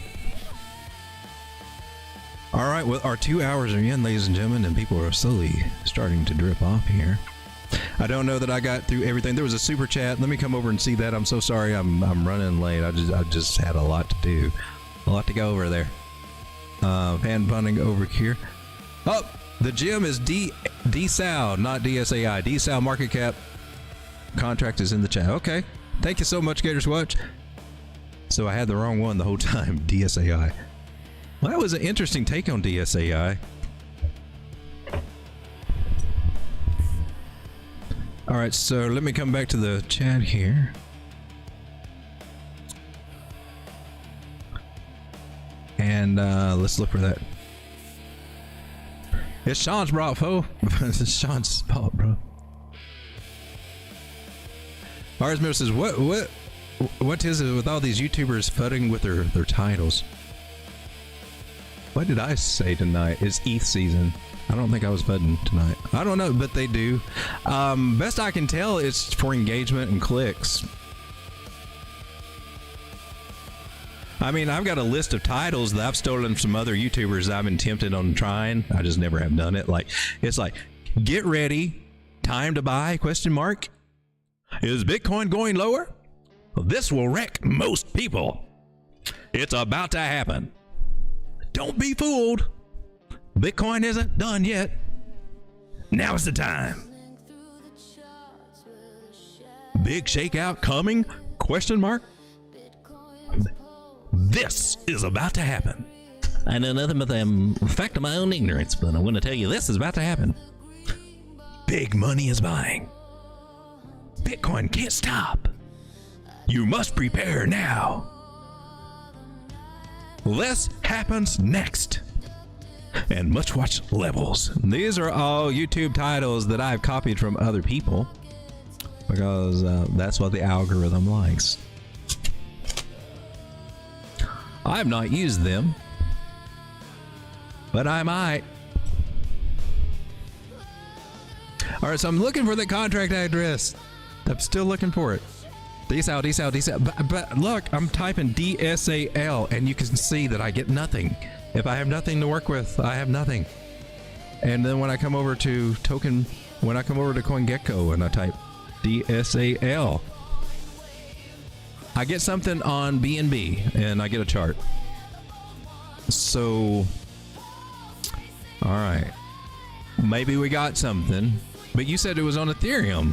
All right, well, our 2 hours are in, ladies and gentlemen, and people are slowly starting to drip off here. I don't know that I got through everything. There was a super chat. Let me come over and see that. I'm so sorry. I'm running late. I just had a lot to do, a lot to go over there. Fan funding over here. Oh, The gem is DSAL, not DSAI. DSAL market cap contract is in the chat. Okay. Thank you so much, Gators Watch. So I had the wrong one the whole time. DSAI. Well, that was an interesting take on DSAI. All right, so let me come back to the chat here. And let's look for that. It's Sean's fault, foe. It's Sean's fault, bro. Arsmir says, what is it with all these YouTubers fudding with their titles? What did I say tonight? It's ETH season. I don't think I was fudding tonight. I don't know, but they do. Best I can tell, it's for engagement and clicks. I mean, I've got a list of titles that I've stolen from other YouTubers that I've been tempted on trying. I just never have done it. Like, it's like, get ready, time to buy, question mark. Is Bitcoin going lower? This will wreck most people. It's about to happen. Don't be fooled. Bitcoin isn't done yet. Now's the time. Big shakeout coming? Question mark. This is about to happen. I know nothing but the fact of my own ignorance, but I'm going to tell you this is about to happen. Big money is buying. Bitcoin can't stop. You must prepare now. This happens next. And much watch levels. These are all YouTube titles that I've copied from other people because that's what the algorithm likes. I've not used them, but I might. All right, so I'm looking for the contract address. I'm still looking for it. DSAL. But look, I'm typing DSAL, and you can see that I get nothing. If I have nothing to work with, I have nothing. And then when I come over to CoinGecko and I type DSAL, I get something on BNB and I get a chart. So, all right, maybe we got something, but you said it was on Ethereum.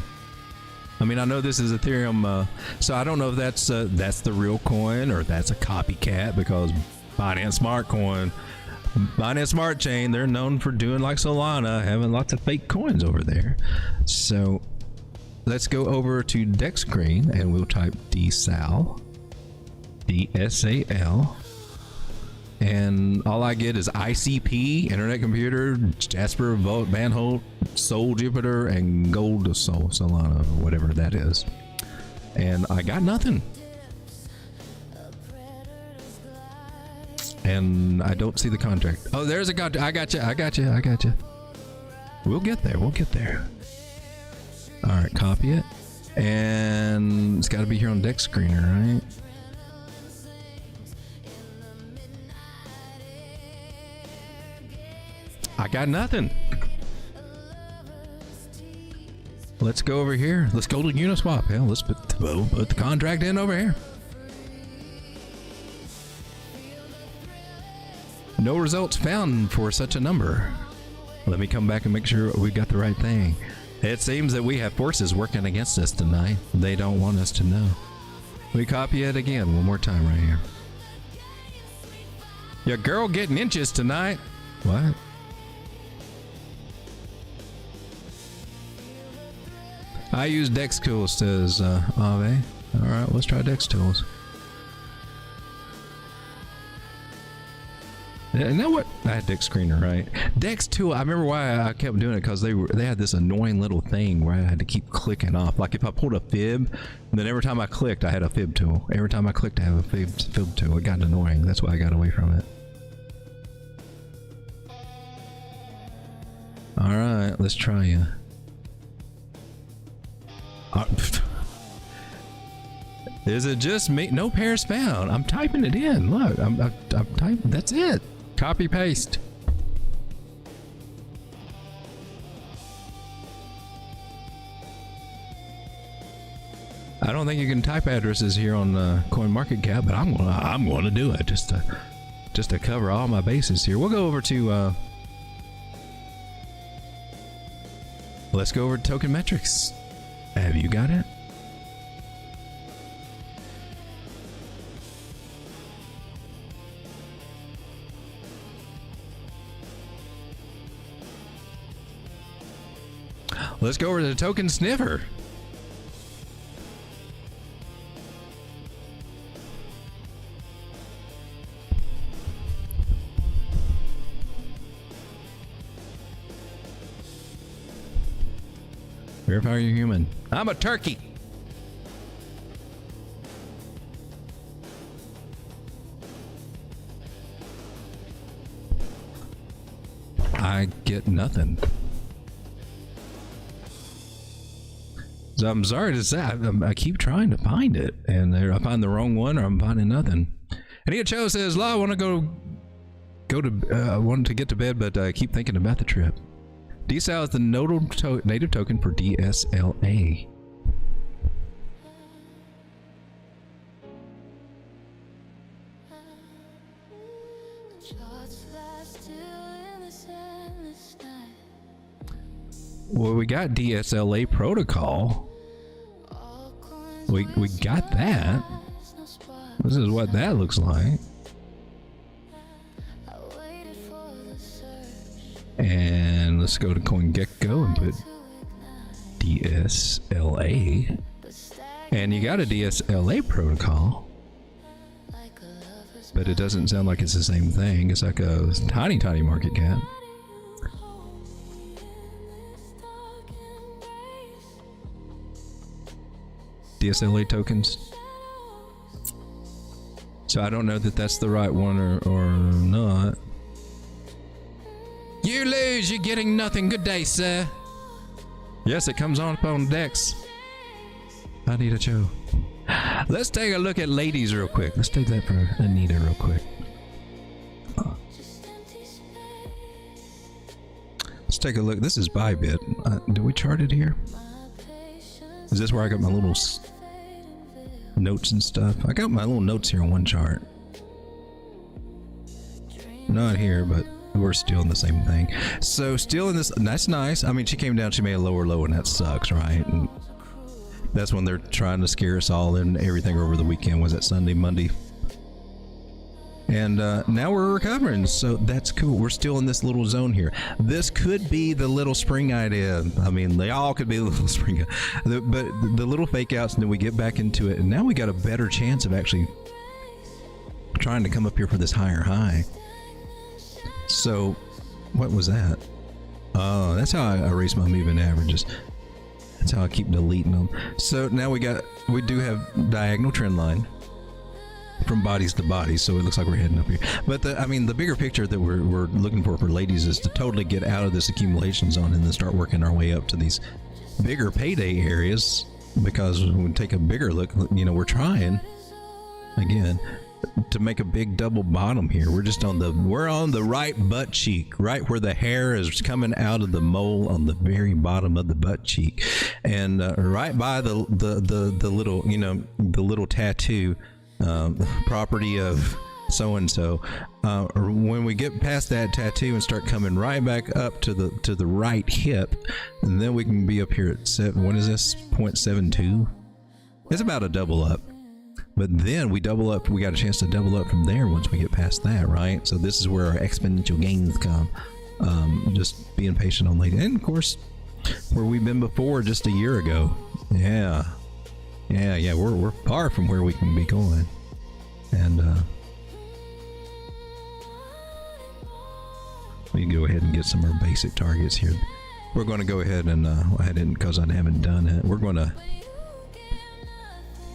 I mean, I know this is Ethereum, so I don't know if that's the real coin or that's a copycat, because Binance Smart Coin, Binance Smart Chain, they're known for doing like Solana, having lots of fake coins over there. So let's go over to Dex screen and we'll type DSAL, DSAL, and all I get is ICP, Internet Computer, Jasper, Vault, Manholt, Sol, Jupiter, and Gold to Sol, Solana, or whatever that is. And I got nothing. And I don't see the contract. Oh, there's a contract. I got you. We'll get there. All right, copy it. And it's got to be here on Dex Screener, right? I got nothing. Let's go over here. Let's go to Uniswap. Hell, let's put the contract in over here. No results found for such a number. Let me come back and make sure we got the right thing. It seems that we have forces working against us tonight. They don't want us to know. We copy it again one more time right here. Your girl getting inches tonight. What? I use Dex Tools, says Ave. All right, let's try Dex Tools. You know what? I had Dex Screener, right? Dex Tool. I remember why I kept doing it, because they had this annoying little thing where I had to keep clicking off. Like if I pulled a fib, then every time I clicked, I had a fib tool. Every time I clicked, I have a fib tool. It got annoying. That's why I got away from it. All right, let's try you. Is it just me? No pairs found. I'm typing it in. Look, I'm typing. That's it. Copy paste. I don't think you can type addresses here on CoinMarketCap, but I'm gonna do it just to cover all my bases here. We'll go over to Let's go over to Tokenmetrics. Have you got it? Let's go over to the Token Sniffer. Verify you're human. I'm a turkey. I get nothing. So I'm sorry to say, I keep trying to find it, and I find the wrong one, or I'm finding nothing. Anita Cho says, "La, I want to go to wanted to get to bed, but I keep thinking about the trip." DSL is the native token for DSLA. Well, we got DSLA protocol. We got that. This is what that looks like. And let's go to CoinGecko and put DSLA. And you got a DSLA protocol. But it doesn't sound like it's the same thing. It's like a tiny, tiny market cap. DSLA tokens. So I don't know that that's the right one or not. You lose, you're getting nothing. Good day, sir. Yes, it comes on up on Dex. I need a show. Let's take a look at ladies real quick. Let's take that for Anita real quick. Let's take a look. This is Bybit. Do we chart it here? Is this where I got my little notes and stuff? I got my little notes here on one chart. Not here, but we're still in the same thing. So still in this, that's nice. I mean, she came down, she made a lower low, and that sucks, right? And that's when they're trying to scare us all and everything over the weekend. Was that Sunday, Monday? And now we're recovering, so that's cool. We're still in this little zone here. This could be the little spring idea. I mean, they all could be the little spring, but the little fake outs, and then we get back into it, and now we got a better chance of actually trying to come up here for this higher high. So, what was that? Oh, that's how I erase my moving averages. That's how I keep deleting them. So now we do have diagonal trend line from bodies to bodies, so it looks like we're heading up here. But I mean, the bigger picture that we're looking for ladies is to totally get out of this accumulation zone and then start working our way up to these bigger payday areas. Because when we take a bigger look, you know, we're trying again to make a big double bottom here. We're just on the right butt cheek, right where the hair is coming out of the mole on the very bottom of the butt cheek, and right by the little, you know, the little tattoo. Property of so and so. When we get past that tattoo and start coming right back up to the right hip, and then we can be up here at 7. What is this? 0.72. It's about a double up. But then we double up. We got a chance to double up from there once we get past that, right? So this is where our exponential gains come. Just being patient on lady, and of course, where we've been before just a year ago. Yeah. We're far from where we can be going, and we can go ahead and get some of our basic targets here. We're going to go ahead and I didn't, because I haven't done it. We're going to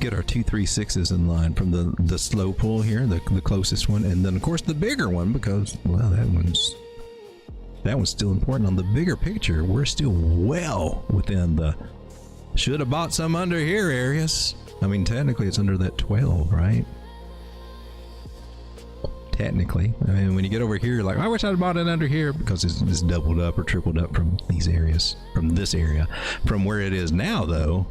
get our 2, 3, 6s in line from the slow pull here, the closest one, and then of course the bigger one, because well, that one's still important on the bigger picture. We're still well within the should have bought some under here areas. I mean, technically it's under that 12, right? Technically. I mean, when you get over here, you're like, I wish I'd bought it under here, because it's doubled up or tripled up from these areas, from this area. From where it is now, though,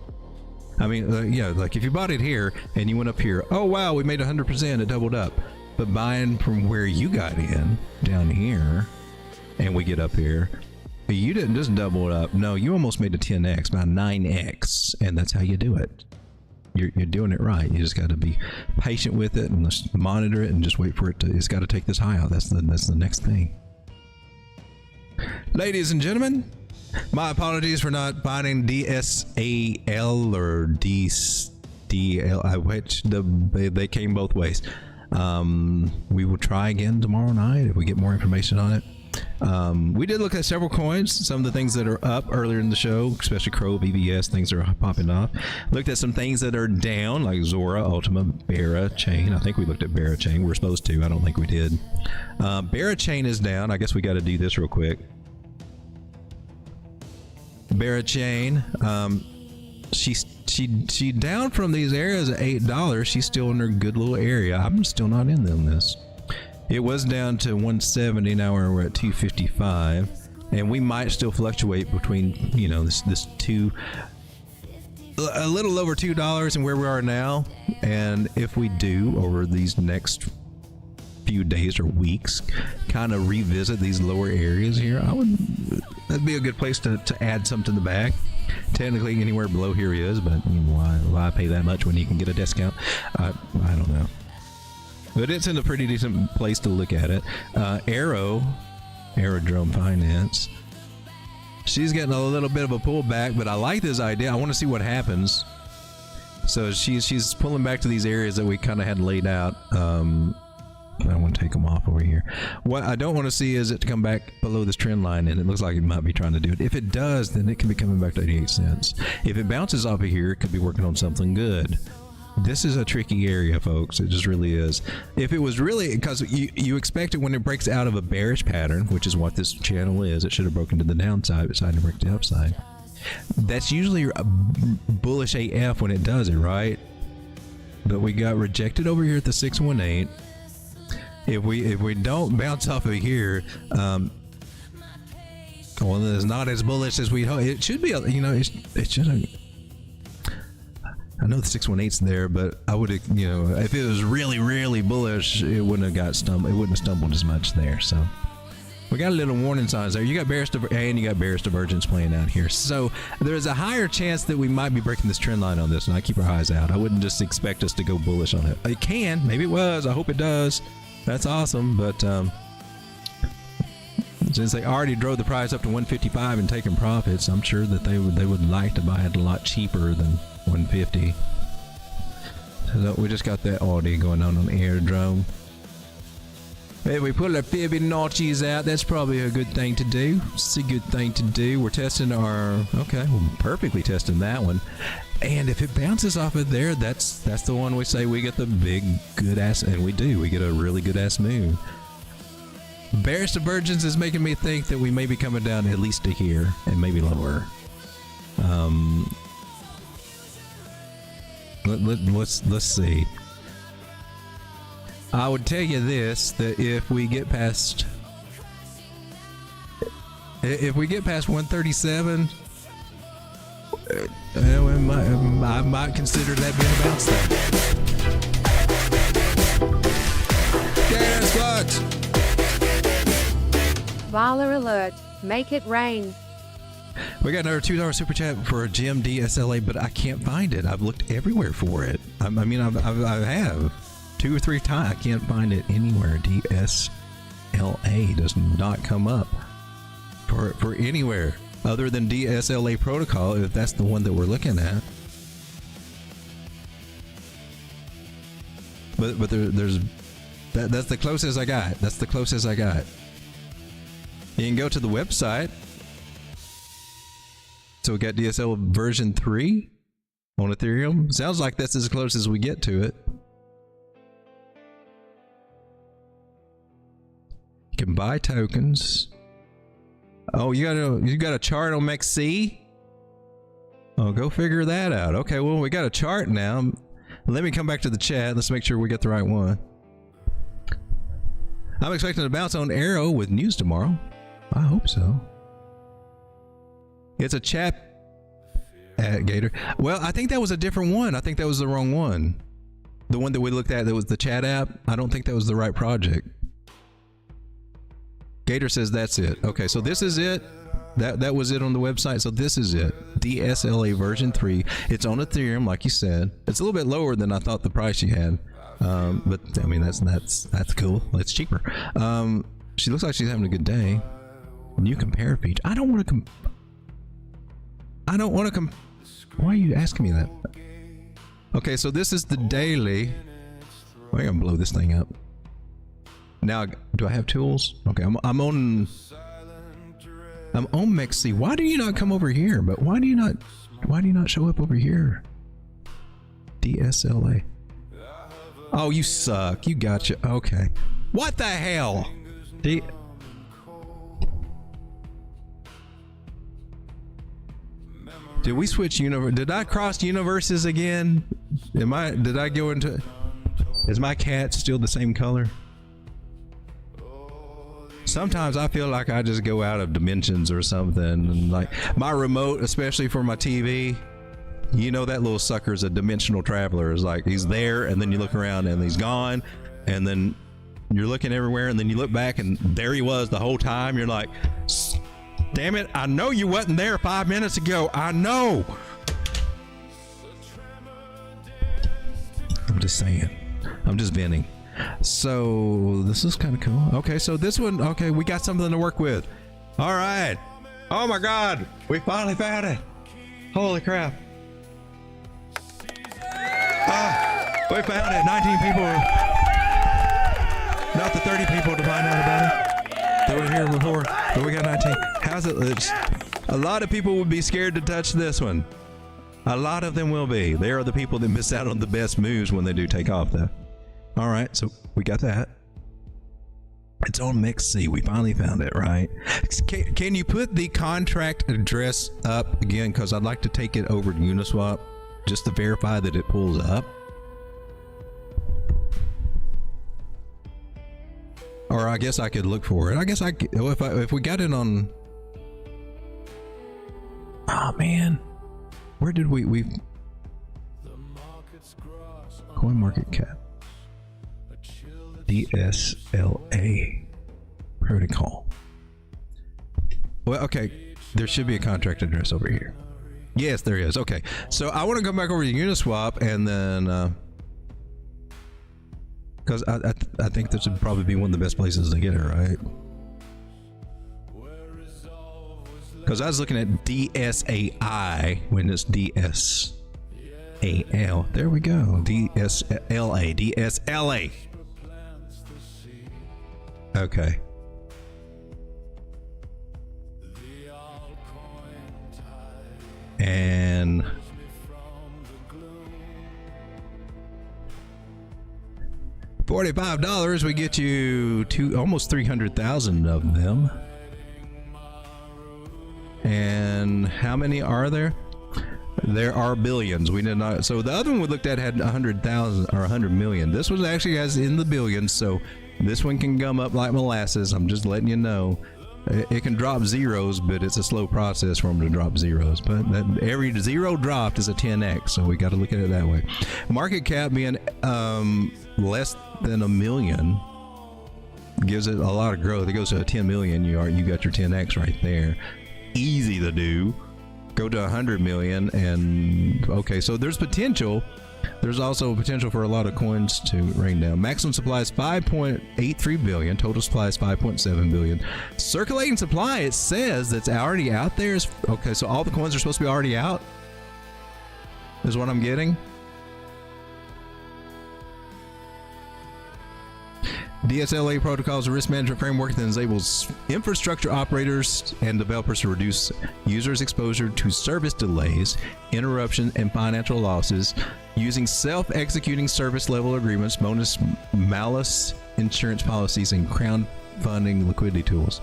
I mean, yeah, like if you bought it here and you went up here, oh wow, we made 100%, it doubled up. But buying from where you got in, down here, and we get up here, You didn't just double it up. No, you almost made a 10x, about 9x, and that's how you do it. You're doing it right. You just got to be patient with it and just monitor it and just wait for it to. It's got to take this high out. That's the next thing. Ladies and gentlemen, my apologies for not finding DSAL or DL, which they came both ways. We will try again tomorrow night if we get more information on it. We did look at several coins, some of the things that are up earlier in the show, especially Crow, VVS, things are popping off. Looked at some things that are down, like Zora, Ultima, Barra Chain. I think we looked at Barra Chain. We were supposed to. I don't think we did. Barra Chain is down. I guess we got to do this real quick. Barra Chain, she down from these areas at $8. She's still in her good little area. I'm still not in them this. It was down to 170. Now we're at 255, and we might still fluctuate between, you know, this two, a little over $2 and where we are now. And if we do over these next few days or weeks, kind of revisit these lower areas here, that'd be a good place to add something to the bag. Technically anywhere below here is, but you know, why pay that much when you can get a discount? I don't know. But it's in a pretty decent place to look at it. Aerodrome Finance. She's getting a little bit of a pullback, but I like this idea. I want to see what happens. So she's pulling back to these areas that we kind of had laid out. I want to take them off over here. What I don't want to see is it to come back below this trend line, and it looks like it might be trying to do it. If it does, then it could be coming back to 88 cents. If it bounces off of here, it could be working on something good. This is a tricky area, folks. It just really is. If it was really, because you expect it when it breaks out of a bearish pattern, which is what this channel is, it should have broken to the downside, decided to break to the upside. That's usually a bullish AF when it does it, right? But we got rejected over here at the 618. If we don't bounce off of here, well, it's not as bullish as we hope. It should be, you know, it shouldn't. I know the 618's there, but I would, you know, if it was really, really bullish, it wouldn't have got stumbled. It wouldn't have stumbled as much there. So we got a little warning signs there. You got bearish and you got bearish divergence playing out here. So there's a higher chance that we might be breaking this trend line on this, and I keep our eyes out. I wouldn't just expect us to go bullish on it. It can, maybe it was. I hope it does. That's awesome, but since they already drove the price up to 155 and taking profits, I'm sure that they would like to buy it a lot cheaper than 150. So we just got that Audi going on Aerodrome. If we pull our Fibonacci's out, that's probably a good thing to do. It's a good thing to do. We're testing our, okay, we're perfectly testing that one. And if it bounces off of there, that's the one we say we get the big good ass, and we do. We get a really good ass move. Bearish divergence is making me think that we may be coming down at least to here and maybe lower. Let's see. I would tell you this, that if we get past 137, I might consider that being a bounce there. Okay, that's what. Baller alert, make it rain. We got another $2 super chat for Jim DSLA, but I can't find it. I've looked everywhere for it. I mean, I have 2 or 3 times. I can't find it anywhere. DSLA does not come up for anywhere other than DSLA protocol, if that's the one that we're looking at. But that's the closest I got. That's the closest I got. You can go to the website. So we got DSL version 3 on Ethereum. Sounds like that's as close as we get to it. You can buy tokens. Oh, you got a chart on MEXC? Oh, go figure that out. Okay, well, we got a chart now. Let me come back to the chat. Let's make sure we get the right one. I'm expecting to bounce on Arrow with news tomorrow. I hope so. It's a chat at Gator. Well, I think that was a different one. I think that was the wrong one. The one that we looked at that was the chat app. I don't think that was the right project. Gator says that's it. Okay, so this is it. That was it on the website. So this is it. DSLA version 3. It's on Ethereum, like you said. It's a little bit lower than I thought the price you had. But I mean, that's cool. It's cheaper. She looks like she's having a good day. New compare feature. I don't want to why are you asking me that? Okay, so this is the daily. We're gonna blow this thing up. Now, do I have tools? Okay, I'm on Mexi. Why do you not come over here? But why do you not show up over here? DSLA. Oh, you suck. You gotcha. Okay. What the hell? Did we switch universe? Did I cross universes again? Did I go into? Is my cat still the same color? Sometimes I feel like I just go out of dimensions or something. And like my remote, especially for my TV, you know that little sucker is a dimensional traveler. It's like he's there, and then you look around and he's gone, and then you're looking everywhere, and then you look back and there he was the whole time. You're like, damn it, I know you wasn't there 5 minutes ago. I know. I'm just saying. I'm just venting. So this is kind of cool. Okay, so this one, okay, we got something to work with. All right. Oh my God, we finally found it. Holy crap. We found it. 19 people. Not the 30 people to find out about it. They were here before, but we got 19. How's it? A lot of people would be scared to touch this one. A lot of them will be. They are the people that miss out on the best moves when they do take off, though. All right, so we got that. It's on Mixc. We finally found it, right? Can you put the contract address up again? Because I'd like to take it over to Uniswap just to verify that it pulls up. Or I guess I could look for it. I guess I could, if we got it on. Oh man, where did we CoinMarketCap. DSLA protocol. Well, okay, there should be a contract address over here. Yes, there is. Okay, so I want to come back over to Uniswap and then because I think this would probably be one of the best places to get it, right? Because I was looking at DSAI when it's DSAL. There we go. DSLA. Okay. And $45, we get you almost 300,000 of them. And how many are there? There are billions. We did not. So the other one we looked at had 100,000 or 100 million. This one actually has in the billions. So this one can gum up like molasses. I'm just letting you know. It can drop zeros, but it's a slow process for them to drop zeros. But every zero dropped is a 10x, so we got to look at it that way. Market cap being less than $1 million gives it a lot of growth. It goes to 10 million. You got your 10x right there. Easy to do. Go to 100 million, and okay, so there's potential. There's also potential for a lot of coins to rain down. Maximum supply is 5.83 billion. Total supply is 5.7 billion. Circulating supply, it says that's already out there. Okay, so all the coins are supposed to be already out, is what I'm getting. DSLA protocol is a risk management framework that enables infrastructure operators and developers to reduce users' exposure to service delays, interruption, and financial losses using self-executing service level agreements, bonus malus insurance policies, and crowdfunding liquidity tools.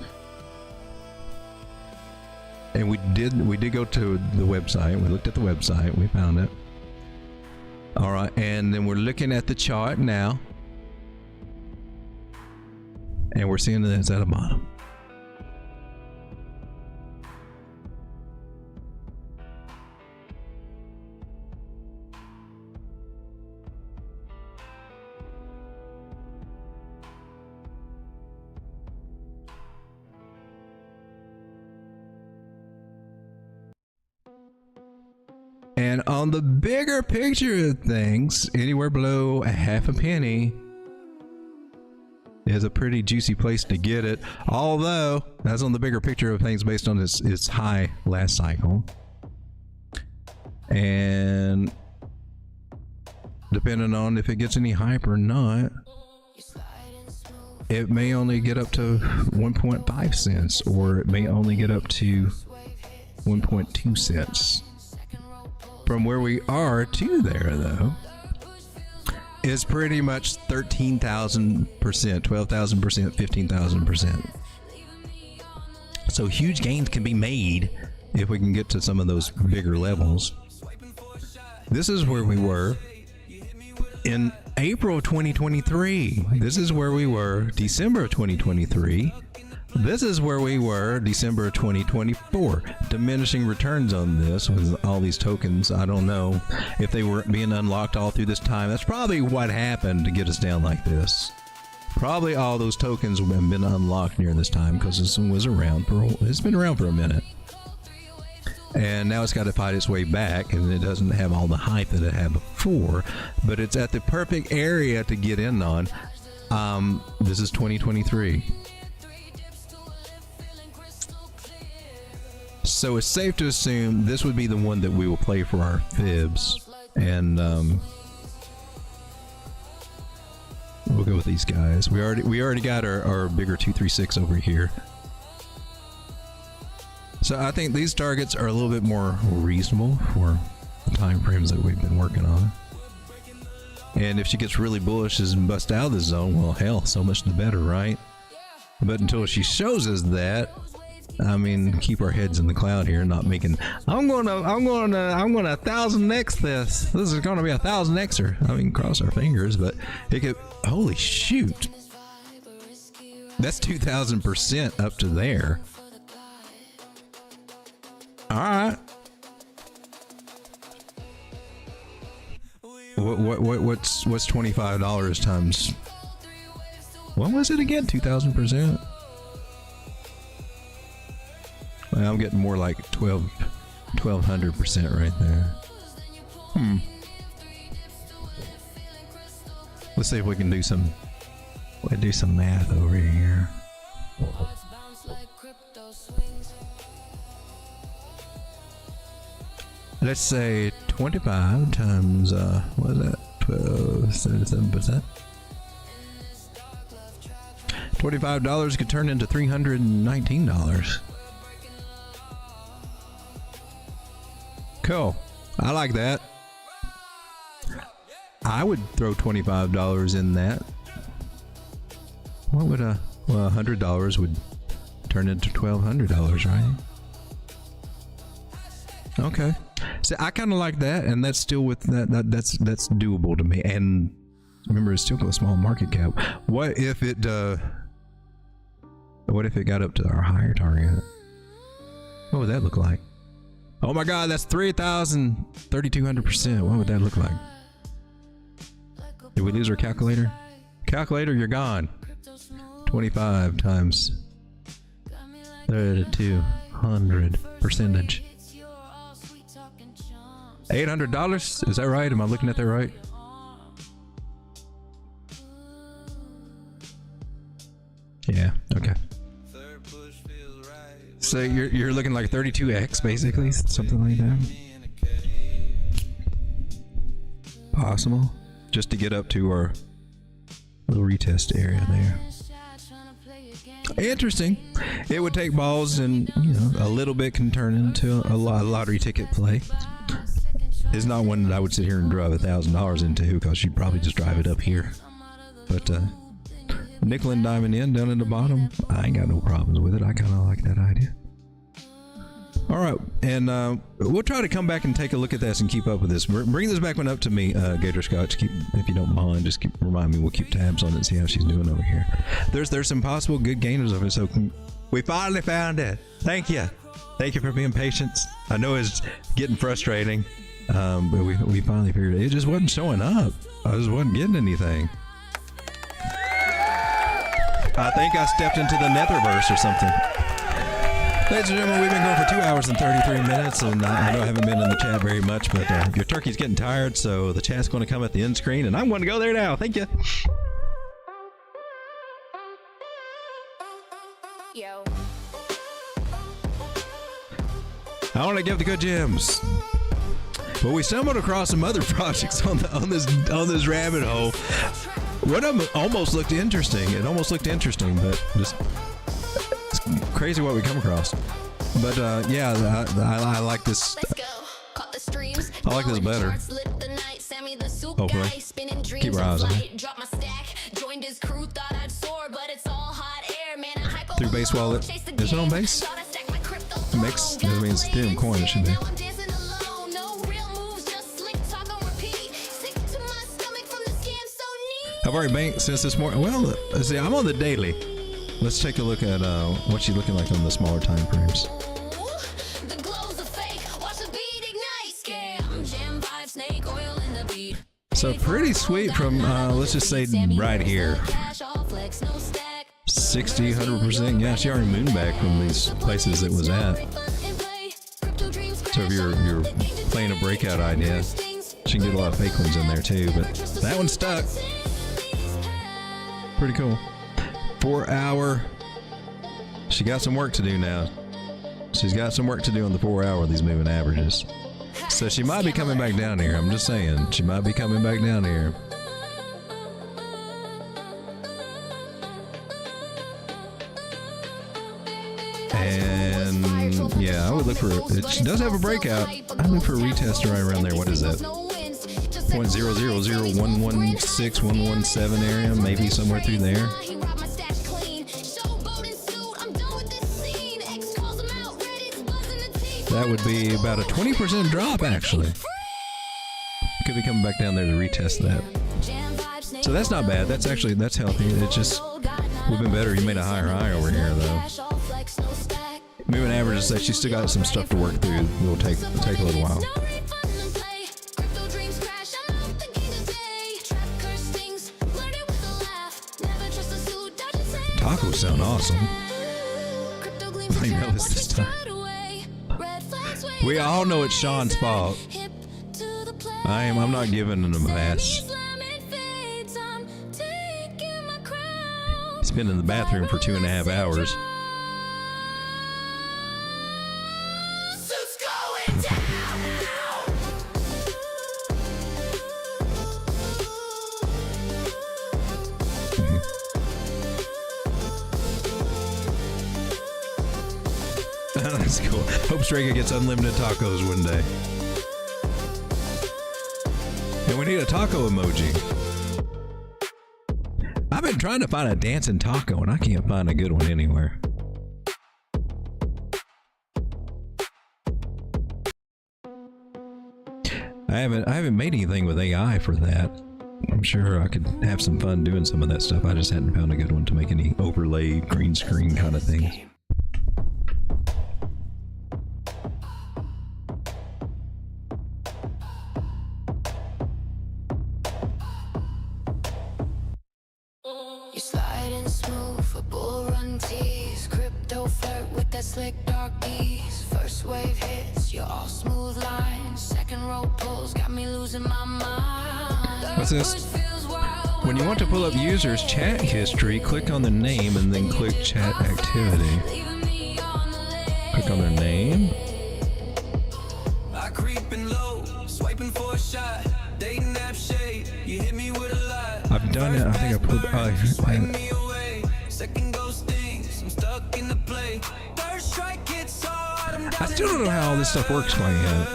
And we did go to the website. We looked at the website. We found it. All right, and then we're looking at the chart now. And we're seeing that it's at the bottom. And on the bigger picture of things, anywhere below a half a penny is a pretty juicy place to get it. Although, that's on the bigger picture of things based on its high last cycle. And depending on if it gets any hype or not, it may only get up to 1.5 cents, or it may only get up to 1.2 cents. From where we are to there, though, is pretty much 13,000%, 12,000%, 15,000%. So huge gains can be made if we can get to some of those bigger levels. This is where we were in April of 2023. This is where we were December of 2023. This is where we were December of 2024. Diminishing returns on this with all these tokens. I don't know if they were being unlocked all through this time. That's probably what happened to get us down like this. Probably all those tokens have been unlocked near this time, because this one was around for, it's been around for a minute. And now it's got to fight its way back, and it doesn't have all the hype that it had before, but it's at the perfect area to get in on. This is 2023. So it's safe to assume this would be the one that we will play for our fibs, and we'll go with these guys. We already got our bigger 236 over here. So I think these targets are a little bit more reasonable for the time frames that we've been working on. And if she gets really bullish and bust out of the zone, well, hell, so much the better, right? But until she shows us that, I mean, keep our heads in the cloud here, not making, I'm gonna 1000x this. This is gonna be a 1000xer. I mean, cross our fingers, but it could, holy shoot. That's 2000% up to there. All right. What's $25 times? What was it again? 2000%. Well, I'm getting more like 1200% right there. Let's see if we can do some math over here. Let's say 25 times, what is that? 77%. $25 could turn into $319. Cool. I like that. I would throw $25 in that. What would well, $100 would turn into $1,200, right? Okay. So I kind of like that, and that's still with that's doable to me. And remember, it's still got a small market cap. What if it got up to our higher target? What would that look like? Oh my God, that's 3,200%. What would that look like? Did we lose our calculator? Calculator, you're gone. 25 times 3,200 percentage. $800? Is that right? Am I looking at that right? Yeah. Okay. So you're looking like 32x basically, something like that. Possible, just to get up to our little retest area there. Interesting. It would take balls, and a little bit can turn into a lottery ticket play. It's not one that I would sit here and drive $1,000 into, because you'd probably just drive it up here. But nickel and diming in down at the bottom, I ain't got no problems with it. I kind of like that idea. All right, and we'll try to come back and take a look at this and keep up with this. Bring this back one up to me, Gator Scotch. If you don't mind, just remind me. We'll keep tabs on it and see how she's doing over here. There's some possible good gainers of it. So we finally found it. Thank you for being patient. I know it's getting frustrating, but we finally figured it. It just wasn't showing up. I just wasn't getting anything. I think I stepped into the netherverse or something. Ladies and gentlemen, we've been going for 2 hours and 33 minutes, and I know I haven't been in the chat very much, but your turkey's getting tired, so the chat's going to come at the end screen, and I'm going to go there now. Thank you. Yo. I want to give the good gems. But we stumbled across some other projects on this rabbit hole. One of them almost looked interesting. It almost looked interesting, but just it's crazy what we come across. But yeah, I like this. I like this better. Hopefully. Keep our eyes on it. Through base wallet. Is it on base? Mix? That means Ethereum coin, it should be. I've already banked since this morning. Well, let's see, I'm on the daily. Let's take a look at what she's looking like on the smaller time frames. So pretty sweet from, let's just say right here. 60, 100%. Yeah, she already mooned back from these places it was at. So if you're playing a breakout idea, she can get a lot of fake ones in there too, but that one stuck. Pretty cool. 4 hour. She got some work to do now. She's got some work to do on the 4 hour, these moving averages. So she might be coming back down here. I'm just saying. She might be coming back down here. And yeah, I would look for it. She does have a breakout. I look for a retest right around there. What is that? 0.000116, area, maybe somewhere through there. That would be about a 20% drop, actually. Could be coming back down there to retest that. So that's not bad. That's healthy. It's just would have been better. You made a higher high over here, though. Moving averages say she's still got some stuff to work through. It'll take a little while. Tacos sound awesome. I know this time. We all know it's Sean's fault. I'm not giving him a pass. He's been in the bathroom for 2.5 hours. That's cool. Hope Strega gets unlimited tacos one day. And we need a taco emoji. I've been trying to find a dancing taco and I can't find a good one anywhere. I haven't made anything with AI for that. I'm sure I could have some fun doing some of that stuff. I just hadn't found a good one to make any overlay green screen kind of thing. Slick dark beats, first wave hits, you're all smooth lines. Second row pulls got me losing my mind. What's this? When you want to pull up users' chat history, click on the name and then click chat activity. Click on their name. I creeping low, swiping for a shot, dating app shade. You hit me with a lie. I've done it. I think I put. Second ghost things, I'm stuck in the play. I still don't know how all this stuff works quite yet.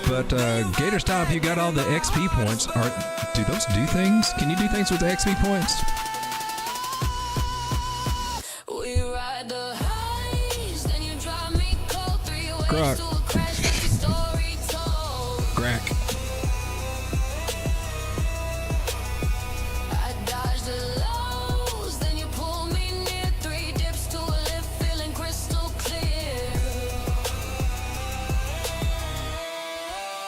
But Gator Stop, you got all the XP points. Do those do things? Can you do things with the XP points? We ride the highs, then you drive me cold 3 ways Crack. to a crash, get the story told. Crack. I dodge the lows, then you pull me near 3 dips to a lift, feeling crystal clear.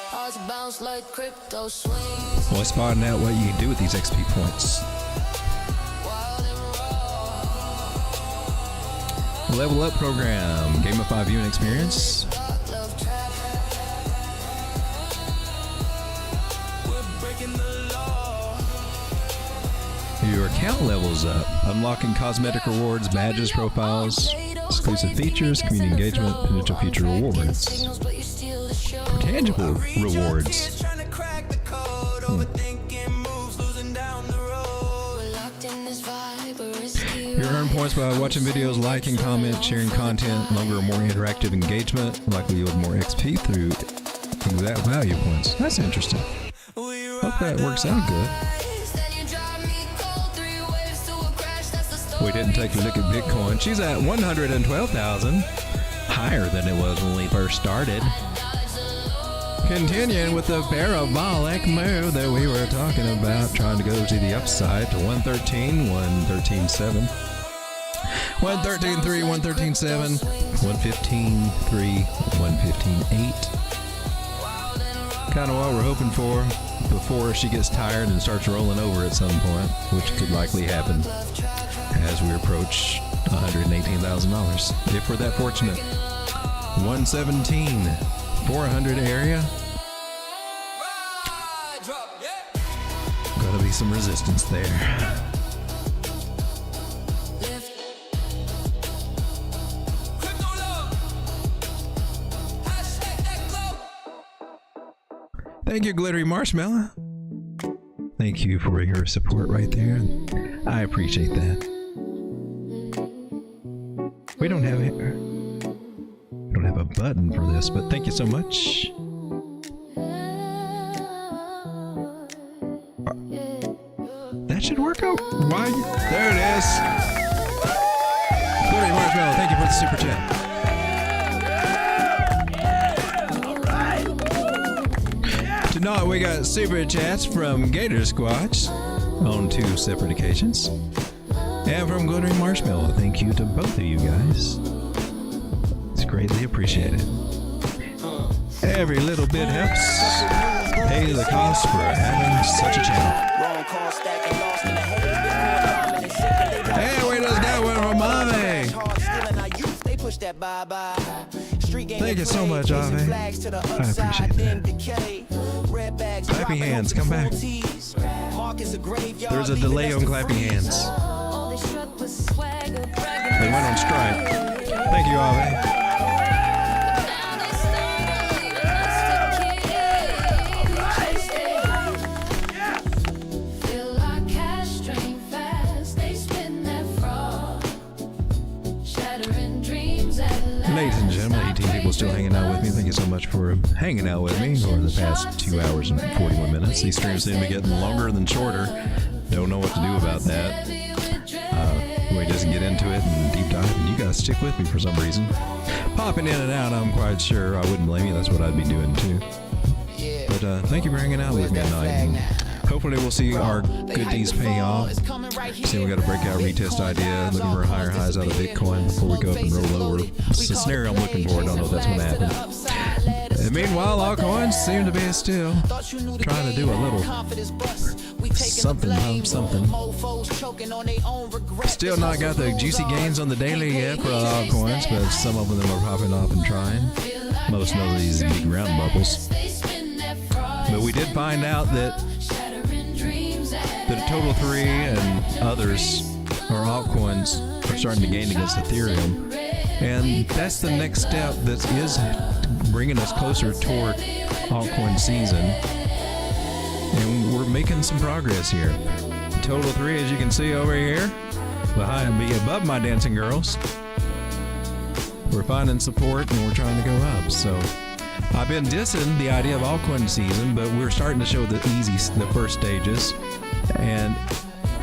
Hearts bounce like crypto swings. Well, let's find out what you can do with these XP points. Level Up program, gamify viewing experience. Your account levels up, unlocking cosmetic rewards, badges, profiles, exclusive features, community engagement, potential future rewards. Tangible rewards. You earn points by watching videos, liking, comment, sharing content, longer or more interactive engagement, likely yield more XP through exact value points. That's interesting. Hope that works out good. We didn't take a look at Bitcoin. She's at 112,000, higher than it was when we first started. Continuing with the parabolic move that we were talking about, trying to go to the upside to 113, 113.7, 113.3, 113.7, 115.3, 115.8. Kind of what we're hoping for before she gets tired and starts rolling over at some point, which could likely happen as we approach $118,000, if we're that fortunate. 117, 400 area. Gotta be some resistance there. Thank you, Glittery Marshmallow. Thank you for your support right there. I appreciate that. We don't have a button for this, but thank you so much. That should work out. Why? There it is. Glittery Marshmallow, thank you for the super chat. Tonight we got super chats from Gator Squatch on 2 separate occasions. And from Glittery Marshmallow, thank you to both of you guys. It's greatly appreciated. Every little bit helps pay the cost for having such a channel. Hey, we just got one from Ave. Thank you so much, Ave. I appreciate that. Clappy hands, come back. There's a delay on clapping hands. They went on strike. Thank you, Ave. Ladies and gentlemen, 18 people still hanging out with me. Thank you so much for hanging out with me over the past 2 hours and 41 minutes. These streams seem to be getting longer than shorter. Don't know what to do about that. We just get into it and deep dive, and you guys stick with me for some reason. Popping in and out, I'm quite sure. I wouldn't blame you. That's what I'd be doing too. But thank you for hanging out with me tonight. And hopefully we'll see our good deeds pay off. See, we got a breakout retest idea, looking for higher highs out of Bitcoin before we go up and roll lower. It's the scenario I'm looking for. I don't know if that's going to happen. And meanwhile, altcoins seem to be still trying to do a little something. Still not got the juicy gains on the daily yet for altcoins, but some of them are popping off and trying. Most of these big round bubbles. But we did find out that the Total 3 and others, or altcoins, are starting to gain against Ethereum. And that's the next step that is bringing us closer toward altcoin season. And we're making some progress here. Total 3, as you can see over here, behind me, above my dancing girls. We're finding support and we're trying to go up. So I've been dissing the idea of altcoin season, but we're starting to show the first stages. And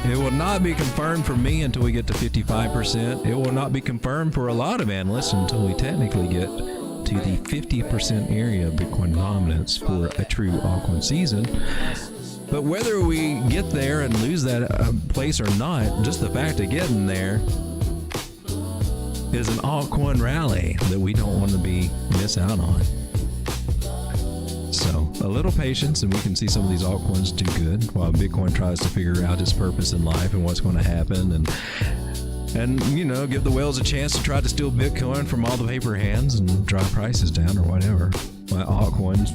it will not be confirmed for me until we get to 55%. It will not be confirmed for a lot of analysts until we technically get to the 50% area of Bitcoin dominance for a true altcoin season. But whether we get there and lose that place or not, just the fact of getting there is an altcoin rally that we don't want to miss out on. So a little patience and we can see some of these altcoins do good while Bitcoin tries to figure out its purpose in life and what's going to happen. And and, you know, give the whales a chance to try to steal Bitcoin from all the paper hands and drive prices down or whatever. While altcoins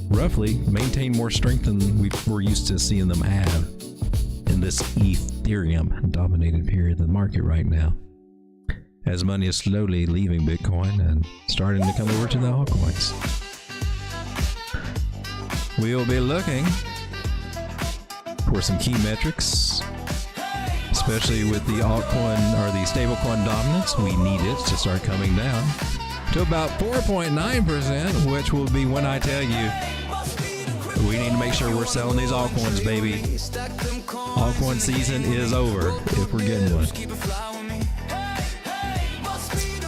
roughly maintain more strength than we're used to seeing them have in this Ethereum-dominated period of the market right now, as money is slowly leaving Bitcoin and starting to come over to the altcoins. We'll be looking for some key metrics, especially with the altcoin or the stablecoin dominance. We need it to start coming down to about 4.9%, which will be when I tell you we need to make sure we're selling these altcoins, baby. Altcoin season is over if we're getting one.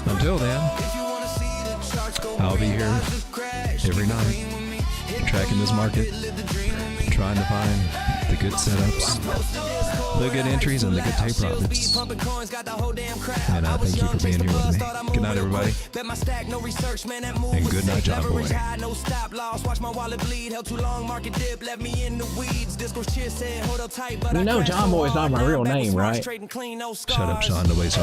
Until then, I'll be here every night tracking this market, trying to find the good setups, the good entries, and the good take profits. And I thank you for being here with me. Good night, everybody. And good night, John Boy. You know John Boy's not my real name, right? Shut up, Sean. Nobody's